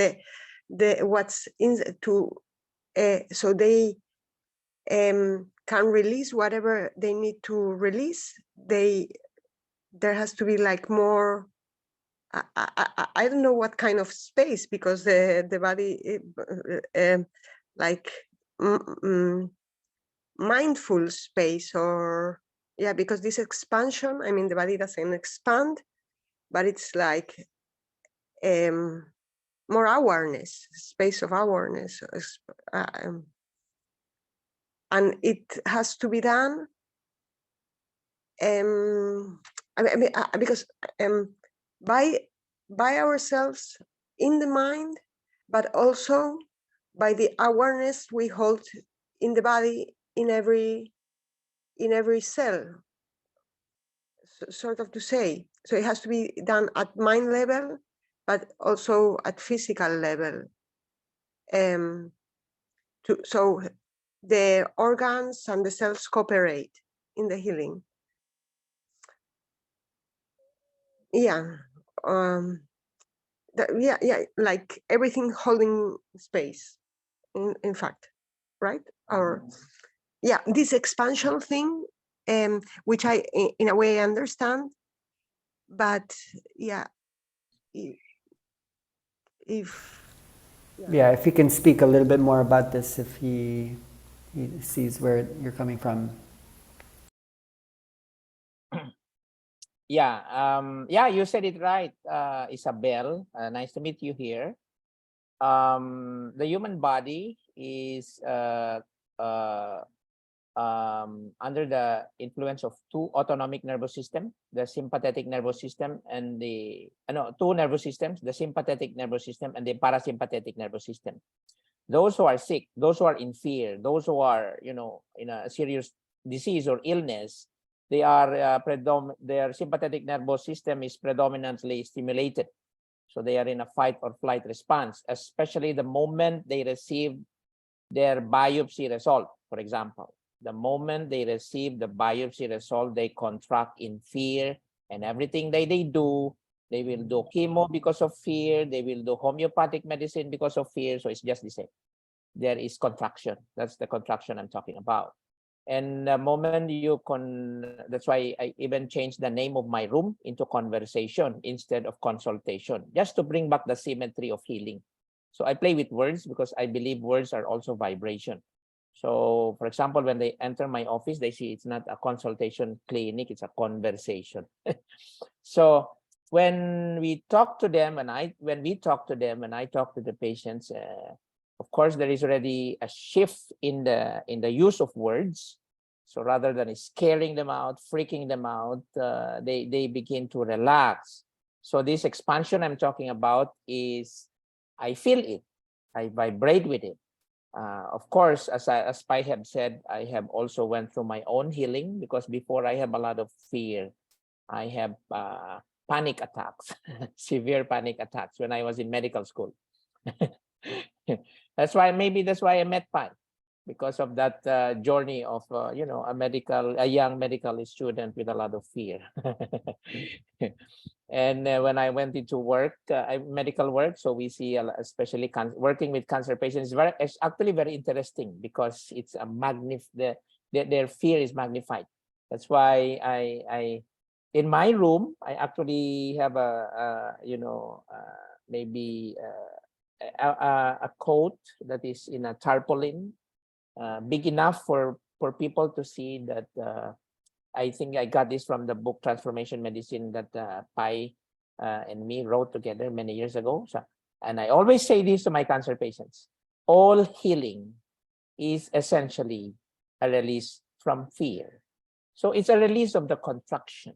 the what's in to so they can release whatever they need to release. There has to be like more. I don't know what kind of space, because the body like mindful space, or yeah, because this expansion, I mean, the body doesn't expand, but it's like more awareness, space of awareness, and it has to be done because by ourselves in the mind, but also by the awareness we hold in the body, in every cell, sort of to say. So it has to be done at mind level, but also at physical level. So the organs and the cells cooperate in the healing. Yeah. Yeah, like everything holding space, in fact, right? Or yeah, this expansion thing, which I in a way understand, but yeah, if Yeah, if you can speak a little bit more about this, if he sees where you're coming from. Yeah, you said it right, Isabel. Nice to meet you here. The human body is under the influence of two autonomic nervous system, the sympathetic nervous system and the two nervous systems, the sympathetic nervous system and the parasympathetic nervous system. Those who are sick, those who are in fear, those who are in a serious disease or illness, they are their sympathetic nervous system is predominantly stimulated. So they are in a fight or flight response, especially the moment they receive their biopsy result, for example. The moment they receive the biopsy result, they contract in fear, and everything they do, they will do chemo because of fear, they will do homeopathic medicine because of fear, so it's just the same. There is contraction. That's the contraction I'm talking about. And the moment that's why I even changed the name of my room into conversation instead of consultation, just to bring back the symmetry of healing. So I play with words because I believe words are also vibration. So for example, when they enter my office, they see it's not a consultation clinic, it's a conversation. So when we talk to them, and I talk to the patients, of course, there is already a shift in the use of words. So rather than scaring them out, freaking them out, they begin to relax. So this expansion I'm talking about is, I feel it, I vibrate with it. Of course, as Pai have said, I have also went through my own healing, because before I have a lot of fear. I have panic attacks, severe panic attacks when I was in medical school. That's why I met Pai, because of that journey of a young medical student with a lot of fear. And when I went into work, medical work, so we see especially working with cancer patients, it's actually very interesting, because it's a their fear is magnified. That's why I in my room I actually have maybe a coat that is in a tarpaulin, big enough for people to see that. I think I got this from the book Transformation Medicine that Pai and me wrote together many years ago. So, and I always say this to my cancer patients: all healing is essentially a release from fear. So it's a release of the contraction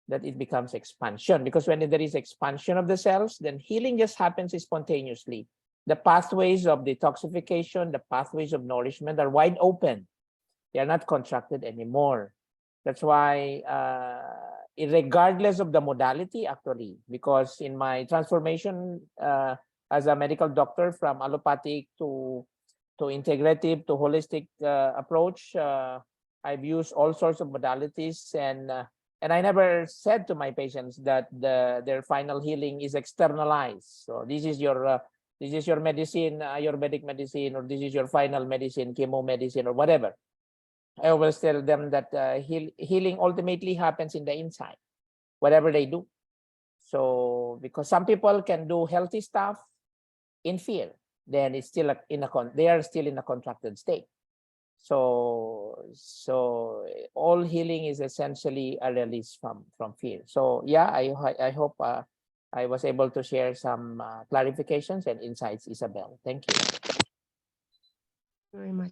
that it becomes expansion, because when there is expansion of the cells, then healing just happens spontaneously. the pathways of detoxification, the pathways of nourishment are wide open. They are not contracted anymore. That's why, regardless of the modality, actually, because in my transformation as a medical doctor from allopathic to integrative to holistic approach, I've used all sorts of modalities, and I never said to my patients that their final healing is externalized. So this is your medicine, Ayurvedic medicine, or this is your final medicine, chemo medicine, or whatever. I always tell them that healing ultimately happens in the inside, whatever they do. So because some people can do healthy stuff in fear, then it's still they are still in a contracted state. So all healing is essentially a release from fear. So yeah, I hope I was able to share some clarifications and insights, Isabel. Thank you very much.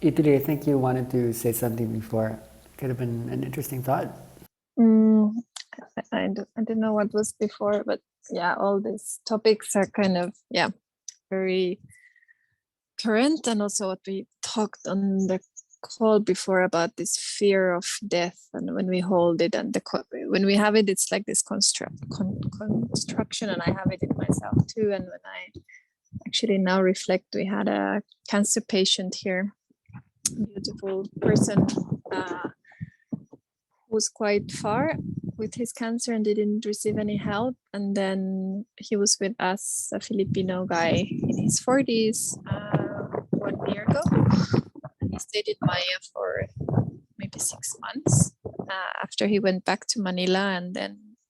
Italy, I think you wanted to say something before. Could have been an interesting thought. I don't know what was before, but yeah, all these topics are kind of, yeah, very current. And also what we talked on the call before about this fear of death, and when we hold it and when we have it, it's like this construction, and I have it in myself too. And when I actually now reflect, we had a cancer patient here, beautiful person who was quite far with his cancer and didn't receive any help. And then he was with us, a Filipino guy in his 40s, 1 year ago. And he stayed in Maya for maybe 6 months after he went back to Manila. And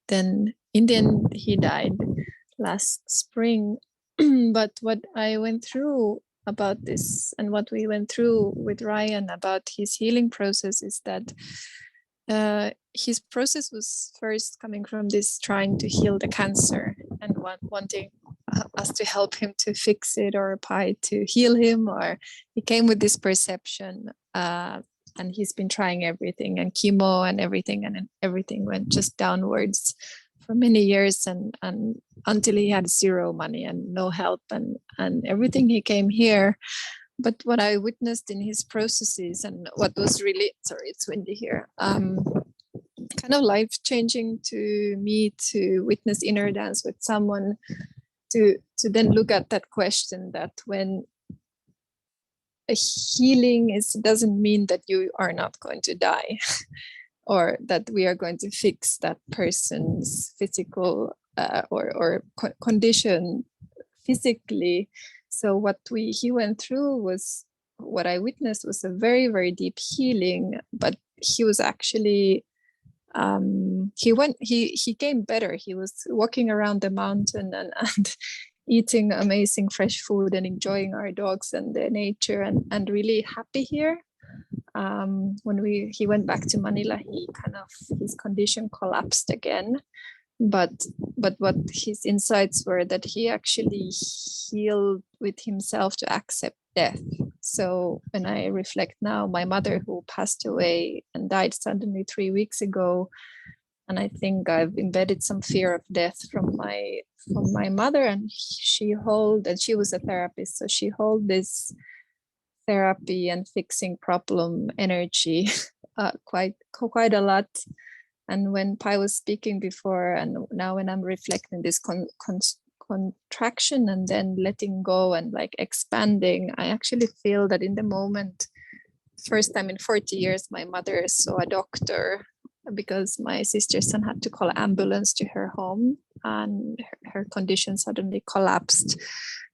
then in the end, he died last spring. But what I went through about this, and what we went through with Ryan about his healing process, is that his process was first coming from this trying to heal the cancer and wanting us to help him to fix it, or Pi to heal him, or he came with this perception, and he's been trying everything, and chemo and everything went just downwards for many years, and until he had zero money and no help and everything. He came here. But what I witnessed in his processes, and what was really, sorry, it's windy here, kind of life-changing to me, to witness inner dance with someone, to then look at that question, that when a healing doesn't mean that you are not going to die, or that we are going to fix that person's physical condition physically. So what he went through was, what I witnessed was a very, very deep healing, but he was actually, he came better. He was walking around the mountain and eating amazing fresh food and enjoying our dogs and the nature, and really happy here. When he went back to Manila, his condition collapsed again. But what his insights were, that he actually healed with himself to accept death. So when I reflect now, my mother, who passed away and died suddenly 3 weeks ago, and I think I've embedded some fear of death from my mother, and she was a therapist, so she held this therapy and fixing problem energy quite a lot. And when Pai was speaking before, and now when I'm reflecting this contraction and then letting go and like expanding, I actually feel that in the moment, first time in 40 years, my mother saw a doctor, because my sister's son had to call an ambulance to her home, and her condition suddenly collapsed.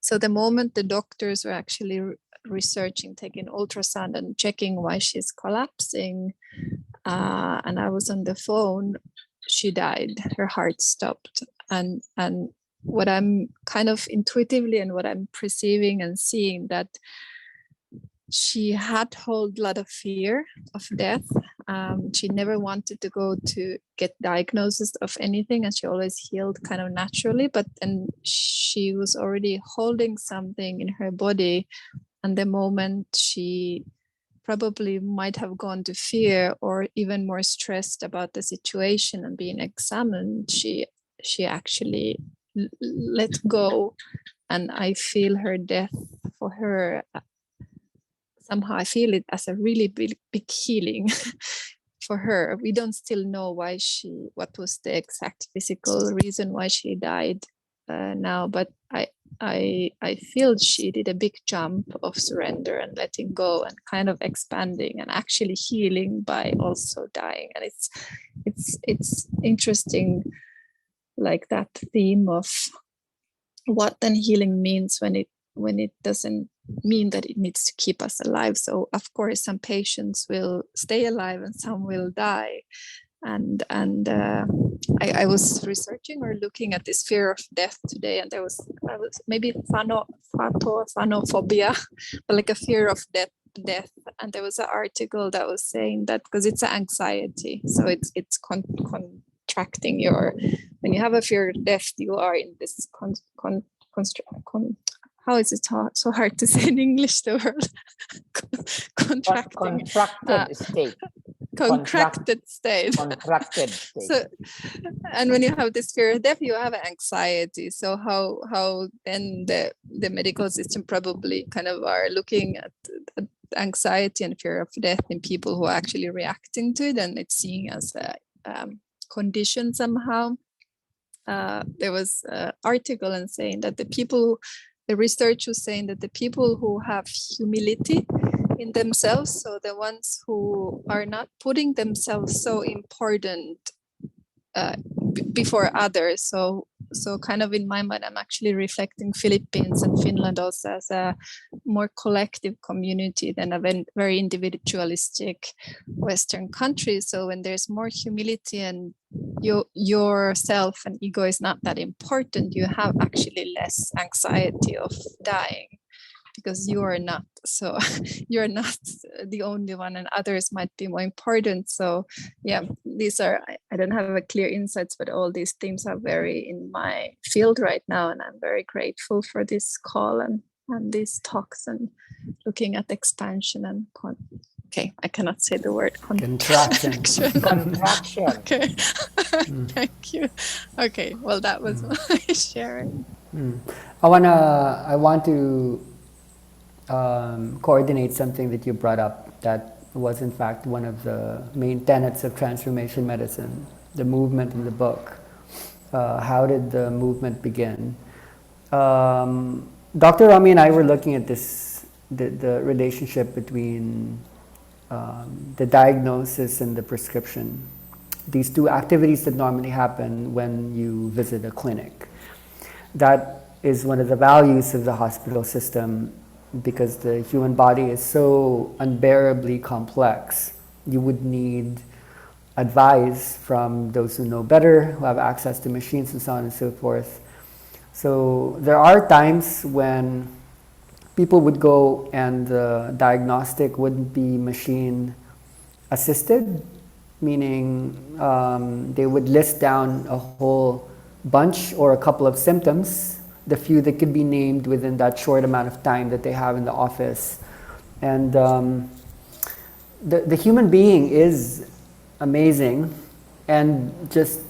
So the moment the doctors were actually researching, taking ultrasound and checking why she's collapsing, and I was on the phone, she died. Her heart stopped. And what I'm kind of intuitively, and what I'm perceiving and seeing, that she had hold a lot of fear of death. She never wanted to go to get diagnosis of anything, and she always healed kind of naturally. But then she was already holding something in her body, and the moment she probably might have gone to fear or even more stressed about the situation and being examined, she actually let go. And I feel her death for her, somehow I feel it as a really big healing for her. We don't still know what was the exact physical reason why she died now, but I feel she did a big jump of surrender and letting go and kind of expanding and actually healing by also dying. And it's interesting, like that theme of what then healing means when it doesn't mean that it needs to keep us alive. So of course some patients will stay alive and some will die. And I was researching or looking at this fear of death today, and I was maybe phanophobia, but like a fear of death. And there was an article that was saying that because it's an anxiety, so it's contracting your, when you have a fear of death, you are in this how is it so hard to say in English, the word contracting, contracted state. Contracted state. Contracted state. So, and when you have this fear of death, you have anxiety. So how then the medical system probably kind of are looking at anxiety and fear of death in people who are actually reacting to it, and it's seen as a condition somehow. There was an article and saying that the research was saying that the people who have humility in themselves, so the ones who are not putting themselves so important before others, so kind of in my mind I'm actually reflecting Philippines and Finland also as a more collective community than a very individualistic Western country. So when there's more humility and yourself and ego is not that important, you have actually less anxiety of dying, because you are not, so you're not the only one and others might be more important. So yeah, these are, I don't have a clear insights, but all these themes are very in my field right now, and I'm very grateful for this call and these talks and looking at expansion and okay, I cannot say the word contraction. Contraction. Okay. Thank you. Okay, well that was my sharing. I want to coordinate something that you brought up that was in fact one of the main tenets of transformation medicine, the movement in the book. How did the movement begin? Dr. Rami and I were looking at the relationship between the diagnosis and the prescription. These two activities that normally happen when you visit a clinic. That is one of the values of the hospital system, because the human body is so unbearably complex. You would need advice from those who know better, who have access to machines and so on and so forth. So there are times when people would go and the diagnostic wouldn't be machine assisted, meaning they would list down a whole bunch or a couple of symptoms, the few that could be named within that short amount of time that they have in the office. And the human being is amazing and just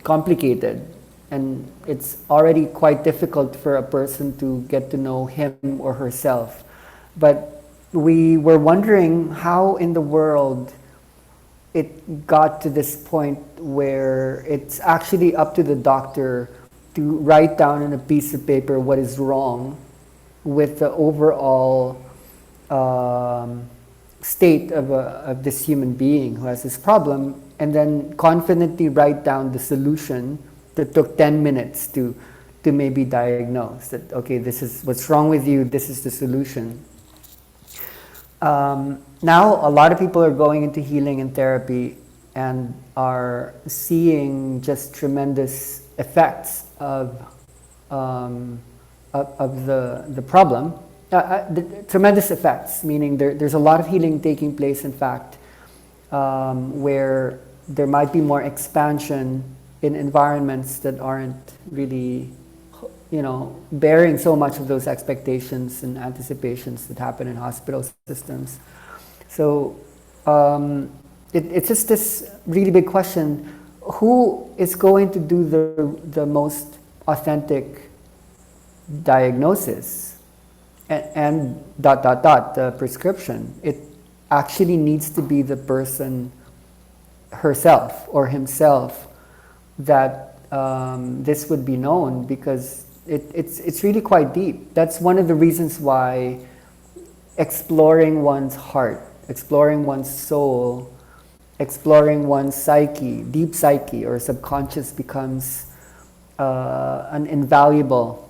complicated. And it's already quite difficult for a person to get to know him or herself. But we were wondering how in the world it got to this point where it's actually up to the doctor to write down on a piece of paper what is wrong with the overall state of this human being who has this problem, and then confidently write down the solution that took 10 minutes to maybe diagnose that, okay, this is what's wrong with you, this is the solution. Now a lot of people are going into healing and therapy and are seeing just tremendous effects of the problem, tremendous effects, meaning there's a lot of healing taking place, in fact, where there might be more expansion in environments that aren't really, bearing so much of those expectations and anticipations that happen in hospital systems. So it's just this really big question: who is going to do the most authentic diagnosis and the prescription? It actually needs to be the person herself or himself that this would be known, because it's really quite deep. That's one of the reasons why exploring one's heart, exploring one's soul, exploring one's psyche, deep psyche or subconscious, becomes an invaluable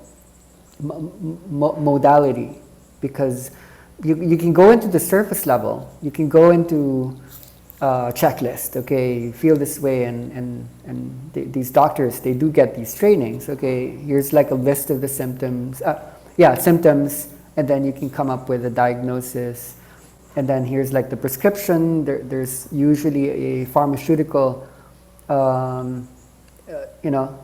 modality, because you can go into the surface level, you can go into checklist, okay, feel this way, and these doctors, they do get these trainings, okay, here's like a list of the symptoms, symptoms, and then you can come up with a diagnosis, and then here's like the prescription. There's usually a pharmaceutical,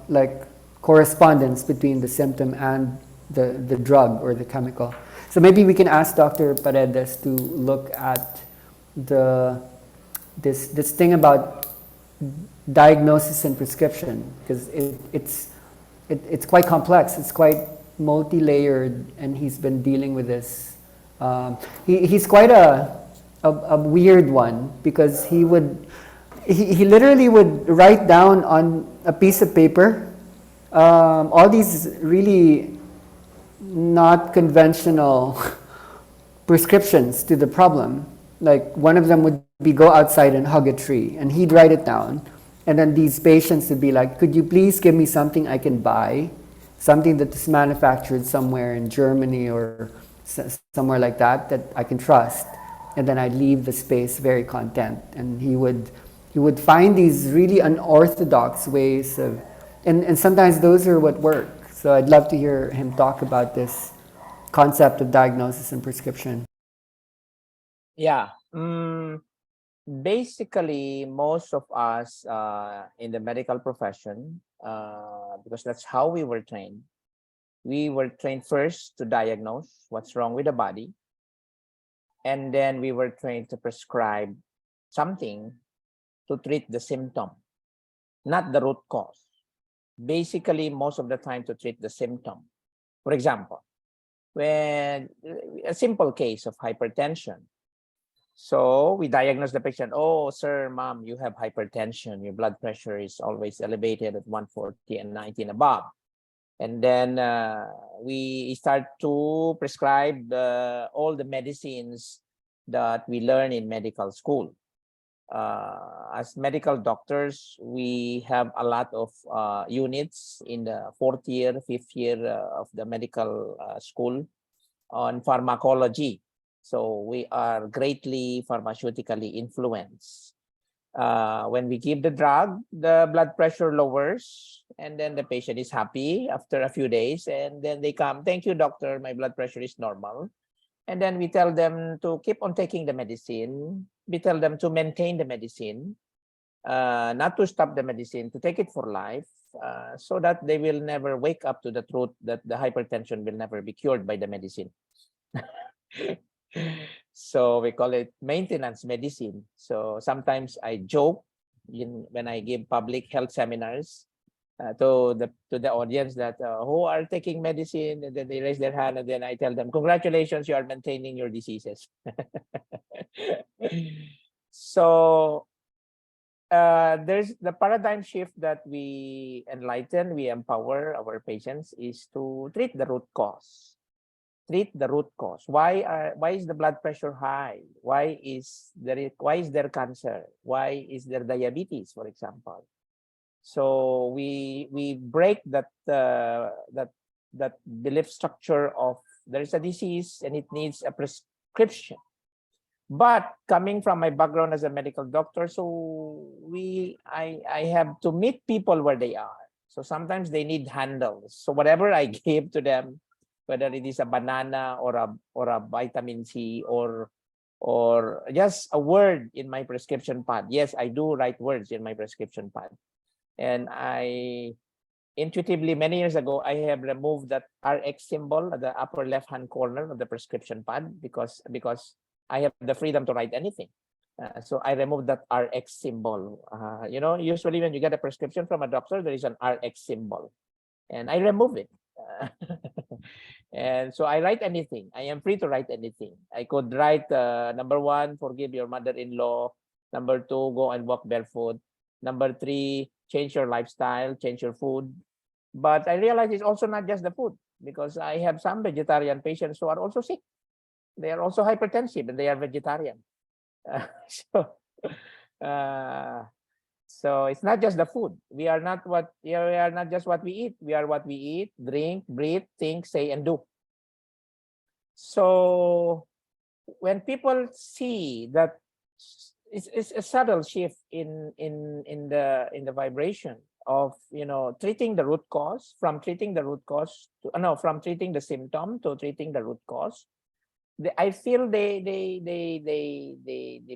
like correspondence between the symptom and the drug or the chemical. So maybe we can ask Dr. Paredes to look at this thing about diagnosis and prescription, because it's quite complex. It's quite multi-layered, and he's been dealing with this. He's quite a weird one, because he literally would write down on a piece of paper all these really not conventional prescriptions to the problem. Like one of them would be go outside and hug a tree, and he'd write it down, and then these patients would be like, could you please give me something I can buy, something that is manufactured somewhere in Germany or somewhere like that I can trust. And then I'd leave the space very content, and he would find these really unorthodox ways of, and sometimes those are what work. So I'd love to hear him talk about this concept of diagnosis and prescription. Yeah. Basically, most of us in the medical profession, because that's how we were trained first to diagnose what's wrong with the body. And then we were trained to prescribe something to treat the symptom, not the root cause. Basically, most of the time to treat the symptom. For example, when a simple case of hypertension. So we diagnose the patient, oh, sir, mom, you have hypertension. Your blood pressure is always elevated at 140 and 90 and above. And then we start to prescribe all the medicines that we learn in medical school. As medical doctors, we have a lot of units in the 4th year, 5th year of the medical school on pharmacology. So we are greatly pharmaceutically influenced. When we give the drug, the blood pressure lowers, and then the patient is happy after a few days, and then they come, thank you, doctor, my blood pressure is normal. And then we tell them to keep on taking the medicine. We tell them to maintain the medicine, not to stop the medicine, to take it for life, so that they will never wake up to the truth that the hypertension will never be cured by the medicine. So we call it maintenance medicine. So sometimes I joke when I give public health seminars to the audience that who are taking medicine, and then they raise their hand, and then I tell them, congratulations, you are maintaining your diseases. So there's the paradigm shift that we enlighten, we empower our patients, is to treat the root cause. Treat the root cause. Why is the blood pressure high? Why is there cancer? Why is there diabetes, for example? So we break that belief structure of there is a disease and it needs a prescription. But coming from my background as a medical doctor, so I have to meet people where they are. So sometimes they need handles. So whatever I give to them, whether it is a banana or a vitamin C or just a word in my prescription pad. Yes, I do write words in my prescription pad. And I intuitively, many years ago, I have removed that RX symbol at the upper left-hand corner of the prescription pad because I have the freedom to write anything. So I removed that RX symbol. You know, usually when you get a prescription from a doctor, there is an RX symbol, and I remove it. And so I write anything. I am free to write anything. I could write number 1, forgive your mother-in-law. Number 2, go and walk barefoot. Number 3, change your lifestyle, change your food. But I realize it's also not just the food, because I have some vegetarian patients who are also sick. They are also hypertensive and they are vegetarian. So it's not just the food. We are not just what we eat. We are what we eat, drink, breathe, think, say, and do. So when people see that it's a subtle shift in the vibration of, you know, treating the root cause, from treating the symptom to treating the root cause, I feel they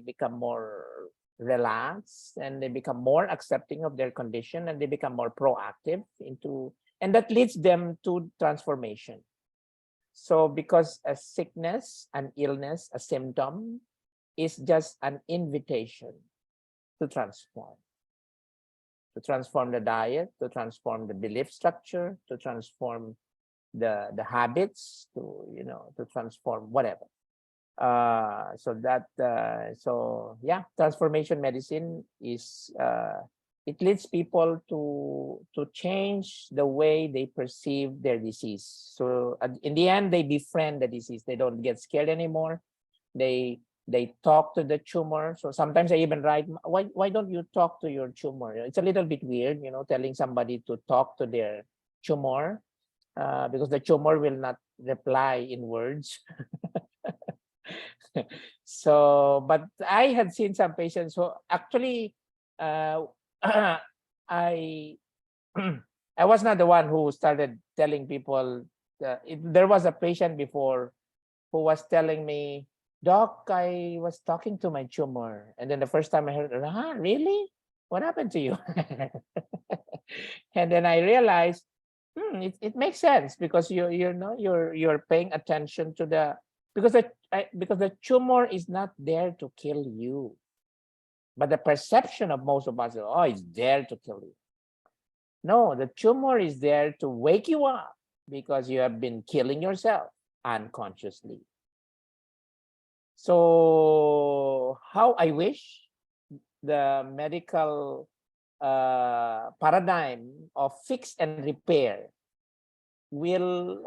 become more relaxed, and they become more accepting of their condition, and they become more proactive and that leads them to transformation. So because a sickness, an illness, a symptom is just an invitation to transform the diet, to transform the belief structure, to transform the habits, to transform whatever. So yeah, transformation medicine is it leads people to change the way they perceive their disease. So in the end, they befriend the disease. They don't get scared anymore. They talk to the tumor. So sometimes I even write, why don't you talk to your tumor? It's a little bit weird, telling somebody to talk to their tumor, because the tumor will not reply in words. So, but I had seen some patients who actually, I I was not the one who started telling people. There was a patient before who was telling me, "Doc, I was talking to my tumor," and then the first time I heard, really? What happened to you?" And then I realized, it makes sense, because you're paying attention to because the tumor is not there to kill you, but the perception of most of us is, it's there to kill you. No, the tumor is there to wake you up, because you have been killing yourself unconsciously. So how I wish the medical paradigm of fix and repair will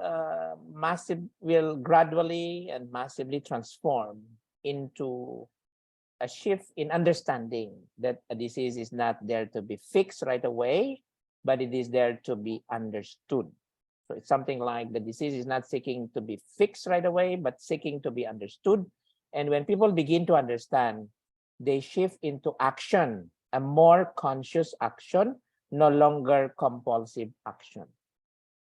gradually and massively transform into a shift in understanding that a disease is not there to be fixed right away, but it is there to be understood. So it's something like the disease is not seeking to be fixed right away, but seeking to be understood. And when people begin to understand, they shift into action, a more conscious action, no longer compulsive action.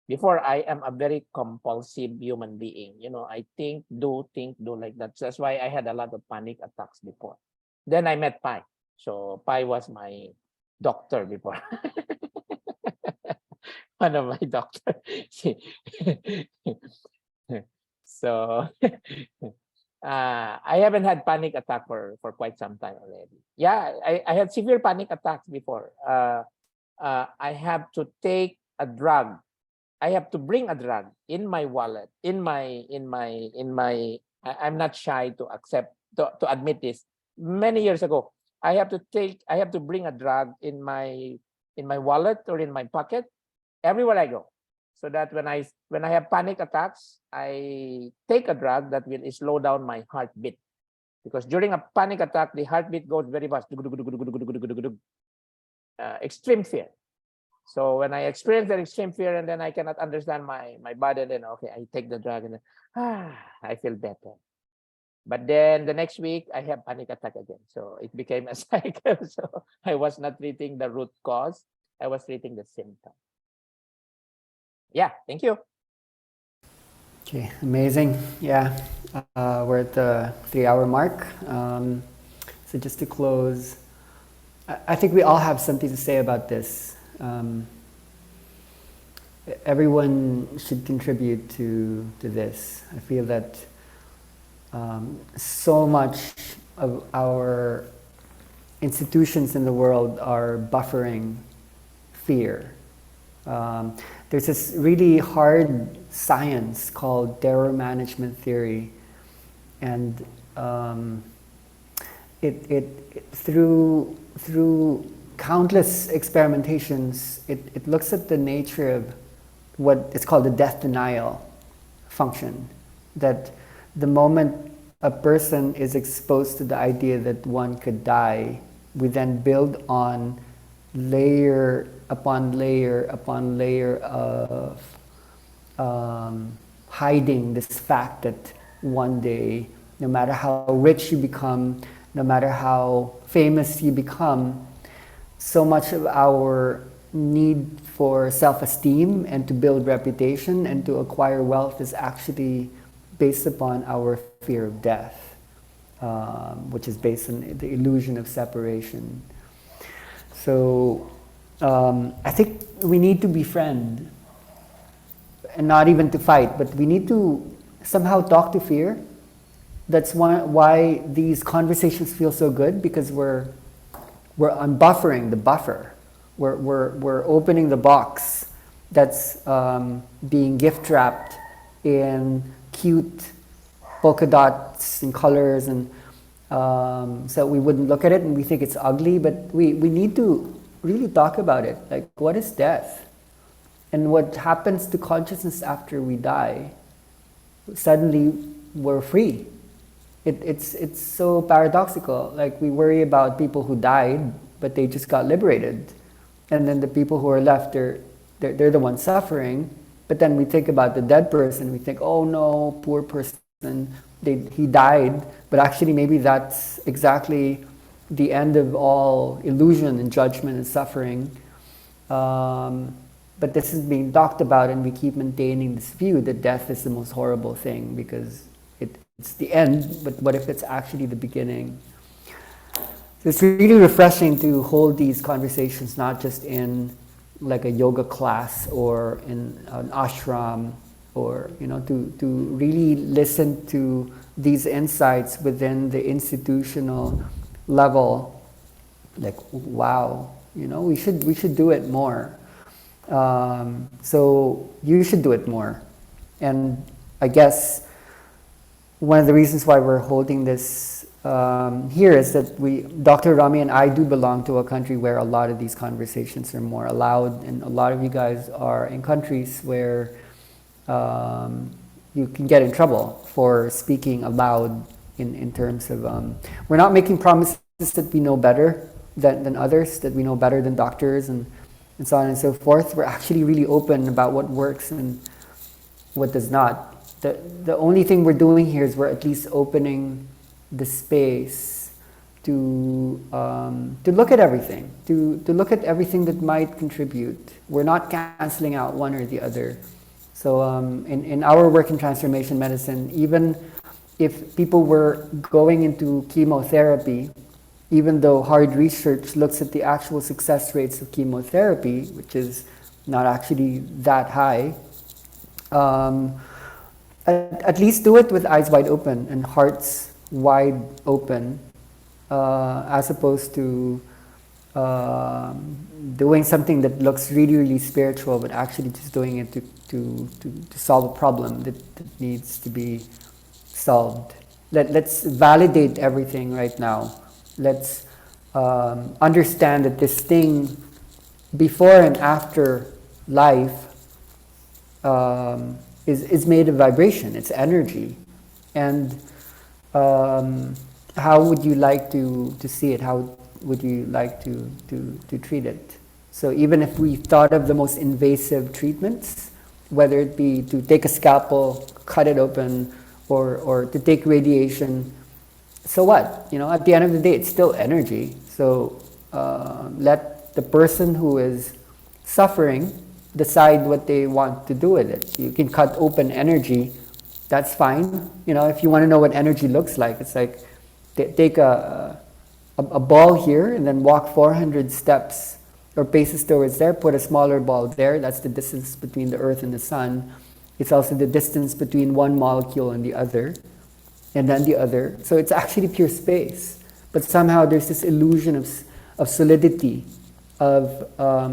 Before, I am a very compulsive human being. I think, do like that. That's why I had a lot of panic attacks before. Then I met Pai. So Pai was my doctor before. One of my doctors. So I haven't had panic attack for quite some time already. Yeah, I had severe panic attacks before. I have to take a drug. I have to bring a drug in my wallet, I'm not shy to admit this. Many years ago, I have to bring a drug in my wallet or in my pocket everywhere I go, so that when I have panic attacks, I take a drug that will slow down my heartbeat, because during a panic attack, the heartbeat goes very fast. Extreme fear. So when I experience that extreme fear, and then I cannot understand my body, and then okay, I take the drug, and then I feel better. But then the next week I have panic attack again. So it became a cycle. So I was not treating the root cause, I was treating the symptom. Yeah, thank you. Okay, amazing. Yeah, we're at the 3-hour mark. So just to close, I think we all have something to say about this. Everyone should contribute to this. I feel that so much of our institutions in the world are buffering fear. There's this really hard science called terror management theory, and through countless experimentations, it looks at the nature of what is called the death denial function. That the moment a person is exposed to the idea that one could die, we then build on layer upon layer upon layer of hiding this fact that one day, no matter how rich you become, no matter how famous you become, so much of our need for self-esteem and to build reputation and to acquire wealth is actually based upon our fear of death, which is based on the illusion of separation. So I think we need to befriend, and not even to fight, but we need to somehow talk to fear. That's why these conversations feel so good, because we're unbuffering the buffer. We're opening the box that's being gift wrapped in cute polka dots and colors, and so we wouldn't look at it and we think it's ugly, but we need to really talk about it. Like, what is death? And what happens to consciousness after we die? Suddenly we're free. It's so paradoxical. Like, we worry about people who died, but they just got liberated. And then the people who are left, they're the ones suffering. But then we think about the dead person, we think, oh no, poor person, he died. But actually maybe that's exactly the end of all illusion and judgment and suffering. But this is being talked about, and we keep maintaining this view that death is the most horrible thing because it's the end, but what if it's actually the beginning? So it's really refreshing to hold these conversations, not just in like a yoga class or in an ashram, or to really listen to these insights within the institutional level. Like, wow, we should do it more. So you should do it more. And I guess one of the reasons why we're holding this here is that Dr. Rami and I do belong to a country where a lot of these conversations are more allowed, and a lot of you guys are in countries where you can get in trouble for speaking aloud in terms of, we're not making promises that we know better than others, that we know better than doctors and so on and so forth. We're actually really open about what works and what does not. The only thing we're doing here is we're at least opening the space to look at everything, to look at everything that might contribute. We're not canceling out one or the other. So in our work in transformation medicine, even if people were going into chemotherapy, even though hard research looks at the actual success rates of chemotherapy, which is not actually that high, at least do it with eyes wide open and hearts wide open, as opposed to doing something that looks really, really spiritual, but actually just doing it to solve a problem that needs to be solved. Let's validate everything right now. Let's understand that this thing before and after life is made of vibration, it's energy. And how would you like to see it? How would you like to treat it? So even if we thought of the most invasive treatments, whether it be to take a scalpel, cut it open, or to take radiation, so what? At the end of the day, it's still energy. So let the person who is suffering decide what they want to do with it. You can cut open energy, That's fine. You know, if you want to know what energy looks like, it's like take a ball here and then walk 400 steps or paces towards there, put a smaller ball there. That's the distance between the earth and the sun. It's also the distance between one molecule and the other, and then the other. So it's actually pure space. But somehow there's this illusion of solidity, of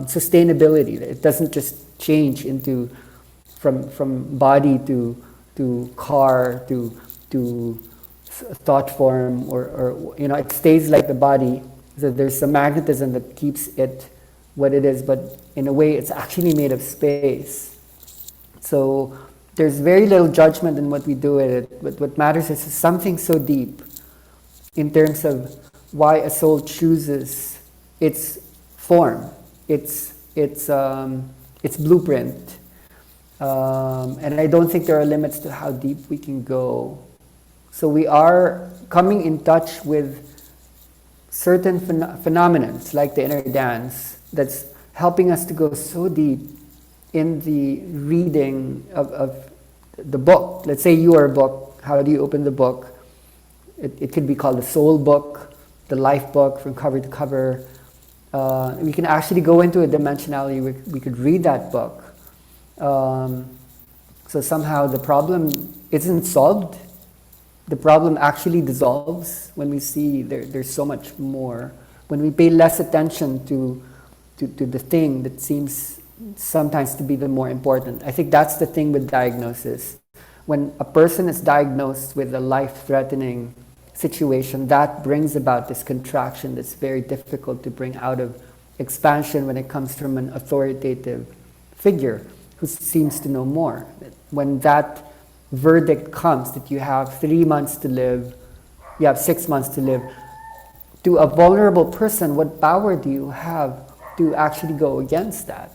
sustainability. It doesn't just change into from body to car to thought form, or you know, it stays like the body. So there's some magnetism that keeps it what it is, but in a way it's actually made of space. So there's very little judgment in what we do with it, but what matters is something so deep in terms of why a soul chooses its form, its blueprint. And I don't think there are limits to how deep we can go. So we are coming in touch with certain phenomena, like the inner dance, that's helping us to go so deep in the reading of the book. Let's say you are a book. How do you open the book? It could be called the soul book, the life book, from cover to cover. We can actually go into a dimensionality where we could read that book. So somehow the problem isn't solved. The problem actually dissolves when we see there's so much more. When we pay less attention to the thing that seems sometimes to be the more important. I think that's the thing with diagnosis. When a person is diagnosed with a life-threatening situation, that brings about this contraction that's very difficult to bring out of expansion when it comes from an authoritative figure who seems to know more. When that verdict comes that you have 3 months to live, you have 6 months to live, to a vulnerable person, what power do you have to actually go against that?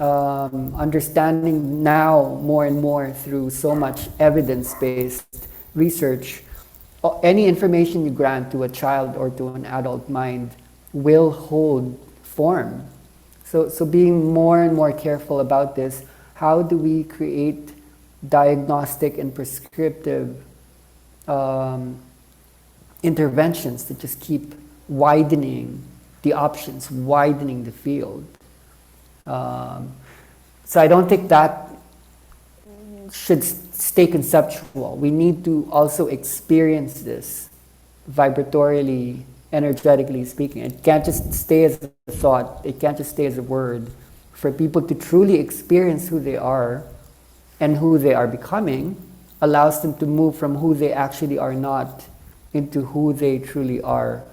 Understanding now more and more through so much evidence-based research, any information you grant to a child or to an adult mind will hold form. So being more and more careful about this, how do we create diagnostic and prescriptive interventions that just keep widening the options, widening the field? So I don't think that should stay conceptual. We need to also experience this vibratorily, energetically speaking. It can't just stay as a thought, it can't just stay as a word. For people to truly experience who they are and who they are becoming allows them to move from who they actually are not into who they truly are.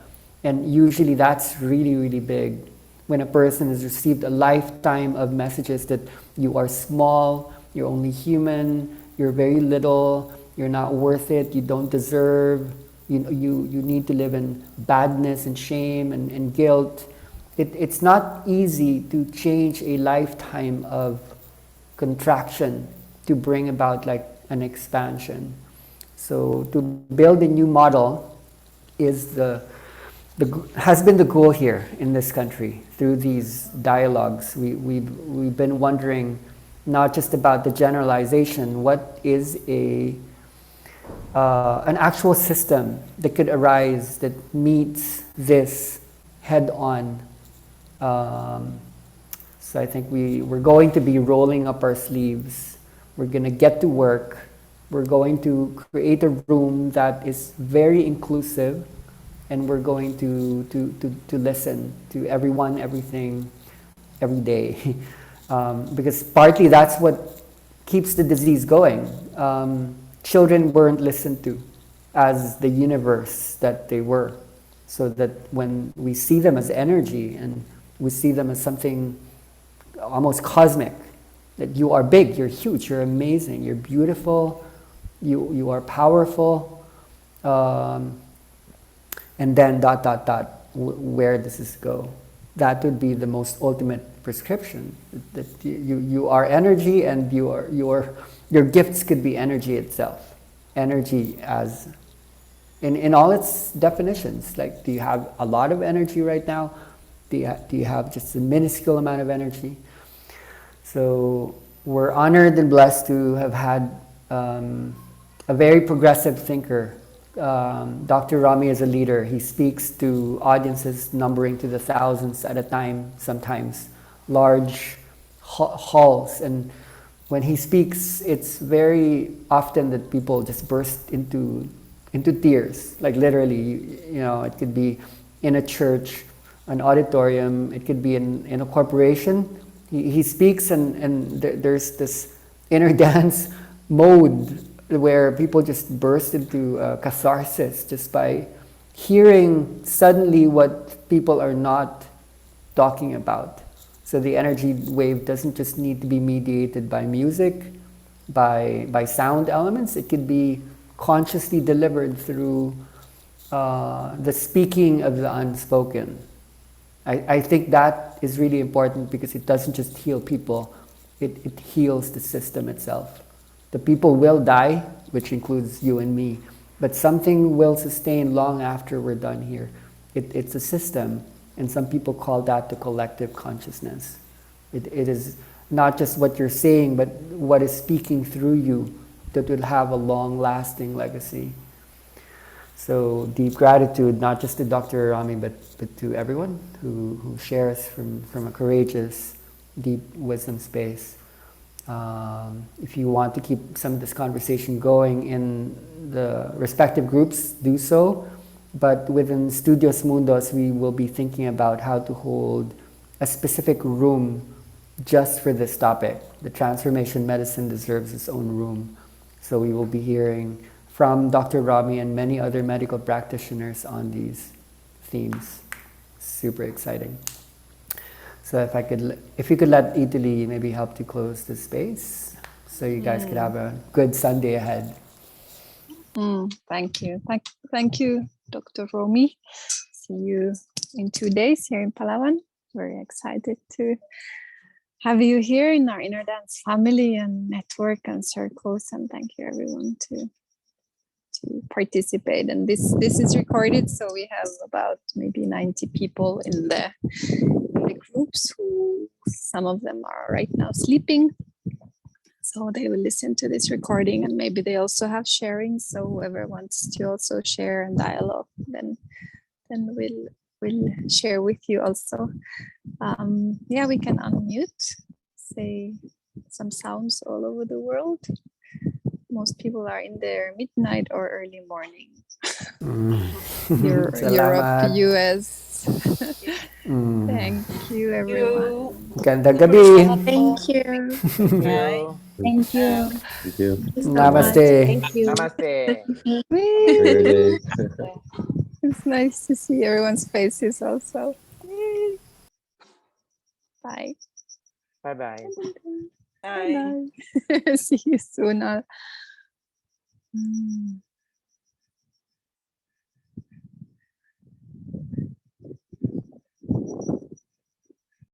And usually that's really, really big. When a person has received a lifetime of messages that you are small, you're only human, you're very little, you're not worth it, you don't deserve, you need to live in badness and shame and guilt. It's not easy to change a lifetime of contraction to bring about like an expansion. So to build a new model has been the goal here in this country through these dialogues. We've been wondering not just about the generalization, what is an actual system that could arise that meets this head on. So I think we're going to be rolling up our sleeves. We're going to get to work. We're going to create a room that is very inclusive, and we're going to listen to everyone, everything, every day. Because partly that's what keeps the disease going. Children weren't listened to as the universe that they were. So that when we see them as energy and we see them as something almost cosmic, that you are big, you're huge, you're amazing, you're beautiful, you are powerful, and then ... where does this go? That would be the most ultimate prescription. That you are energy, and your gifts could be energy itself. Energy as in all its definitions. Like, do you have a lot of energy right now? Do you have just a minuscule amount of energy? So we're honored and blessed to have had a very progressive thinker. Dr. Rami is a leader. He speaks to audiences numbering to the thousands at a time, sometimes large halls. And when he speaks, it's very often that people just burst into tears, like literally. You know, it could be in a church, an auditorium, it could be in a corporation. He speaks and there's this inner dance mode where people just burst into catharsis just by hearing suddenly what people are not talking about. So the energy wave doesn't just need to be mediated by music, by sound elements. It could be consciously delivered through the speaking of the unspoken. I think that is really important because it doesn't just heal people, it heals the system itself. The people will die, which includes you and me, but something will sustain long after we're done here. It's a system, and some people call that the collective consciousness. It is not just what you're saying, but what is speaking through you that will have a long-lasting legacy. So deep gratitude, not just to Dr. Rami, but to everyone who shares from a courageous, deep wisdom space. If you want to keep some of this conversation going in the respective groups, do so. But within Studios Mundos, we will be thinking about how to hold a specific room just for this topic. The transformation medicine deserves its own room. So we will be hearing from Dr. Rami and many other medical practitioners on these themes. Super exciting. So if you could let Italy maybe help to close the space, so you guys could have a good Sunday ahead. Thank you. Thank you, Dr. Romy. See you in 2 days here in Palawan. Very excited to have you here in our Inner Dance family and network and circles. And thank you everyone to participate. And this is recorded, so we have about maybe 90 people in the groups who some of them are right now sleeping. So they will listen to this recording and maybe they also have sharing. So whoever wants to also share and dialogue, then we'll share with you also. Yeah, we can unmute, say some sounds all over the world. Most people are in their midnight or early morning. Europe, US. Thank you, everyone. Ganda gabi. Thank you. Thank you. Thank you. Namaste. Thank you. Namaste. There it is. It's nice to see everyone's faces also. Bye. Bye-bye. Bye. Bye. See you soon.